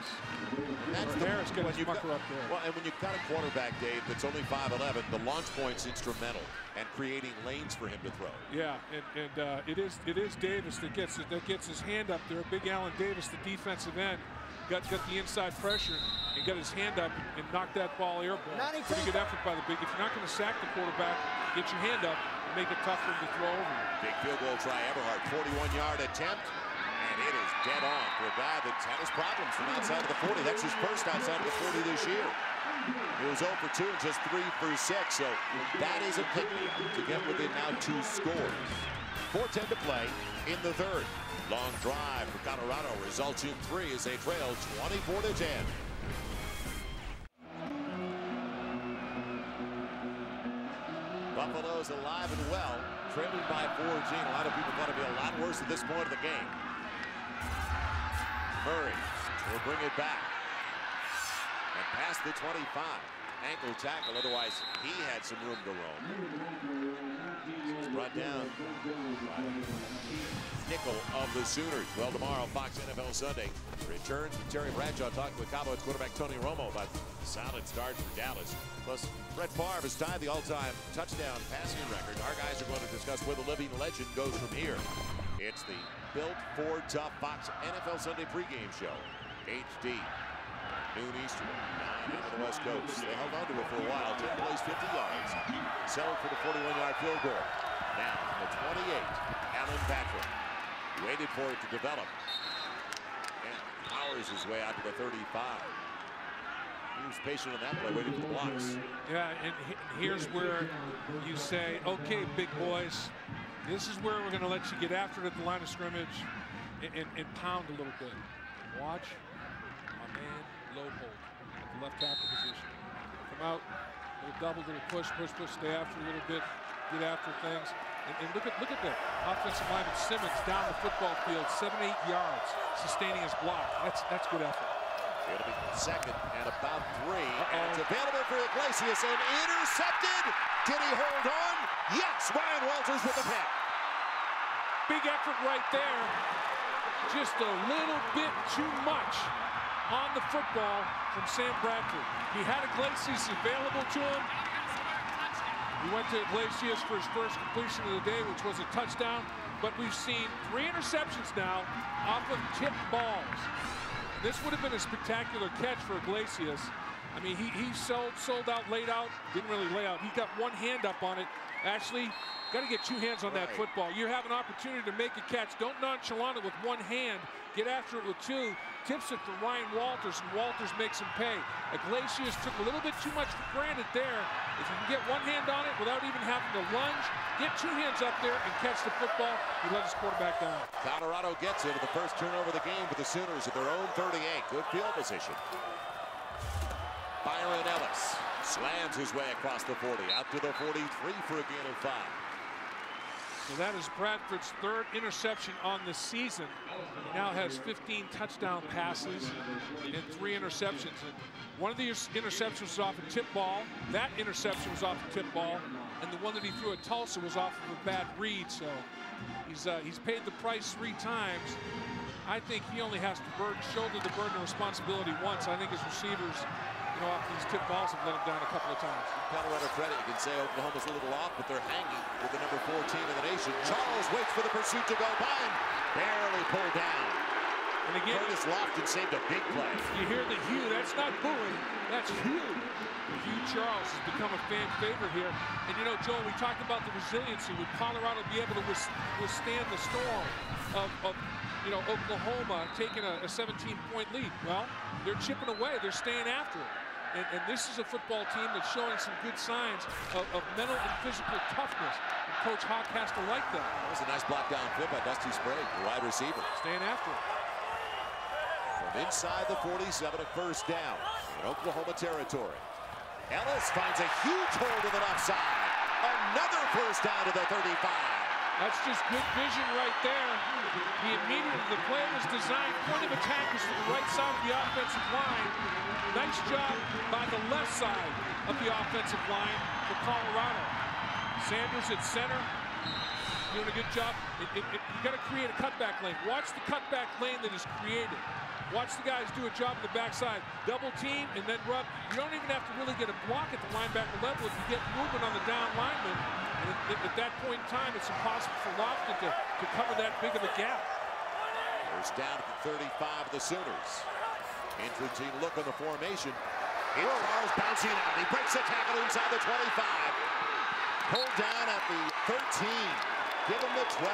And that's or Harris got his mucker up there. Well, and when you've got a quarterback, Dave, that's only 5'11", the launch point's instrumental and creating lanes for him to throw. Yeah, and it is Davis that gets his hand up there. Big Alan Davis, the defensive end, got the inside pressure and got his hand up and knocked that ball airborne. Pretty good effort by the big. If you're not going to sack the quarterback, get your hand up and make it tough for him to throw over you. Big field goal try, Eberhardt, 41-yard attempt, and it is dead on for a guy that's had his problems from outside of the 40. That's his first outside of the 40 this year. He was 0 for 2 and just 3 for 6, so that is a pick-me-up to get within now 2 scores. 4:10 to play in the third. Long drive for Colorado results in 3 as they trail 24-10. Buffalo's alive and well, trailing by 14. A lot of people thought it'd be a lot worse at this point of the game. Murray will bring it back. And past the 25. Ankle tackle, otherwise he had some room to roam. He's brought down by nickel of the Sooners. Well, tomorrow, Fox NFL Sunday returns with Terry Bradshaw talking with Cowboys quarterback Tony Romo about the solid start for Dallas. Plus, Brett Favre has tied the all-time touchdown passing record. Our guys are going to discuss where the living legend goes from here. It's the Built Ford Tough Fox NFL Sunday pregame show. HD. Noon Eastern, 9 out of the West Coast. They held on to it for a while. Took place 50 yards. Settled for the 41-yard field goal. Now, from the 28, Alan Patrick. Waited for it to develop. And powers his way out to the 35. He was patient on that play, waiting for the blocks. Yeah, and here's where you say, okay, big boys, this is where we're going to let you get after it at the line of scrimmage and pound a little bit. Watch my man Lowhold at the left tackle position. Come out, little double, little push, stay after a little bit, get after things. And look at that offensive lineman Simmons down the football field, 7-8 yards, sustaining his block. That's good effort. It'll be second and about 3. And it's available for Iglesias and intercepted. Did he hold on? Yes, Ryan Walters with the pick. Big effort right there. Just a little bit too much on the football from Sam Bradford. He had Iglesias available to him. He went to Iglesias for his first completion of the day, which was a touchdown. But we've seen 3 interceptions now off of tipped balls. This would have been a spectacular catch for Iglesias. I mean, he sold out, laid out, didn't really lay out. He got one hand up on it. Actually, got to get 2 hands on that football. You have an opportunity to make a catch. Don't nonchalant it with 1 hand. Get after it with 2. Tips it to Ryan Walters, and Walters makes him pay. Iglesias took a little bit too much for granted there. If you can get 1 hand on it without even having to lunge, get 2 hands up there and catch the football, he let his quarterback down. Colorado gets it at the first turnover of the game for the Sooners at their own 38. Good field position. Byron Ellis slams his way across the 40, out to the 43 for a gain of 5. So that is Bradford's 3rd interception on the season. He now has 15 touchdown passes and 3 interceptions. And one of the interceptions was off a tip ball. That interception was off a tip ball. And the one that he threw at Tulsa was off of a bad read. So he's paid the price 3 times. I think he only has to shoulder the burden of responsibility once. I think his receivers, off these tip balls have let him down a couple of times. Colorado credit, you can say Oklahoma's a little off, but they're hanging with the number 4 team in the nation. Charles waits for the pursuit to go by him. Barely pulled down. And again, Curtis Lofton saved a big play. You hear the Hugh, that's not booing, that's Hugh. Hugh Charles has become a fan favorite here. And Joel, we talked about the resiliency. Would Colorado be able to withstand the storm of Oklahoma taking a 17-point lead? Well, they're chipping away. They're staying after it. And this is a football team that's showing some good signs of mental and physical toughness. And Coach Hawk has to like that. That was a nice block down flip by Dusty Sprague, the wide receiver. Staying after it. From inside the 47, a first down in Oklahoma territory. Ellis finds a huge hole to the left side. Another first down to the 35. That's just good vision right there. The play was designed, point of attack is to the right side of the offensive line. Nice job by the left side of the offensive line for Colorado. Sanders at center, doing a good job. You got to create a cutback lane. Watch the cutback lane that is created. Watch the guys do a job on the backside. Double team and then rub. You don't even have to really get a block at the linebacker level if you get movement on the down lineman. And at that point in time, it's impossible for Lofton to cover that big of a gap. First down at the 35 of the Sooners. Interesting look on the formation. Here Charles bouncing out. He breaks the tackle inside the 25. Pulled down at the 13. Give him the 12.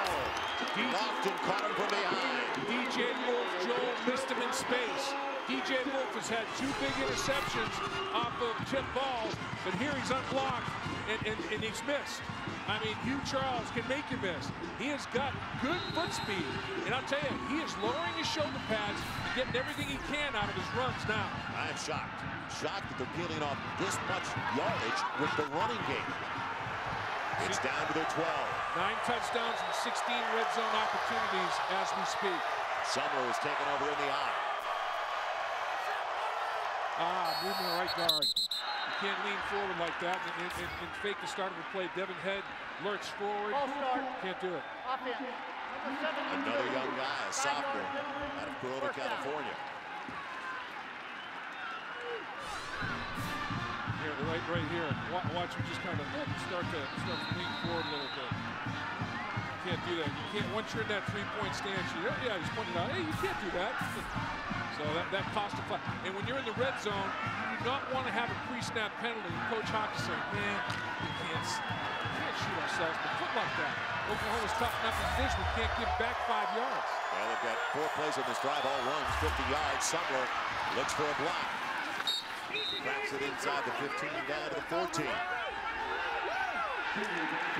Lofton caught him from behind. DJ Wolf, Joel missed him in space. DJ Wolf has had 2 big interceptions off of tip balls, but here he's unblocked and he's missed. I mean, Hugh Charles can make you miss. He has got good foot speed, and I'll tell you, he is lowering his shoulder pads and getting everything he can out of his runs now. I'm shocked. Shocked that they're peeling off this much yardage with the running game. It's down to their 12. 9 touchdowns and 16 red zone opportunities as we speak. Sumler is taken over in the eye. Moving the right guard. You can't lean forward like that and fake the start of a play. Devin Head lurks forward. Can't do it. Another young guy, a sophomore out of Corona, California. Here, right here. Watch him just kind of start to lean forward a little bit. You can't do that. You can't. Once you're in that 3-point stance, he's pointing out, hey, you can't do that. So that cost a flag. And when you're in the red zone, you do not want to have a pre-snap penalty. Coach Hawk is saying, man, we can't shoot ourselves in the foot like that. Oklahoma's tough enough as it is. We can't give back 5 yards. Well, they've got 4 plays on this drive, all runs, 50 yards. Sumler looks for a block. Cracks it inside the 15 down to the 14. You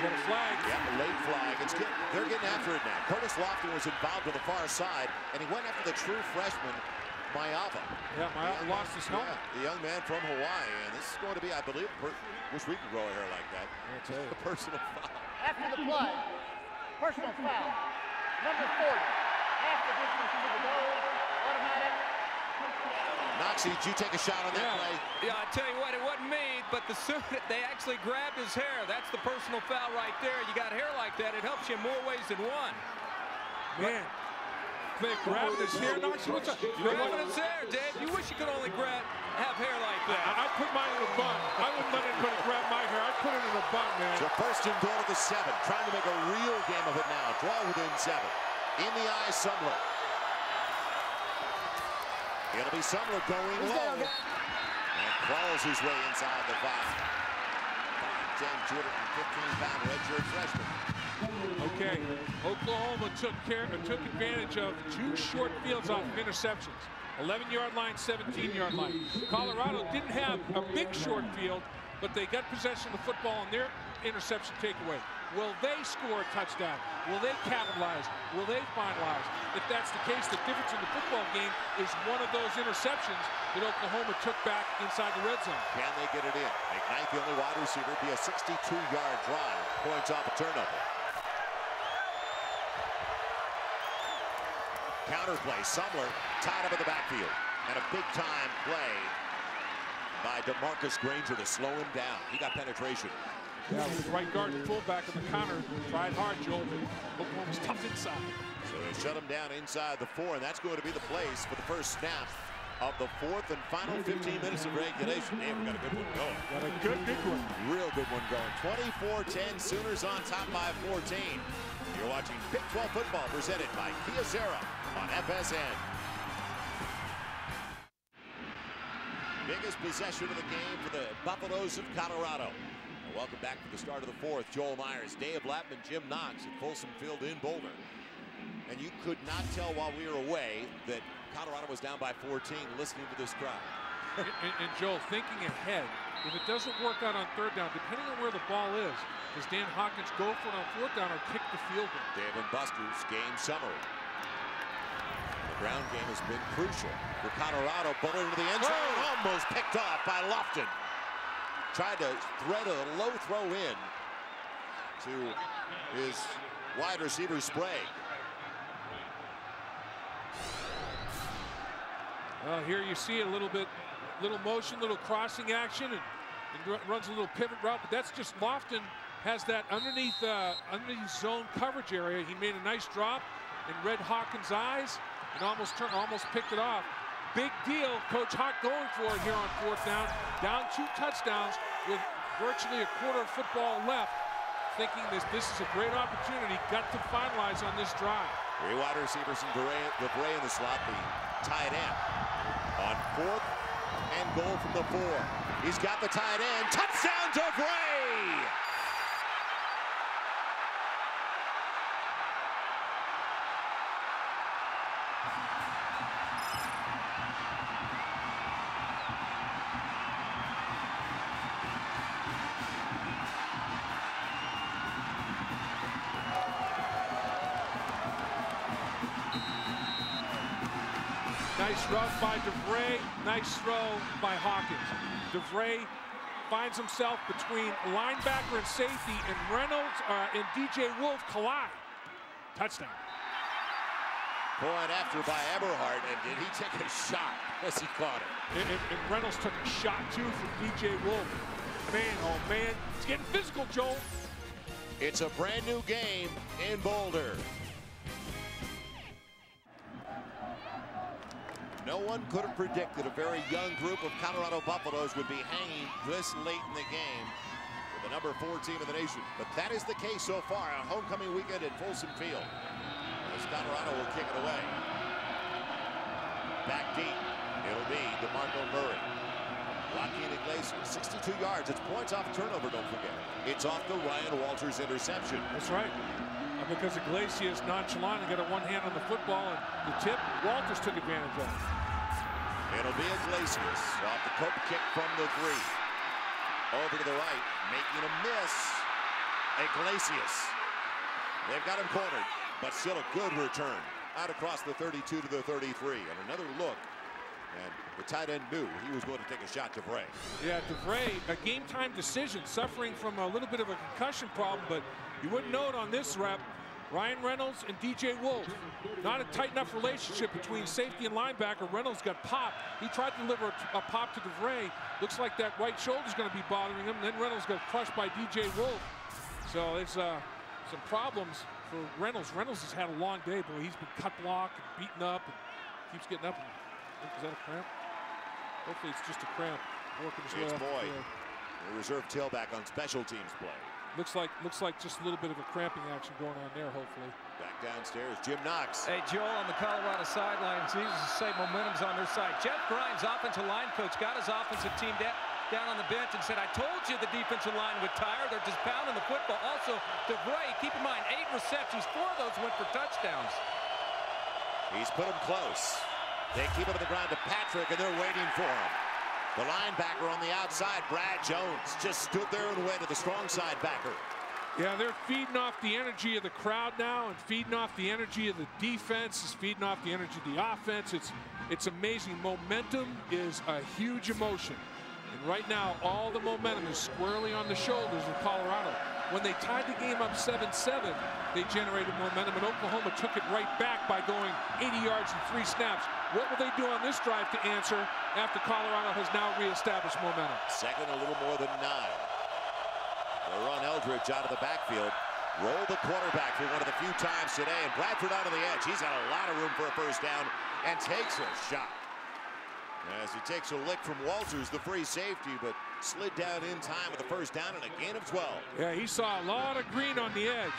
got a flag. Yeah, a late flag. They're getting after it now. Curtis Lofton was involved on the far side, and he went after the true freshman, Mayava. Yeah, Mayava lost his helmet. Yeah, the young man from Hawaii, and this is going to be, I believe, wish we could grow a hair like that. A personal foul. After the play, personal foul, number 40. Half the distance to the goal, automatic. Noxie, did you take a shot on that play? Yeah, I tell you what, it wasn't me, but they actually grabbed his hair. That's the personal foul right there. You got hair like that, it helps you in more ways than one. Man, they grabbed his hair, Noxie. What's up? Grabbing his hair, Dave. You wish you could only have hair like that. I put mine in a bun. I wouldn't let anybody grab my hair. I'd put it in a bun, man. So first and goal to the 7, trying to make a real game of it now. Draw within 7. In the eye, Sumler. It'll be Sumler going low. And crawls his way inside the 5. 5'10", 215-pound redshirt freshman. Okay, Oklahoma took advantage of 2 short fields off of interceptions. 11-yard line, 17-yard line. Colorado didn't have a big short field, but they got possession of the football on their interception takeaway. Will they score a touchdown? Will they capitalize? Will they finalize? If that's the case, the difference in the football game is one of those interceptions that Oklahoma took back inside the red zone. Can they get it in? McKnight, the only wide receiver, be a 62-yard drive. Points off a turnover. counter play. Sumler tied up in the backfield. And a big-time play by DeMarcus Granger to slow him down. He got penetration. Yeah, with the right guard and fullback in the counter. Tried hard, Joel, but Oklahoma was tough inside. So they shut him down inside the 4, and that's going to be the place for the first snap of the 4th and final 15 minutes of regulation. Damn, we got a good one going. Got a good one. Real good one going. 24-10, Sooners on top by 14. You're watching Big 12 football presented by Kyocera on FSN. Biggest possession of the game for the Buffaloes of Colorado. And welcome back for the start of the 4th. Joel Myers, Dave Lapham, Jim Knox at Folsom Field in Boulder. And you could not tell while we were away that Colorado was down by 14 listening to this crowd. and Joel, thinking ahead, if it doesn't work out on 3rd down, depending on where the ball is, does Dan Hawkins go for it on 4th down or kick the field goal? Dave and Buster's game summary. The ground game has been crucial for Colorado. Bullet into the end zone, almost picked off by Lofton. Tried to thread a low throw in to his wide receiver Sprague. Here you see a little motion, little crossing action, and runs a little pivot route. But that's just Lofton has that underneath zone coverage area. He made a nice drop and read Hawkins' eyes and almost picked it off. Big deal. Coach Hawk going for it here on 4th down. Down 2 touchdowns with virtually a quarter of football left. Thinking this is a great opportunity. Got to finalize on this drive. 3 wide receivers and DeVray in the slot. The tight end on 4th and goal from the 4. He's got the tight end. Touchdown DeVray! Nice rough by DeVray, nice throw by Hawkins. DeVray finds himself between linebacker and safety, and Reynolds and DJ Wolf collide. Touchdown. Point after by Eberhardt, and did he take a shot as he caught it? And Reynolds took a shot too from DJ Wolf. Man, oh man, it's getting physical, Joel. It's a brand new game in Boulder. No one could have predicted a very young group of Colorado Buffaloes would be hanging this late in the game with the number 4 team in the nation. But that is the case so far. A homecoming weekend at Folsom Field. As Colorado will kick it away. Back deep. It'll be DeMarco Murray. Joaquin Iglesias, 62 yards. It's points off turnover, don't forget. It's off the Ryan Walters interception. That's right. Because Iglesias nonchalant and got a one hand on the football, and the tip, Walters took advantage of it. It'll be Iglesias off the Cope kick from the 3. Over to the right, making a miss. Iglesias. They've got him cornered, but still a good return. Out across the 32 to the 33. And another look. And the tight end knew he was going to take a shot to DeVray. Yeah, DeVray, a game-time decision, suffering from a little bit of a concussion problem, but you wouldn't know it on this rep. Ryan Reynolds and DJ Wolf. Not a tight enough relationship between safety and linebacker. Reynolds got popped. He tried to deliver a pop to DeVray. Looks like that right shoulder's going to be bothering him. Then Reynolds got crushed by DJ Wolf. So it's some problems for Reynolds. Reynolds has had a long day, boy. He's been cut blocked and beaten up and keeps getting up. Is that a cramp? Hopefully it's just a cramp. Working his way It's off Boyd, the reserve tailback on special teams play. Looks like just a little bit of a cramping action going on there, hopefully. Back downstairs, Jim Knox. Hey, Joel, on the Colorado sidelines, needless to say, momentum's on their side. Jeff Grimes, offensive line coach, got his offensive team down on the bench and said, I told you the defensive line would tire. They're just pounding the football. Also, DeVray, keep in mind, 8 receptions, 4 of those went for touchdowns. He's put him close. They keep it on the ground to Patrick, and they're waiting for him. The linebacker on the outside, Brad Jones, just stood there and waited, the strong side backer. Yeah, they're feeding off the energy of the crowd now and feeding off the energy of the defense. It's feeding off the energy of the offense. It's amazing. Momentum is a huge emotion. And right now, all the momentum is squarely on the shoulders of Colorado. When they tied the game up 7-7, they generated momentum, and Oklahoma took it right back by going 80 yards in 3 snaps. What will they do on this drive to answer after Colorado has now reestablished momentum? Second, a little more than 9. They'll run Eldridge out of the backfield. Roll the quarterback for one of the few times today, and Bradford out of the edge. He's got a lot of room for a first down and takes a shot. As he takes a lick from Walters, the free safety, but slid down in time with the first down and a gain of 12. Yeah, he saw a lot of green on the edge.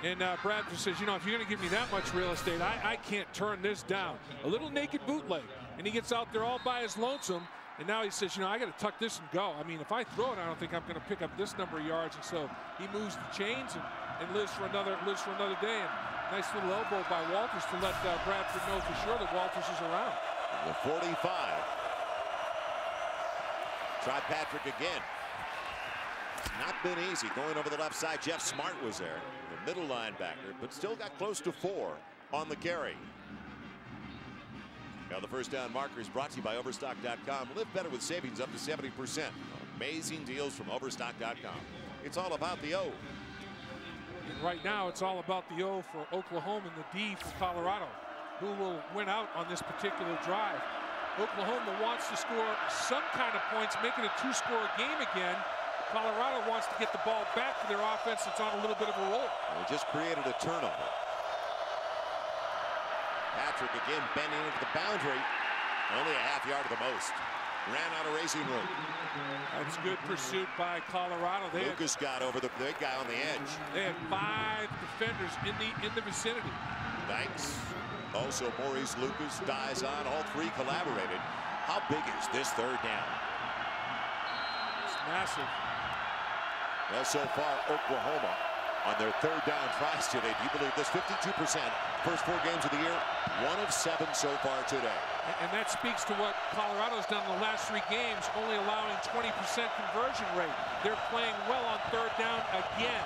And Bradford says, you know, if you're going to give me that much real estate, I can't turn this down. A little naked bootleg. And he gets out there all by his lonesome. And now he says, you know, I got to tuck this and go. I mean, if I throw it, I don't think I'm going to pick up this number of yards. And so he moves the chains and lives for another day. And nice little elbow by Walters to let Bradford know for sure that Walters is around. The 45. Try Patrick again. It's not been easy going over the left side. Jeff Smart was there, the middle linebacker, but still got close to 4 on the carry. Now the first down marker is brought to you by Overstock.com. Live better with savings up to 70%. Amazing deals from Overstock.com. It's all about the O. And right now, it's all about the O for Oklahoma and the D for Colorado. Who will win out on this particular drive? Oklahoma wants to score some kind of points, make it a 2-score game again. Colorado wants to get the ball back to their offense that's on a little bit of a roll. They just created a turnover. Patrick again bending into the boundary. Only a half yard at the most. Ran out of racing room. That's good pursuit by Colorado. Lucas got over the big guy on the edge. They had 5 defenders in the vicinity. Dykes. Also, Maurice Lucas, dies on. All 3 collaborated. How big is this third down? It's massive. Well, so far, Oklahoma on their third down tries today. Do you believe this? 52%. First 4 games of the year, 1 of 7 so far today. And that speaks to what Colorado's done in the last 3 games, only allowing 20% conversion rate. They're playing well on third down again.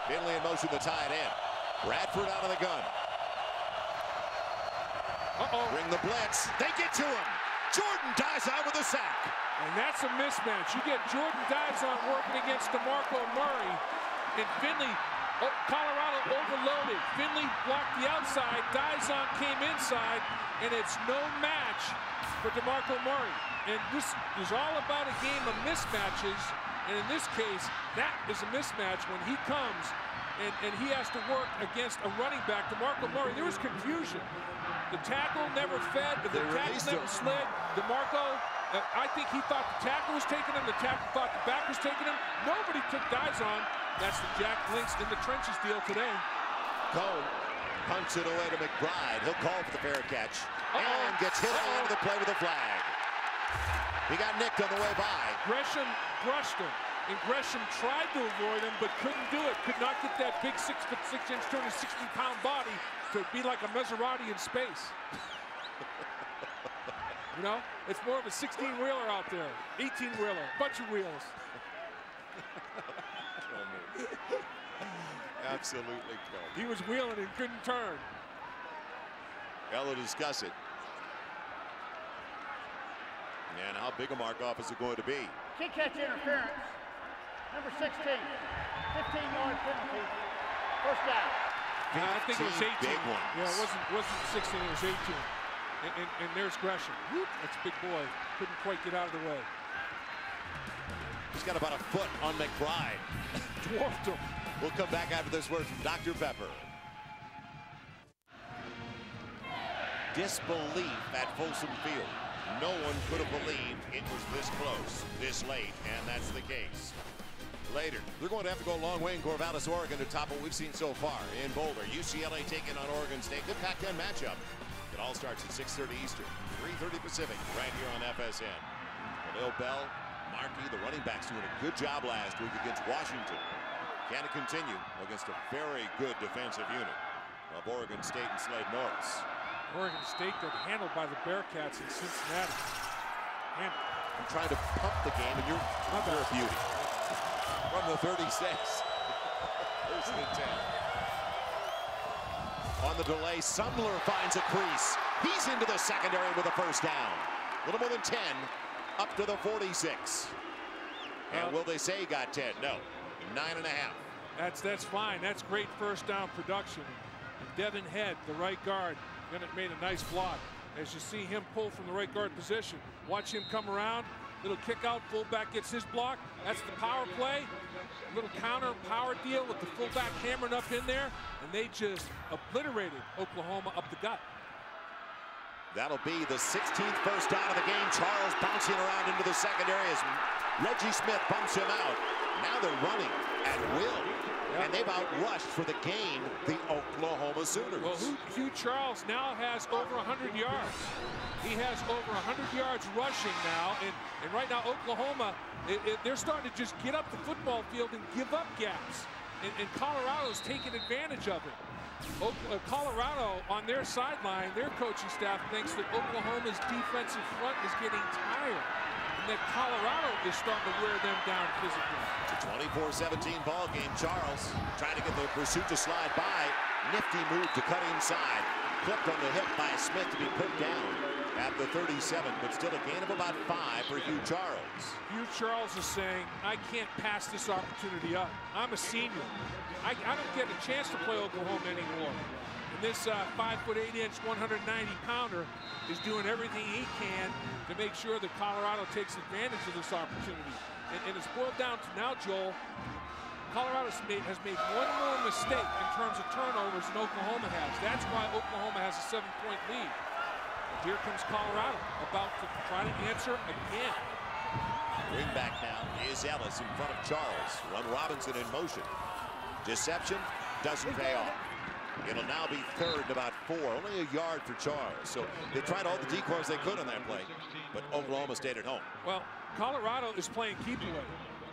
Finley in motion to tie it in. Bradford out of the gun. Bring the blitz. They get to him. Jordan dives out with a sack. And that's a mismatch. You get Jordan dives on working against DeMarco Murray. And Finley, Colorado overloaded. Finley blocked the outside. Dives on came inside. And it's no match for DeMarco Murray. And this is all about a game of mismatches. And in this case, that is a mismatch when he comes and he has to work against a running back, DeMarco Murray. There was confusion. The tackle never fed, but the tackle never slid. DeMarco, I think he thought the tackle was taking him. The tackle thought the back was taking him. Nobody took dives on. That's the Jack Links in the trenches deal today. Cone punts it away to McBride. He'll call for the fair catch. And gets hit on the end of the play with a flag. He got nicked on the way by. Gresham brushed him. And Gresham tried to avoid him, but couldn't do it. Could not get that big 6'6", 260-pound body to be like a Maserati in space. You know, it's more of a 16-wheeler out there, 18-wheeler, bunch of wheels. Absolutely killed. He was wheeling and couldn't turn. They'll discuss it. And how big a mark-off is it going to be? Kick catch interference. Number 16, 15-yard penalty. First down. I think it was 18. Big ones. Yeah, it wasn't 16, it was 18. And there's Gresham. Whoop, that's a big boy. Couldn't quite get out of the way. He's got about a foot on McBride. Dwarfed him. We'll come back after this word from Dr. Pepper. Disbelief at Folsom Field. No one could have believed it was this close, this late, and that's the case. Later, they're going to have to go a long way in Corvallis, Oregon to top what we've seen so far in Boulder. UCLA taking on Oregon State. Good Pac-10 matchup. It all starts at 6:30 Eastern, 3:30 Pacific, right here on FSN. Khalil Bell, Markey, the running backs doing a good job last week against Washington. Can it continue against a very good defensive unit of Oregon State and Slade Norris? Oregon State got handled by the Bearcats in Cincinnati. I'm trying to pump the game, and you're a beauty. From the 36. First and 10. On the delay, Sumler finds a crease. He's into the secondary with a first down. A little more than 10 up to the 46. And will they say he got 10? No, 9.5. That's fine. That's great first down production. And Devin Head, the right guard, made a nice block. As you see him pull from the right guard position, watch him come around. Little kick out, fullback gets his block. That's the power play. Little counter power deal with the fullback hammering up in there, and they just obliterated Oklahoma up the gut. That'll be the 16th first down of the game. Charles bouncing around into the secondary as Reggie Smith bumps him out. Now they're running at will. Yep. And they've outrushed for the game the Oklahoma Sooners. Well, Hugh Charles now has over 100 yards. He has over 100 yards rushing now. And right now, Oklahoma, they're starting to just get up the football field and give up gaps. And Colorado's taking advantage of it. Colorado, on their sideline, their coaching staff thinks that Oklahoma's defensive front is getting tired. And that Colorado is starting to wear them down physically. It's a 24-17 ball game. Charles trying to get the pursuit to slide by. Nifty move to cut inside. Clipped on the hip by Smith to be put down at the 37, but still a gain of about 5 for Hugh Charles. Hugh Charles is saying, I can't pass this opportunity up. I'm a senior. I don't get a chance to play Oklahoma anymore. And this 5'8", 190-pounder is doing everything he can to make sure that Colorado takes advantage of this opportunity. And it's boiled down to now, Joel, Colorado has made one more mistake in terms of turnovers than Oklahoma has. That's why Oklahoma has a 7-point lead. And here comes Colorado about to try to answer again. Bring back now is Ellis in front of Charles. Run Robinson in motion. Deception doesn't pay off. It'll now be third and about 4. Only a yard for Charles. So they tried all the decoys they could on that play, but Oklahoma stayed at home. Well, Colorado is playing keep away.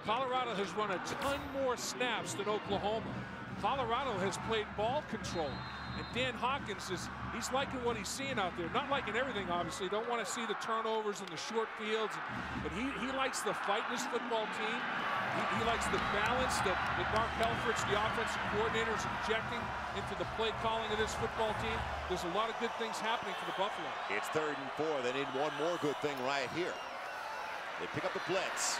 Colorado has run a ton more snaps than Oklahoma. Colorado has played ball control. And Dan Hawkins he's liking what he's seeing out there. Not liking everything, obviously. Don't want to see the turnovers and the short fields. But he likes the fight in this football team. He likes the balance that Mark Helfrich, the offensive coordinator, is injecting into the play calling of this football team. There's a lot of good things happening for the Buffalo. It's third and 4. They need one more good thing right here. They pick up the blitz.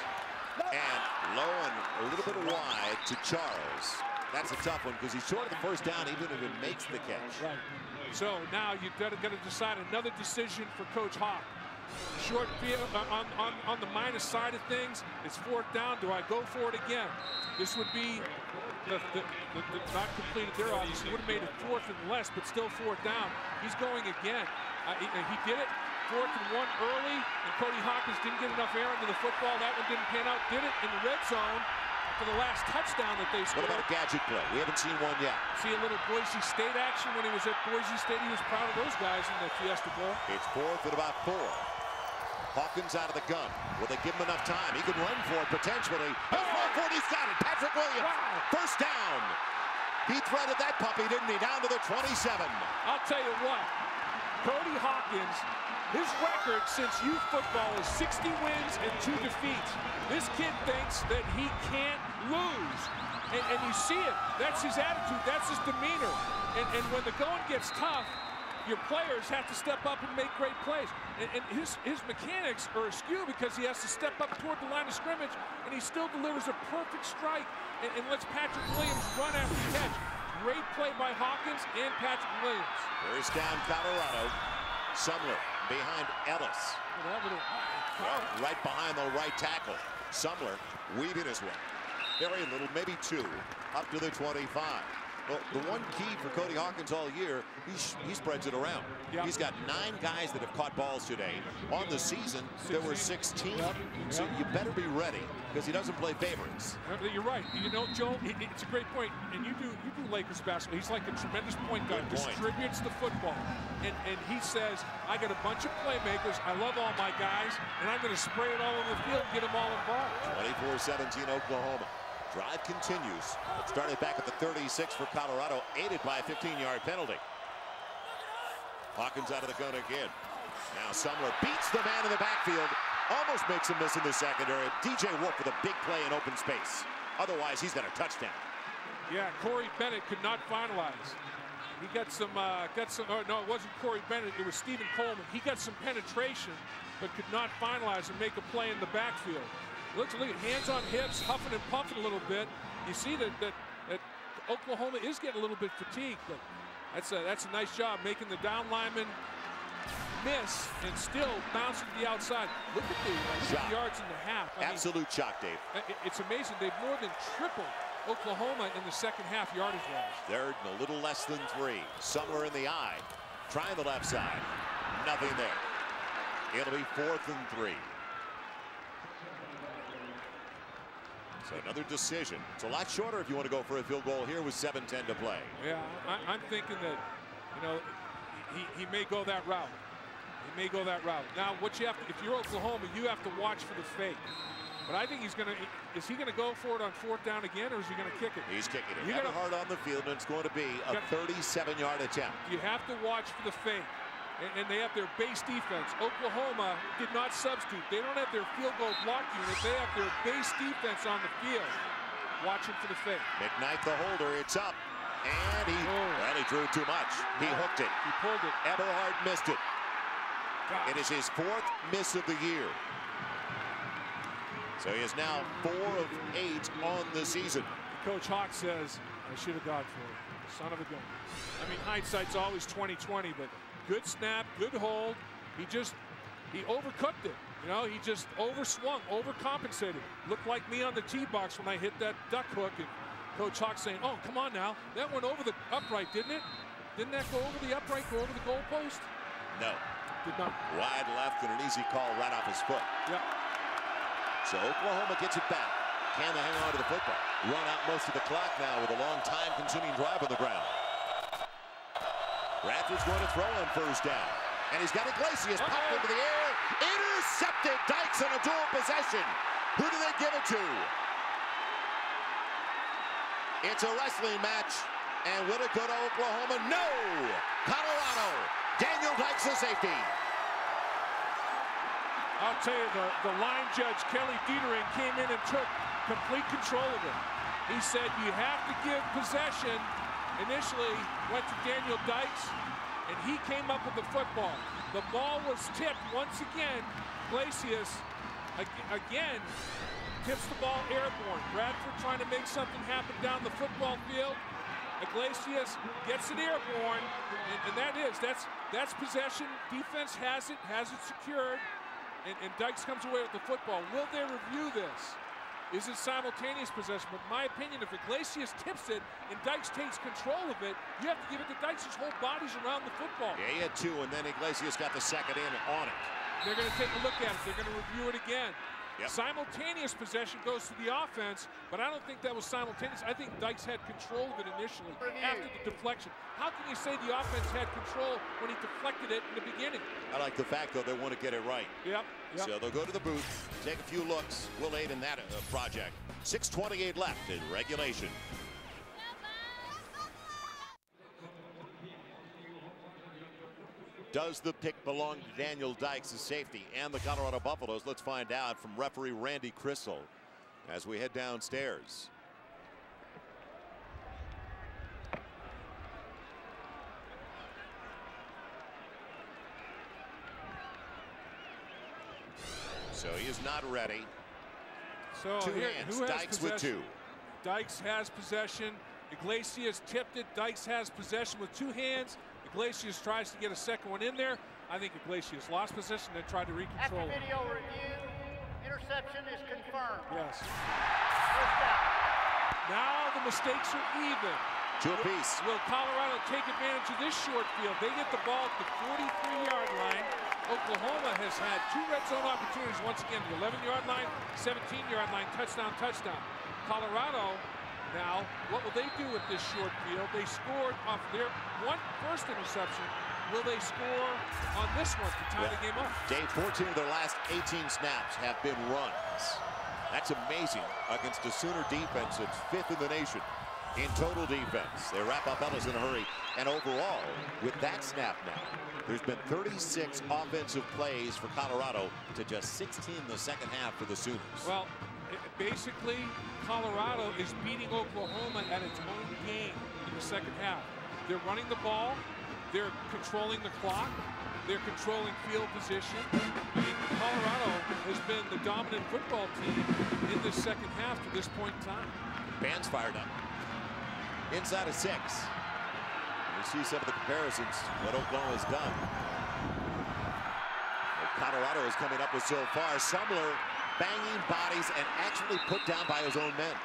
And low and a little bit wide to Charles. That's a tough one because he's short of the first down even if it makes the catch. Right. So now you've got to decide another decision for Coach Hawk. Short field on the minus side of things. It's fourth down. Do I go for it again? This would be the not completed there. Obviously would have made it fourth and less, but still fourth down. He's going again. He did it. 4th and 1 early, and Cody Hawkins didn't get enough air into the football. That one didn't pan out. Did it in the red zone for the last touchdown that they scored. What about a gadget play? We haven't seen one yet. See a little Boise State action when he was at Boise State. He was proud of those guys in the Fiesta Bowl. It's 4th and about 4. Hawkins out of the gun. Will they give him enough time? He can run for it potentially. He's got it. Patrick Williams. Wow. First down. He threaded that puppy, didn't he? Down to the 27. I'll tell you what. Cody Hawkins, his record since youth football is 60 wins and 2 defeats. This kid thinks that he can't lose. And you see it. That's his attitude. That's his demeanor. And when the going gets tough, your players have to step up and make great plays. And his mechanics are askew because he has to step up toward the line of scrimmage, and he still delivers a perfect strike and lets Patrick Williams run after the catch. Great play by Hawkins and Patrick Williams. First down, Colorado. Sumler behind Ellis. Right behind the right tackle. Sumler weaving his way. Very little, maybe 2, up to the 25. Well, the one key for Cody Hawkins all year, he spreads it around. Yep. He's got 9 guys that have caught balls today. On the season, there were 16. Yep. So you better be ready because he doesn't play favorites. You're right. You know, Joe, it's a great point. And you do Lakers basketball. He's like a tremendous point guard. Distributes the football. And he says, I got a bunch of playmakers. I love all my guys. And I'm going to spray it all over the field and get them all involved. 24-17 Oklahoma. Drive continues. It started back at the 36 for Colorado, aided by a 15-yard penalty. Hawkins out of the gun again. Now Sumler beats the man in the backfield. Almost makes him miss in the secondary. DJ Wolf with a big play in open space. Otherwise, he's got a touchdown. Yeah, Corey Bennett could not finalize. He got some, oh, no, it wasn't Corey Bennett, it was Stephen Coleman. He got some penetration, but could not finalize and make a play in the backfield. Look at hands on hips, huffing and puffing a little bit. You see that Oklahoma is getting a little bit fatigued, but that's a nice job making the down lineman miss and still bouncing to the outside. Look at the yards in the half. Absolute shock, Dave. It's amazing. They've more than tripled Oklahoma in the second half yardage-wise. They're a little less than 3. Somewhere in the eye. Trying the left side. Nothing there. It'll be 4th and 3. So another decision. It's a lot shorter if you want to go for a field goal here with 7:10 to play. Yeah, I'm thinking that, you know, he may go that route. He may go that route. Now, what you have to, if you're Oklahoma, you have to watch for the fake. But I think he's going to, is he going to go for it on 4th down again, or is he going to kick it? He's kicking it. Heavy hard on the field, and it's going to be a 37-yard attempt. You have to watch for the fake. And they have their base defense. Oklahoma did not substitute. They don't have their field goal block unit. They have their base defense on the field. Watching for the fake. McKnight, the holder. It's up. And he drew too much. He hooked it. He pulled it. Eberhard missed it. Gosh. It is his 4th miss of the year. So he is now 4 of 8 on the season. Coach Hawk says, I should have gone for it. Son of a gun. I mean, hindsight's always 20/20, but good snap, good hold. He overcooked it. You know, he just overswung, overcompensated. Looked like me on the tee box when I hit that duck hook. And Coach Hawk saying, oh, come on now. That went over the upright, didn't it? Didn't that go over the upright, go over the goalpost? No. Did not. Wide left and an easy call right off his foot. Yep. So Oklahoma gets it back. Can they hang on to the football? Run out most of the clock now with a long time-consuming drive on the ground. Bradford's going to throw on 1st down. And he's got Iglesias popped into the air. Intercepted. Dykes on a dual possession. Who do they give it to? It's a wrestling match. And will it go to Oklahoma? No! Colorado. Daniel Dykes, the safety. I'll tell you, the line judge, Kelly Dietering, came in and took complete control of it. He said you have to give possession. Initially went to Daniel Dykes, and he came up with the football. The ball was tipped once again. Iglesias, again, tips the ball airborne. Bradford trying to make something happen down the football field. Iglesias gets it airborne, and that's possession. Defense has it secured, and Dykes comes away with the football. Will they review this? Is it simultaneous possession? But in my opinion, if Iglesias tips it and Dykes takes control of it, you have to give it to Dykes. His whole body's around the football. Yeah, he had 2, and then Iglesias got the second in on it. They're going to take a look at it. They're going to review it again. Yep. Simultaneous possession goes to the offense, but I don't think that was simultaneous. I think Dykes had control of it initially after the deflection. How can you say the offense had control when he deflected it in the beginning? I like the fact, though, they want to get it right. Yep. So they'll go to the booth, take a few looks. We'll aid in that project. 6:28 left in regulation. Does the pick belong to Daniel Dykes, the safety, and the Colorado Buffaloes? Let's find out from referee Randy Crystal as we head downstairs. So he is not ready. So 2 hands. Dykes with 2. Dykes has possession. Iglesias tipped it. Dykes has possession with 2 hands. Iglesias tries to get a second one in there. I think Iglesias lost possession and tried to recontrol it. After video review, interception is confirmed. Yes. 1st down. Now the mistakes are even. 2 apiece. Will Colorado take advantage of this short field? They get the ball at the 43-yard line. Oklahoma has had 2 red zone opportunities once again. The 11-yard line, 17-yard line, touchdown. Colorado. Now, what will they do with this short field? They scored off their first interception. Will they score on this one to tie the game up? Dave, 14 of their last 18 snaps have been runs. That's amazing against a Sooner defense that's 5th in the nation in total defense. They wrap up Ellis in a hurry. And overall, with that snap now, there's been 36 offensive plays for Colorado to just 16 in the second half for the Sooners. Well, basically, Colorado is beating Oklahoma at its own game in the second half. They're running the ball. They're controlling the clock. They're controlling field position. I mean, Colorado has been the dominant football team in this second half to this point in time. Band's fired up. Inside of 6. You see some of the comparisons, what Oklahoma's done. What Colorado is coming up with so far. Sumler banging bodies and actually put down by his own men.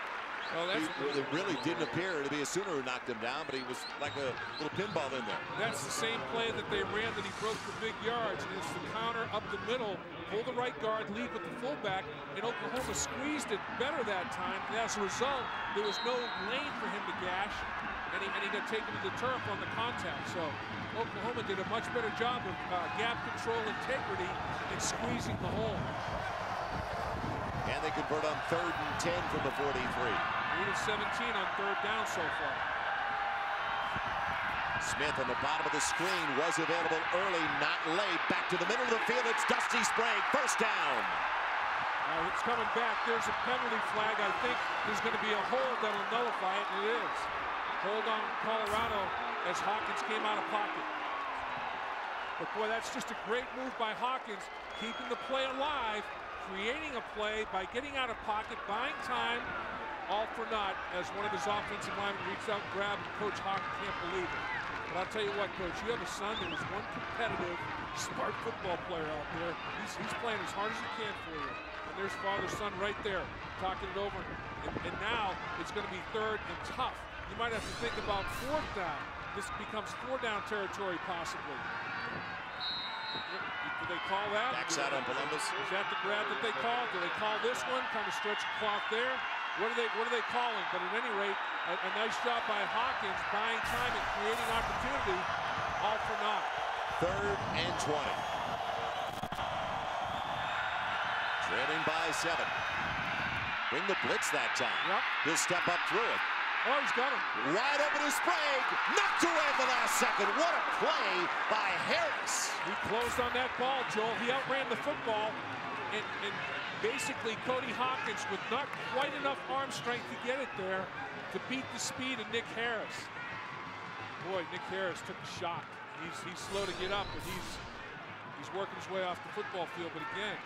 Well, it really didn't appear to be a Sooner who knocked him down, but he was like a little pinball in there. That's the same play that they ran that he broke for big yards. And it's the counter up the middle, pull the right guard, lead with the fullback, and Oklahoma squeezed it better that time. And as a result, there was no lane for him to gash, and he got taken to the turf on the contact. So Oklahoma did a much better job of gap control integrity and squeezing the hole. And they convert on 3rd and 10 from the 43. 3 of 17 on 3rd down so far. Smith on the bottom of the screen was available early, not late. Back to the middle of the field. It's Dusty Sprague. 1st down. It's coming back. There's a penalty flag. I think there's going to be a hold that will nullify it, and it is. Hold on Colorado as Hawkins came out of pocket. But boy, that's just a great move by Hawkins, keeping the play alive, creating a play by getting out of pocket, buying time, all for naught, as one of his offensive linemen reached out and grabbed, and Coach Hawkins can't believe it. But I'll tell you what, Coach, you have a son that is one competitive, smart football player out there. He's playing as hard as he can for you. And there's father-son right there, talking it over. And now it's going to be 3rd and tough. You might have to think about 4th down. This becomes 4-down territory, possibly. Do they call that? Backside on Columbus. Is that the grab that they called? Do they call this one? Kind of stretch the clock there. What are they calling? But at any rate, a nice job by Hawkins, buying time and creating opportunity, all for naught. 3rd and 20. Trailing by 7. Bring the blitz that time. Yep. He'll step up through it. Oh, he's got him. Wide open to Sprague. Knocked away at the last second. What a play by Harris. He closed on that ball, Joel. He outran the football. And basically, Cody Hawkins with not quite enough arm strength to get it there to beat the speed of Nick Harris. Boy, Nick Harris took a shot. He's slow to get up, but he's working his way off the football field. But again,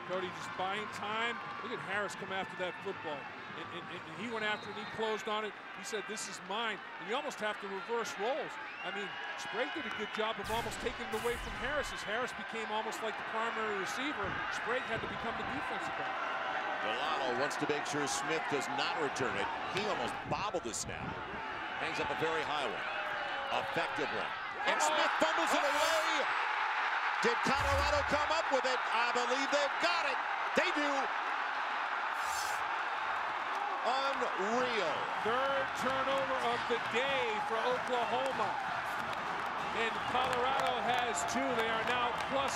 Cody just buying time. Look at Harris come after that football. And he went after it, he closed on it. He said, this is mine. And you almost have to reverse roles. I mean, Sprague did a good job of almost taking it away from Harris as Harris became almost like the primary receiver. Sprague had to become the defensive back. Delano wants to make sure Smith does not return it. He almost bobbled the snap. Hangs up a very high one. Effective one. And Smith fumbles it away. Did Colorado come up with it? I believe they've got it. They do. Unreal. 3rd turnover of the day for Oklahoma. And Colorado has 2. They are now +1.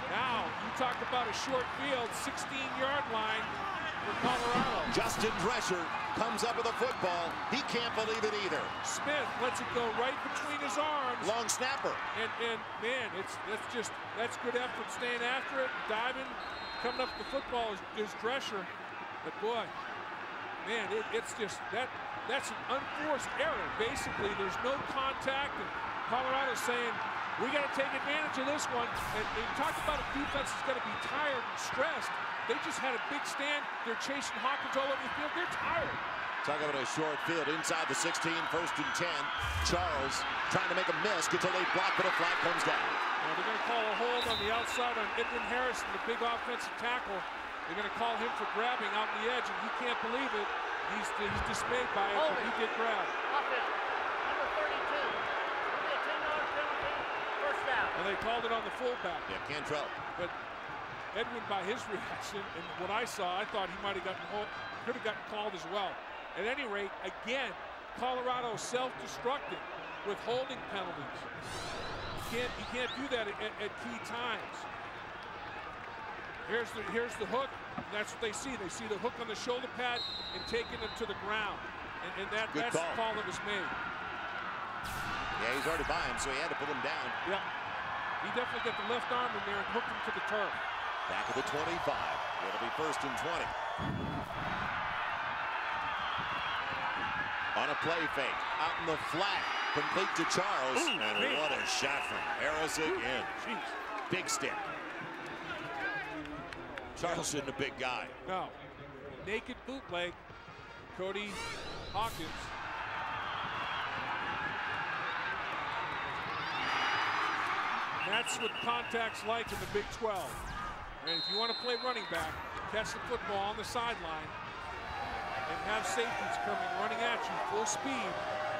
Now, you talk about a short field, 16-yard line for Colorado. Justin Drescher comes up with a football. He can't believe it either. Smith lets it go right between his arms. Long snapper. And man, that's good effort staying after it, diving, coming up with the football is Drescher. But boy, man, it's just that's an unforced error. Basically, there's no contact, and Colorado's saying, we got to take advantage of this one. And you talked about a defense that's going to be tired and stressed. They just had a big stand. They're chasing Hawkins all over the field. They're tired. Talk about a short field inside the 16, 1st and 10. Charles trying to make a miss, gets a late block, but a flag comes down. Well, they're going to call a hold on the outside on Edwin Harrison, the big offensive tackle. They're going to call him for grabbing out the edge, and he can't believe it. He's dismayed by it, but he did grab. Offense, number 32. It'll be a 10-yard penalty, 1st down. And they called it on the fullback. Yeah, Cantrell. But Edwin, by his reaction and what I saw, I thought he might have could have gotten called as well. At any rate, again, Colorado self-destructing with holding penalties. You can't do that at key times. Here's the hook. That's what they see. They see the hook on the shoulder pad and taking it to the ground. And that's the call that was made. Yeah, he's already by him, so he had to pull him down. Yeah. He definitely got the left arm in there and hooked him to the turf. Back of the 25. It'll be 1st and 20. On a play fake, out in the flat, complete to Charles. Ooh, and man. what a shot from Harris again. Jeez. Big stick. Charles isn't a big guy. No. Naked bootleg. Cody Hawkins. And that's what contact's like in the Big 12. And if you want to play running back, catch the football on the sideline and have safeties coming running at you full speed.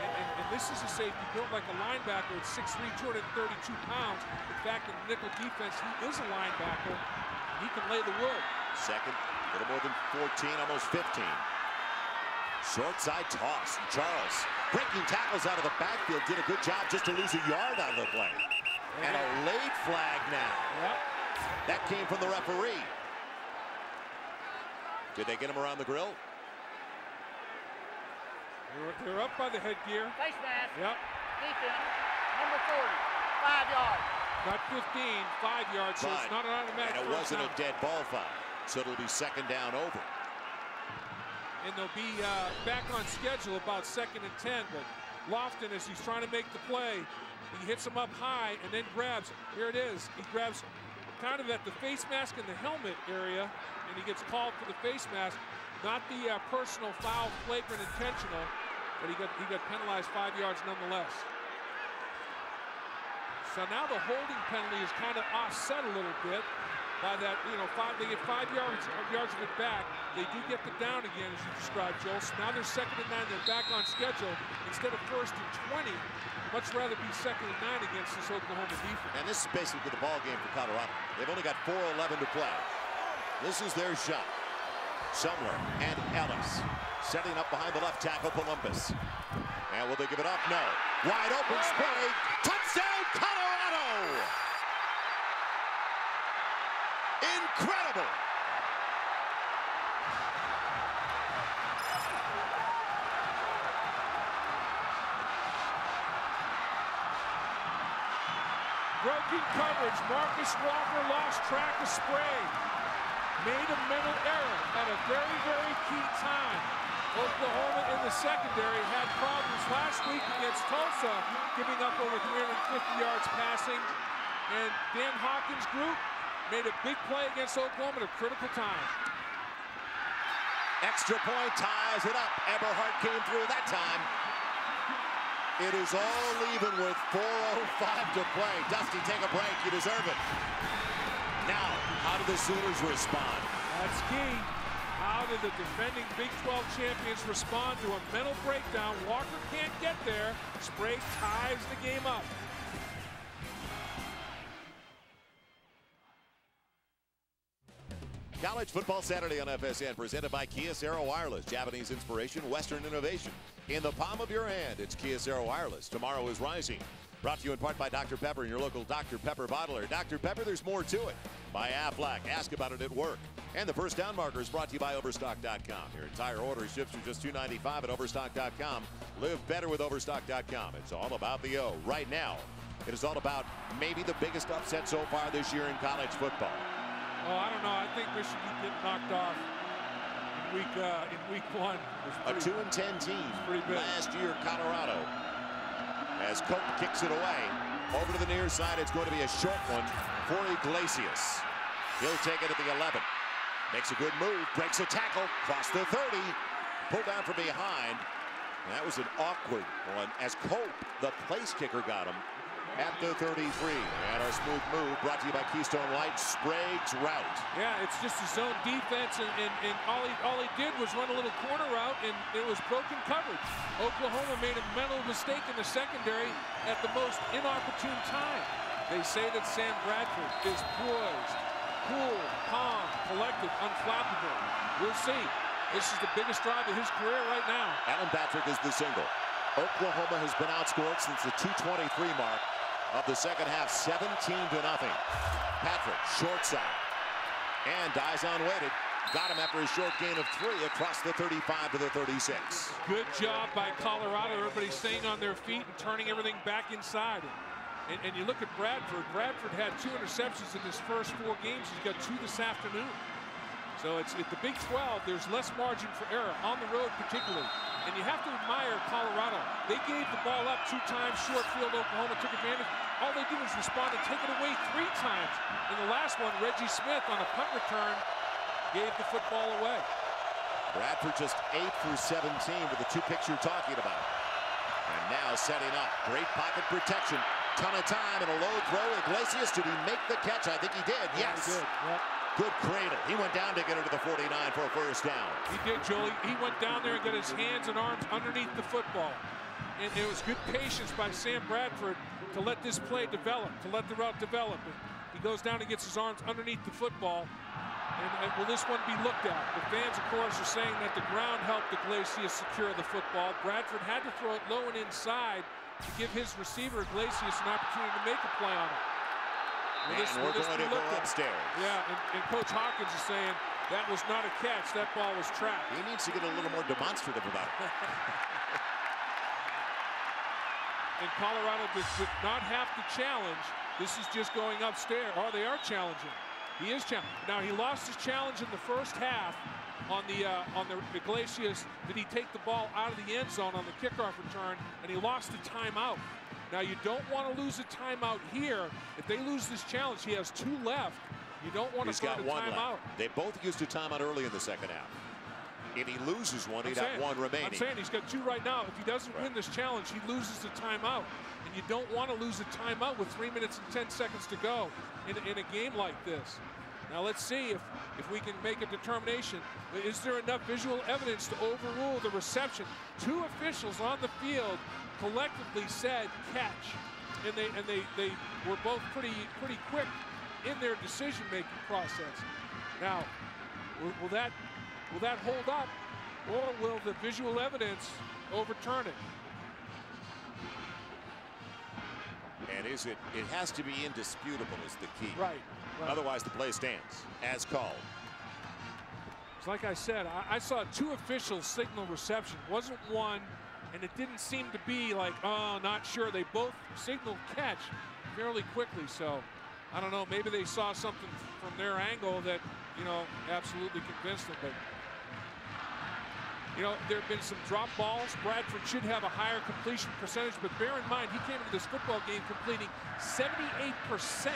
And this is a safety built like a linebacker at 6'3", 232 pounds. In fact, in the nickel defense, he is a linebacker. He can lay the wood. Second, a little more than 14, almost 15. Short side toss. Charles breaking tackles out of the backfield. Did a good job just to lose a yard out of the play. And a late flag now. Yep. That came from the referee. Did they get him around the grill? They're up by the headgear. Face mask. Yep. Defense. Number 40. 5 yards. Not 15, 5 yards, so it's not an automatic and it first wasn't down. a dead ball foul, so it'll be second down over. And they'll be back on schedule about 2nd and 10, but Lofton, as he's trying to make the play, he hits him up high and then grabs, here it is, he grabs kind of at the face mask and the helmet area, and he gets called for the face mask. Not the personal foul, flagrant, intentional, but he got penalized 5 yards nonetheless. So now the holding penalty is kind of offset a little bit by that, you know, they get 5 yards of it back. They do get the down again, as you described, Joel. So now they're 2nd and 9. They're back on schedule. Instead of 1st and 20, much rather be 2nd and 9 against this Oklahoma defense. And this is basically the ball game for Colorado. They've only got 4:11 to play. This is their shot. Sumler and Ellis setting up behind the left tackle, Columbus. And will they give it up? No. Wide open Sprague. Touchdown, Colorado! Incredible! Broken coverage. Marcus Walker lost track of Sprague. Made a mental error at a very, very key time. Oklahoma in the secondary had problems last week against Tulsa, giving up over 350 yards passing. And Dan Hawkins' group made a big play against Oklahoma at a critical time. Extra point ties it up. Eberhardt came through that time. It is all even with 4:05 to play. Dusty, take a break. You deserve it. Now, how do the Sooners respond? That's key. How did the defending Big 12 champions respond to a mental breakdown? Walker can't get there. Sprague ties the game up. College Football Saturday on FSN, presented by Kyocera Wireless. Japanese inspiration, Western innovation. In the palm of your hand, it's Kyocera Wireless. Tomorrow is rising. Brought to you in part by Dr. Pepper and your local Dr. Pepper bottler. Dr. Pepper, there's more to it. By Aflac, ask about it at work. And the first down marker is brought to you by Overstock.com. Your entire order ships for just $2.95 at Overstock.com. Live better with Overstock.com. It's all about the O. Right now, it is all about maybe the biggest upset so far this year in college football. Oh, I don't know. I think Michigan getting knocked off in week 1. A 2-10 team. Pretty big. Last year, Colorado. As Cope kicks it away. Over to the near side, it's going to be a short one for Iglesias. He'll take it at the 11. Makes a good move, breaks a tackle, cross the 30. Pulled down from behind. And that was an awkward one as Cope, the place kicker, got him at the 33. And our smooth move brought to you by Keystone Light, Sprague's route. Yeah, it's just a zone defense, and all he did was run a little corner route, and it was broken coverage. Oklahoma made a mental mistake in the secondary at the most inopportune time. They say that Sam Bradford is poised, cool, calm, collected, unflappable. We'll see. This is the biggest drive of his career right now. Alan Patrick is the single. Oklahoma has been outscored since the 2:23 mark of the second half, 17-0. Patrick, short side, and dies unweighted. Got him after a short gain of 3 across the 35 to the 36. Good job by Colorado. Everybody staying on their feet and turning everything back inside. And you look at Bradford. Bradford had 2 interceptions in his first 4 games. He's got 2 this afternoon. So it's at the Big 12. There's less margin for error on the road, particularly. And you have to admire Colorado. They gave the ball up 2 times, short field, Oklahoma took advantage. All they did was respond and take it away 3 times. In the last one, Reggie Smith on a punt return gave the football away. Bradford just 8 for 17 with the 2 picks you're talking about. And now setting up, great pocket protection. Ton of time and a low throw. Iglesias, did he make the catch? I think he did. Yes. He did. Yep. Good cradle. He went down to get it to the 49 for a first down. He did, Joey. He went down there and got his hands and arms underneath the football. And it was good patience by Sam Bradford to let this play develop, to let the route develop. And he goes down and gets his arms underneath the football. And will this one be looked at? The fans, of course, are saying that the ground helped Iglesias secure the football. Bradford had to throw it low and inside to give his receiver, Iglesias, an opportunity to make a play on it. And we're going to go upstairs. Yeah, and Coach Hawkins is saying that was not a catch. That ball was trapped. He needs to get a little more demonstrative about it. And Colorado did not have to challenge. This is just going upstairs. Oh, they are challenging. He is challenging. Now, he lost his challenge in the first half on the Iglesias. Did he take the ball out of the end zone on the kickoff return, and he lost the timeout. Now, you don't want to lose a timeout here. If they lose this challenge, he has 2 left. You don't want to throw a timeout. They both used a timeout early in the second half. If he loses one, he'd have 1 remaining. I'm saying he's got 2 right now. If he doesn't win this challenge, he loses the timeout. And you don't want to lose a timeout with 3 minutes and 10 seconds to go in a game like this. Now, let's see if we can make a determination. Is there enough visual evidence to overrule the reception? 2 officials on the field collectively said catch, and they were both pretty quick in their decision-making process. Now, will that hold up, or will the visual evidence overturn it? And it has to be indisputable is the key. Right. Otherwise, the play stands as called. It's like I said, I saw 2 officials signal reception. Wasn't one, and it didn't seem to be like, oh, not sure. They both signaled catch fairly quickly. So I don't know. Maybe they saw something from their angle that, absolutely convinced them. But, there have been some drop balls. Bradford should have a higher completion percentage, but bear in mind, he came into this football game completing 78%.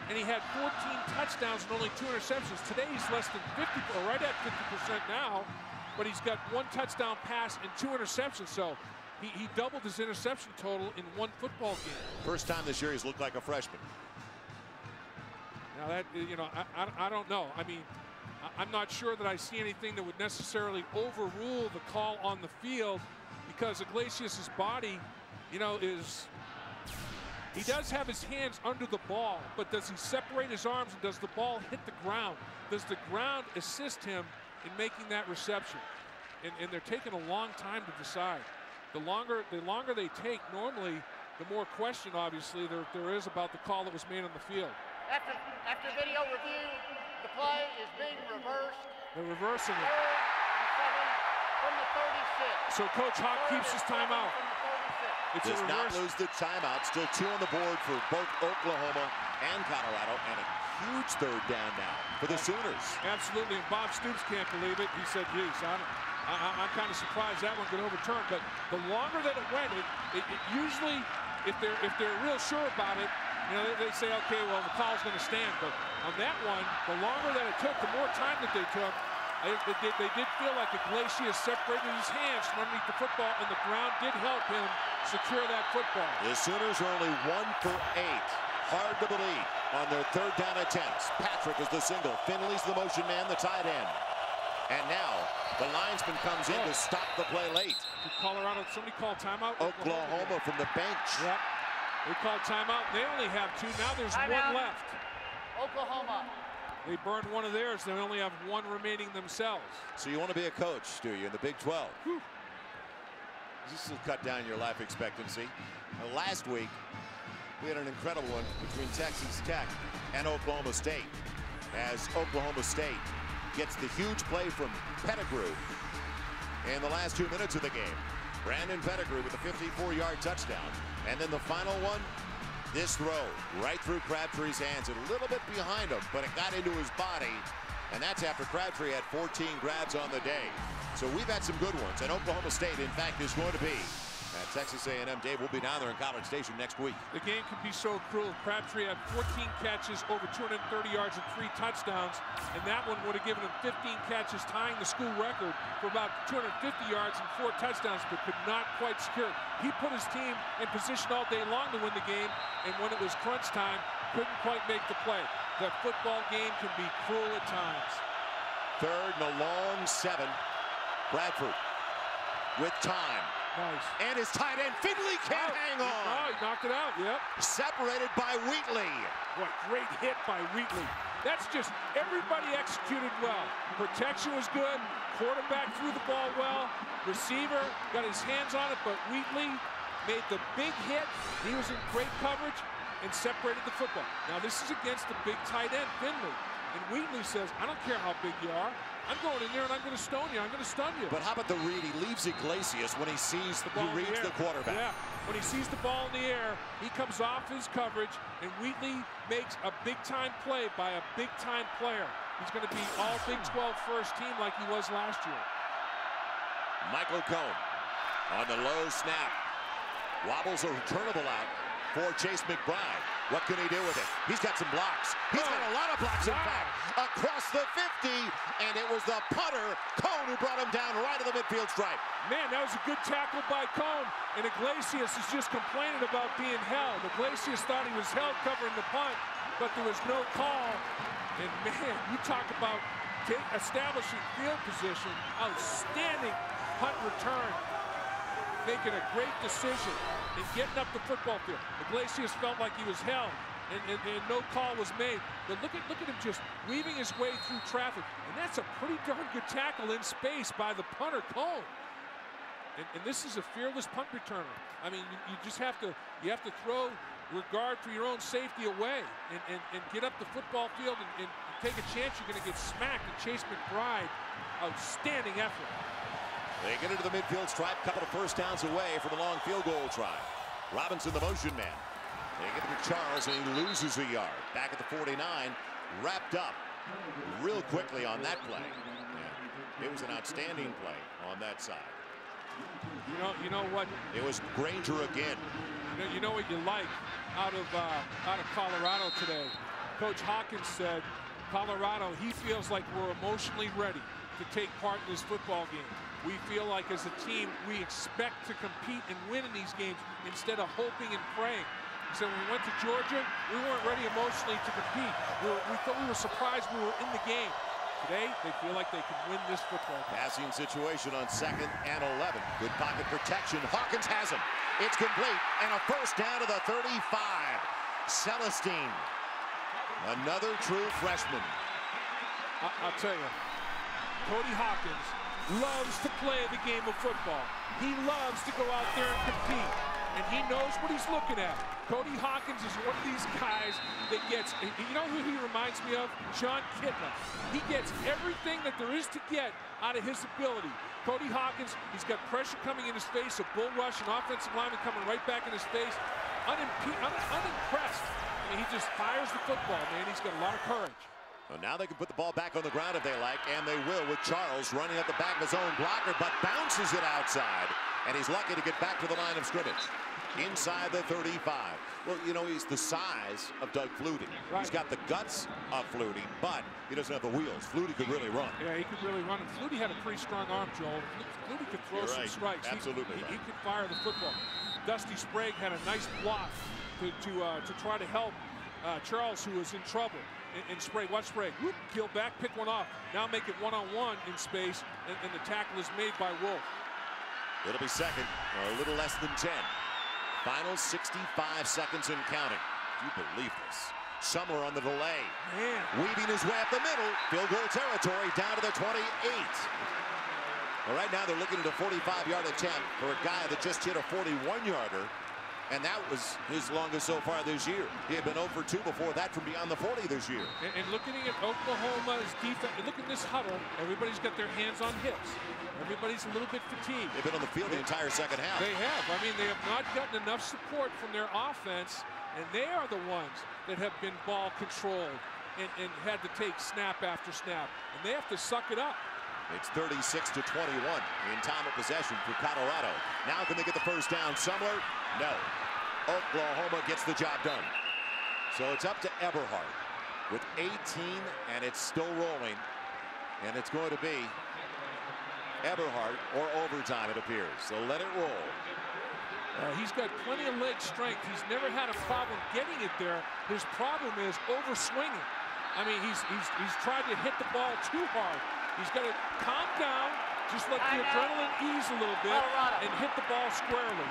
And he had 14 touchdowns and only 2 interceptions. Today he's less than 50, or right at 50% now, but he's got 1 touchdown pass and 2 interceptions. So he doubled his interception total in 1 football game. First time this year he's looked like a freshman. Now that, I don't know. I mean, I'm not sure that I see anything that would necessarily overrule the call on the field, because Iglesias' body, is... He does have his hands under the ball, but does he separate his arms, and does the ball hit the ground? Does the ground assist him in making that reception? And they're taking a long time to decide. The longer they take, normally, the more question, obviously, there is about the call that was made on the field. After video review, the play is being reversed. They're reversing it. 3rd and 7 from the 36. So Coach Hawk keeps his timeout. Does not lose the timeout. Still 2 on the board for both Oklahoma and Colorado, and a huge 3rd down now for the Sooners. Absolutely, and Bob Stoops can't believe it. He said, geez, I'm kind of surprised that one got overturned. But the longer that it went, it usually, if they're real sure about it, they say, okay, well, the call's going to stand. But on that one, the longer that it took, the more time that they took, they did feel like Iglesias separated his hands from underneath the football, and the ground did help him secure that football. The Sooners are only 1 for 8. Hard to believe on their 3rd down attempts. Patrick is the single. Finley's the motion man, the tight end. And now the linesman comes in to stop the play late. Did Colorado, somebody call timeout? Oklahoma from the bench. Yep. They called timeout. They only have 2. Now there's 1 left. Oklahoma. They burned 1 of theirs. They only have 1 remaining themselves. So you want to be a coach, do you, in the Big 12? Whew. This will cut down your life expectancy. Last week, we had an incredible one between Texas Tech and Oklahoma State, as Oklahoma State gets the huge play from Pettigrew in the last 2 minutes of the game. Brandon Pettigrew with a 54-yard touchdown. And then the final one, this throw right through Crabtree's hands, a little bit behind him, but it got into his body. And that's after Crabtree had 14 grabs on the day. So we've had some good ones. And Oklahoma State, in fact, is going to be at Texas A&M. Dave will be down there in College Station next week. The game can be so cruel. Crabtree had 14 catches, over 230 yards, and 3 touchdowns. And that one would have given him 15 catches, tying the school record for about 250 yards and 4 touchdowns, but could not quite secure it. He put his team in position all day long to win the game, and when it was crunch time, couldn't quite make the play. The football game can be cruel at times. 3rd and a long 7. Bradford with time. Nice. And his tight end, Finley, can't hang on. Oh, he knocked it out, yep. Separated by Wheatley. What great hit by Wheatley. That's just, everybody executed well. Protection was good. Quarterback threw the ball well. Receiver got his hands on it, but Wheatley made the big hit. He was in great coverage and separated the football. Now, this is against the big tight end, Finley. And Wheatley says, I don't care how big you are. I'm going in there and I'm going to stone you. I'm going to stun you. But how about the read? He leaves Iglesias when he sees the ball. He reads the quarterback. Yeah, when he sees the ball in the air, he comes off his coverage, and Wheatley makes a big-time play by a big-time player. He's going to be all Big 12 first team like he was last year. Michael Cohn on the low snap. Wobbles a returnable out for Chase McBride. What can he do with it? He's got some blocks. He's got a lot of blocks, in fact, across the 50, and it was the punter, Cohn, who brought him down right at the midfield stripe. Man, that was a good tackle by Cohn, and Iglesias is just complaining about being held. Iglesias thought he was held covering the punt, but there was no call. And man, you talk about establishing field position, outstanding punt return, making a great decision and getting up the football field. Iglesias felt like he was held, and no call was made. But look at him just weaving his way through traffic, and that's a pretty darn good tackle in space by the punter, Cohn. And this is a fearless punt returner. I mean, you just have to throw regard for your own safety away and get up the football field and take a chance you're going to get smacked. And Chase McBride, outstanding effort. They get into the midfield stripe, couple of first downs away from the long field goal try. Robinson, the motion man. They get to Charles, and he loses a yard. Back at the 49, wrapped up real quickly on that play. Yeah, it was an outstanding play on that side. You know what? It was Granger again. You know what you like out of Colorado today. Coach Hawkins said, Colorado, he feels like we're emotionally ready to take part in this football game. We feel like as a team, we expect to compete and win in these games instead of hoping and praying. So when we went to Georgia, we weren't ready emotionally to compete. We thought we were surprised we were in the game. Today, they feel like they can win this football game. Passing situation on 2nd and 11. Good pocket protection. Hawkins has him. It's complete, and a first down to the 35. Celestine, another true freshman. I'll tell you, Cody Hawkins loves to play the game of football. He loves to go out there and compete, and he knows what he's looking at. Cody Hawkins is one of these guys that gets, you know who he reminds me of? John Kitna. He gets everything that there is to get out of his ability. Cody Hawkins, he's got pressure coming in his face, a bull rush, an offensive lineman coming right back in his face. Unimpressed. I mean, he just fires the football, man. He's got a lot of courage. Well, now they can put the ball back on the ground if they like, and they will, with Charles running up the back of his own blocker, but bounces it outside, and he's lucky to get back to the line of scrimmage. Inside the 35. Well, you know, he's the size of Doug Flutie. Right. He's got the guts of Flutie, but he doesn't have the wheels. Flutie could really run. Yeah, he could really run. And Flutie had a pretty strong arm, Joel. Flutie could throw some strikes. Absolutely. He could fire the football. Dusty Sprague had a nice block to try to help Charles, who was in trouble. And Sprague, watch Sprague. Whoop, peel back, pick one off. Now make it one-on-one in space, and the tackle is made by Wolf. It'll be second, or a little less than 10. Final 65 seconds and counting. Do you believe this? Summer on the delay. Man. Weaving his way up the middle. Field goal territory down to the 28. Well, right now they're looking at a 45-yard attempt for a guy that just hit a 41-yarder. And that was his longest so far this year. He had been 0 for 2 before that from beyond the 40 this year. And looking at Oklahoma's defense, look at this huddle. Everybody's got their hands on hips. Everybody's a little bit fatigued. They've been on the field the entire second half. They have. I mean, they have not gotten enough support from their offense, and they are the ones that have been ball controlled and had to take snap after snap. And they have to suck it up. It's 36-21 in time of possession for Colorado. Now can they get the first down somewhere? No. Oklahoma gets the job done. So it's up to Eberhard with 18, and it's still rolling. And it's going to be Eberhard or overtime, it appears. So let it roll. He's got plenty of leg strength. He's never had a problem getting it there. His problem is overswinging. I mean, he's tried to hit the ball too hard. He's got to calm down, just let the adrenaline ease a little bit, and hit the ball squarely.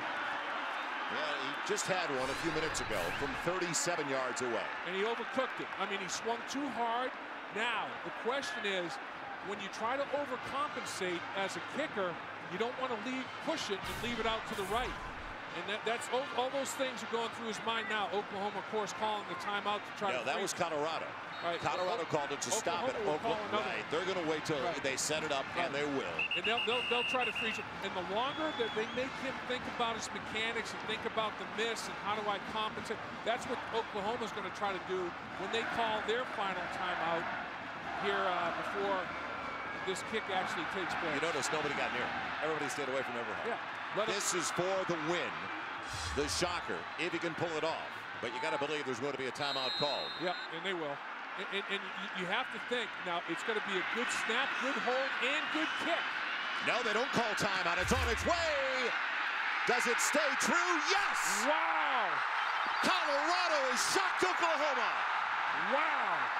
Yeah, he just had one a few minutes ago from 37 yards away. And he overcooked it. I mean, he swung too hard. Now, the question is, when you try to overcompensate as a kicker, you don't want to push it and leave it out to the right. And that's all those things are going through his mind now. Oklahoma, of course, calling the timeout to try to. No, that was Colorado. Right. Colorado called it to stop it. Oklahoma, right. They're going to wait till they set it up, and they will. And they'll try to freeze it. And the longer that they make him think about his mechanics and think about the miss and how do I compensate, that's what Oklahoma's going to try to do when they call their final timeout here before this kick actually takes place. You notice nobody got near him. Everybody stayed away from Eberhard. Yeah. This is for the win. The shocker, if he can pull it off. But you got to believe there's going to be a timeout called. Yeah, and they will. And you have to think, now it's going to be a good snap, good hold, and good kick. No, they don't call timeout. It's on its way. Does it stay true? Yes! Wow! Colorado has shocked Oklahoma. Wow!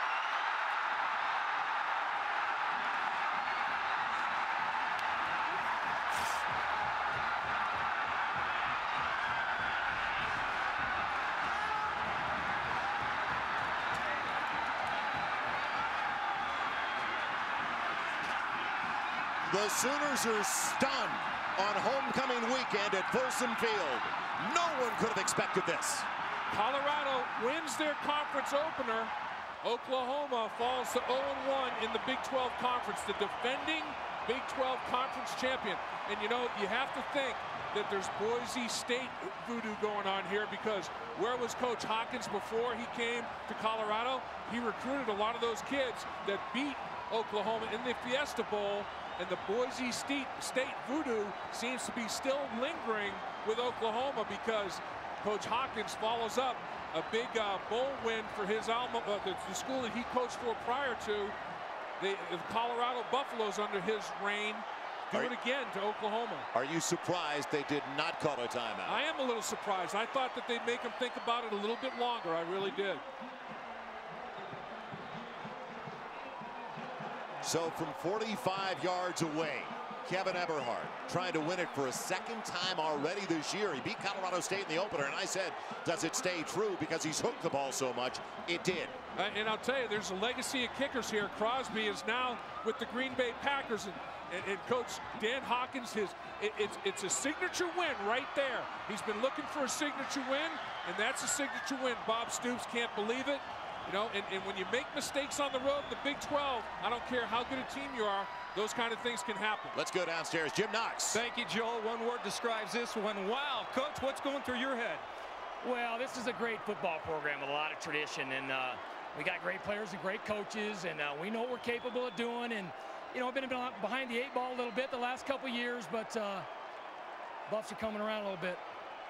The Sooners are stunned on homecoming weekend at Folsom Field. No one could have expected this. Colorado wins their conference opener. Oklahoma falls to 0-1 in the Big 12 Conference, the defending Big 12 Conference champion. And you know, you have to think that there's Boise State voodoo going on here, because where was Coach Hawkins before he came to Colorado? He recruited a lot of those kids that beat Oklahoma in the Fiesta Bowl. And the Boise State voodoo seems to be still lingering with Oklahoma, because Coach Hawkins follows up a big bowl win for his the school that he coached for prior to. The Colorado Buffaloes under his reign do it again to Oklahoma. Are you surprised they did not call a timeout? I am a little surprised. I thought that they'd make him think about it a little bit longer. I really did. So from 45 yards away, Kevin Eberhard trying to win it for a second time already this year. He beat Colorado State in the opener, and I said, does it stay true because he's hooked the ball so much? It did. And I'll tell you, there's a legacy of kickers here. Crosby is now with the Green Bay Packers, and Coach Dan Hawkins, it's a signature win right there. He's been looking for a signature win, and that's a signature win. Bob Stoops can't believe it. You know, and when you make mistakes on the road in the Big 12, I don't care how good a team you are, those kind of things can happen. Let's go downstairs. Jim Knox. Thank you, Joel. One word describes this one. Wow. Coach, what's going through your head? Well, this is a great football program with a lot of tradition, and we got great players and great coaches, and we know what we're capable of doing. And, you know, I've been behind the 8 ball a little bit the last couple years, but Buffs are coming around a little bit.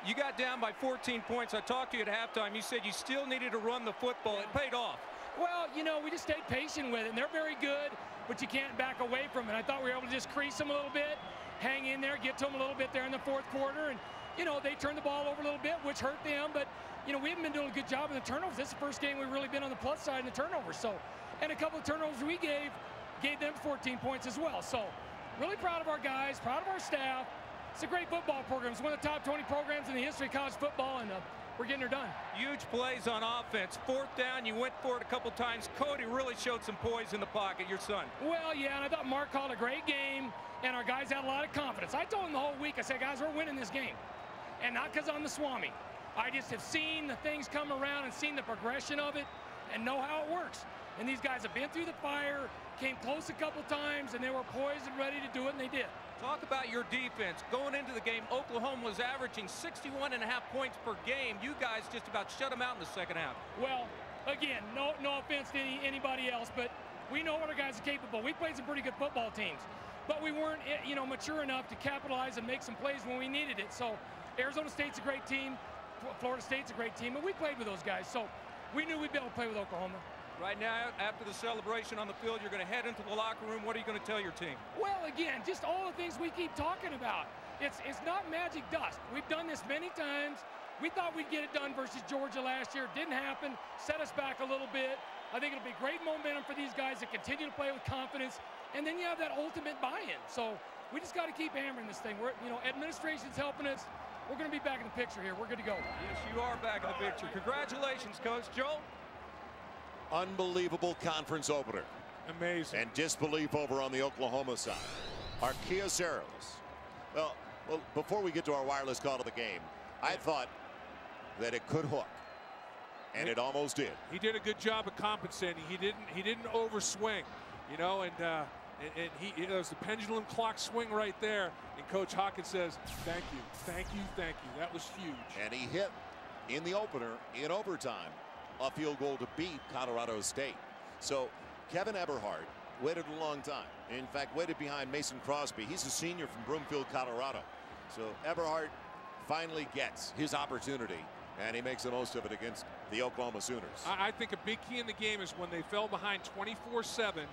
You got down by 14 points. I talked to you at halftime. You said you still needed to run the football. It paid off. Well, you know, we just stayed patient with it, and they're very good, but you can't back away from it. I thought we were able to just crease them a little bit, hang in there, get to them a little bit there in the 4th quarter, and, you know, they turned the ball over a little bit, which hurt them, but, you know, we haven't been doing a good job in the turnovers. This is the first game we've really been on the plus side in the turnovers, so, and a couple of turnovers we gave them 14 points as well. So, really proud of our guys, proud of our staff. It's a great football program. It's one of the top 20 programs in the history of college football, and we're getting her done. Huge plays on offense. 4th down, you went for it a couple times. Cody really showed some poise in the pocket, your son. Well, yeah, and I thought Mark called a great game, and our guys had a lot of confidence. I told him the whole week, I said, guys, we're winning this game. And not because I'm the Swami. I just have seen the things come around and seen the progression of it and know how it works. And these guys have been through the fire, came close a couple times, and they were poised and ready to do it, and they did. Talk about your defense. Going into the game, Oklahoma was averaging 61.5 points per game. You guys just about shut them out in the 2nd half. Well, again, no offense to anybody else, but We know what our guys are capable. We played some pretty good football teams, but we weren't, you know, mature enough to capitalize and make some plays when we needed it. So Arizona State's a great team. Florida State's a great team, and we played with those guys. So we knew we'd be able to play with Oklahoma. Right now, after the celebration on the field, you're going to head into the locker room. What are you going to tell your team? Well, again, just all the things we keep talking about. It's not magic dust. We've done this many times. We thought we'd get it done versus Georgia last year. It didn't happen. Set us back a little bit. I think it'll be great momentum for these guys to continue to play with confidence. And then you have that ultimate buy-in. So we just got to keep hammering this thing. We're, you know, administration's helping us. We're going to be back in the picture here. We're good to go. Yes, you are back in the picture. Congratulations, Coach. Joe? Unbelievable conference opener. Amazing. And disbelief over on the Oklahoma side. Arceus. Well, before we get to our wireless call of the game, I thought that it could hook, and it almost did. He did a good job of compensating. He didn't overswing, you know, and it was the pendulum clock swing right there. And Coach Hawkins says, "Thank you, thank you, thank you." That was huge. And he hit in the opener in overtime a field goal to beat Colorado State. So Kevin Eberhard waited a long time. In fact, waited behind Mason Crosby. He's a senior from Broomfield, Colorado. So Eberhard finally gets his opportunity, and he makes the most of it against the Oklahoma Sooners. I think a big key in the game is when they fell behind 24-7,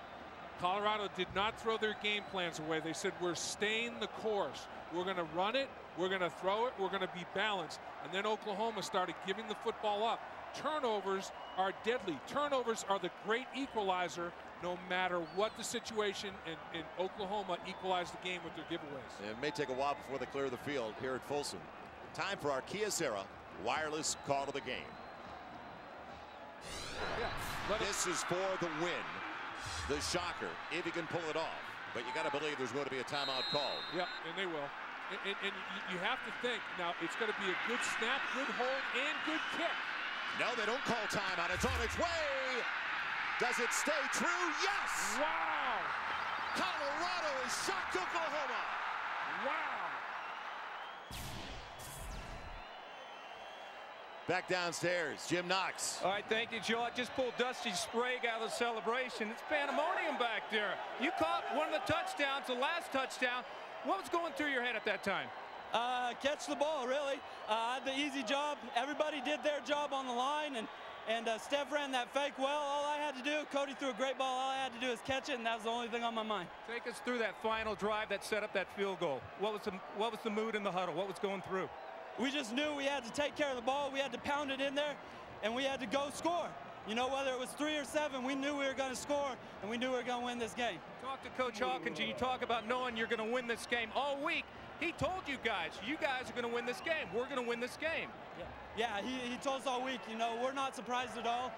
Colorado did not throw their game plans away. They said, we're staying the course. We're going to run it. We're going to throw it. We're going to be balanced. And then Oklahoma started giving the football up. Turnovers are deadly. Turnovers are the great equalizer. No matter what the situation, in Oklahoma equalized the game with their giveaways. It may take a while before they clear the field here at Folsom. Time for our Arceus wireless call of the game. Yeah, this is for the win. The shocker, if he can pull it off. But you got to believe there's going to be a timeout called. Yep, and they will. And you have to think, now it's going to be a good snap, good hold, and good kick. No, they don't call timeout. It's on its way. Does it stay true? Yes! Wow! Colorado has shocked Oklahoma. Wow! Back downstairs, Jim Knox. All right, thank you, Joe. I just pulled Dusty Sprague out of the celebration. It's pandemonium back there. You caught one of the touchdowns, the last touchdown. What was going through your head at that time? Catch the ball, really. I had the easy job. Everybody did their job on the line, and Steph ran that fake well. All I had to do, Cody threw a great ball. All I had to do is catch it, and that was the only thing on my mind. Take us through that final drive that set up that field goal. What was the mood in the huddle? What was going through? We just knew we had to take care of the ball. We had to pound it in there, and we had to go score. You know, whether it was 3 or 7, we knew we were going to score, and we knew we were going to win this game. Talk to Coach Hawkins, and you talk about knowing you're going to win this game all week. He told you guys are going to win this game. We're going to win this game. Yeah, he told us all week, you know, we're not surprised at all.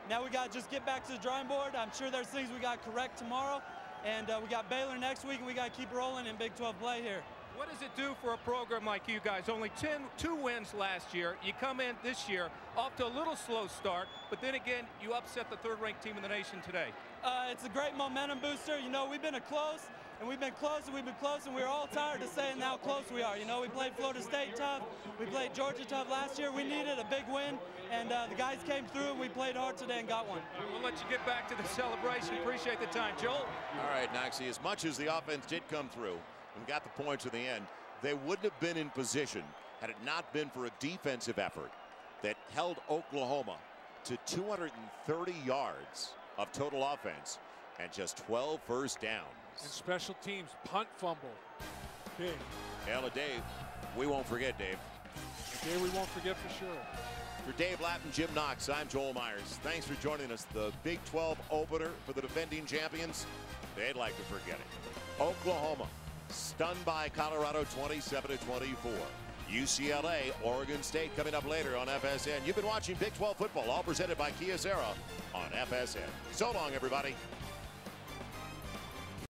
Now we got to just get back to the drawing board. I'm sure there's things we got to correct tomorrow. And we got Baylor next week, and we got to keep rolling in Big 12 play here. What does it do for a program like you guys? Only 2 wins last year. You come in this year off to a little slow start, but then again, you upset the 3rd-ranked team in the nation today. It's a great momentum booster. You know, we've been close, and we've been close, and we've been close, and we're all tired of saying how close we are. You know, we played Florida State tough. We played Georgia tough last year. We needed a big win, and the guys came through, and we played hard today and got one. We'll let you get back to the celebration. Appreciate the time, Joel. All right, Noxie, as much as the offense did come through and got the points at the end, they wouldn't have been in position had it not been for a defensive effort that held Oklahoma to 230 yards of total offense and just 12 first downs. And special teams, punt fumble. Big. Hell, a day we won't forget, Dave. A day we won't forget for sure. For Dave Lappin, Jim Knox, I'm Joel Myers. Thanks for joining us. The Big 12 opener for the defending champions. They'd like to forget it. Oklahoma stunned by Colorado 27-24. UCLA, Oregon State coming up later on FSN. You've been watching Big 12 football, all presented by Kyocera on FSN. So long, everybody.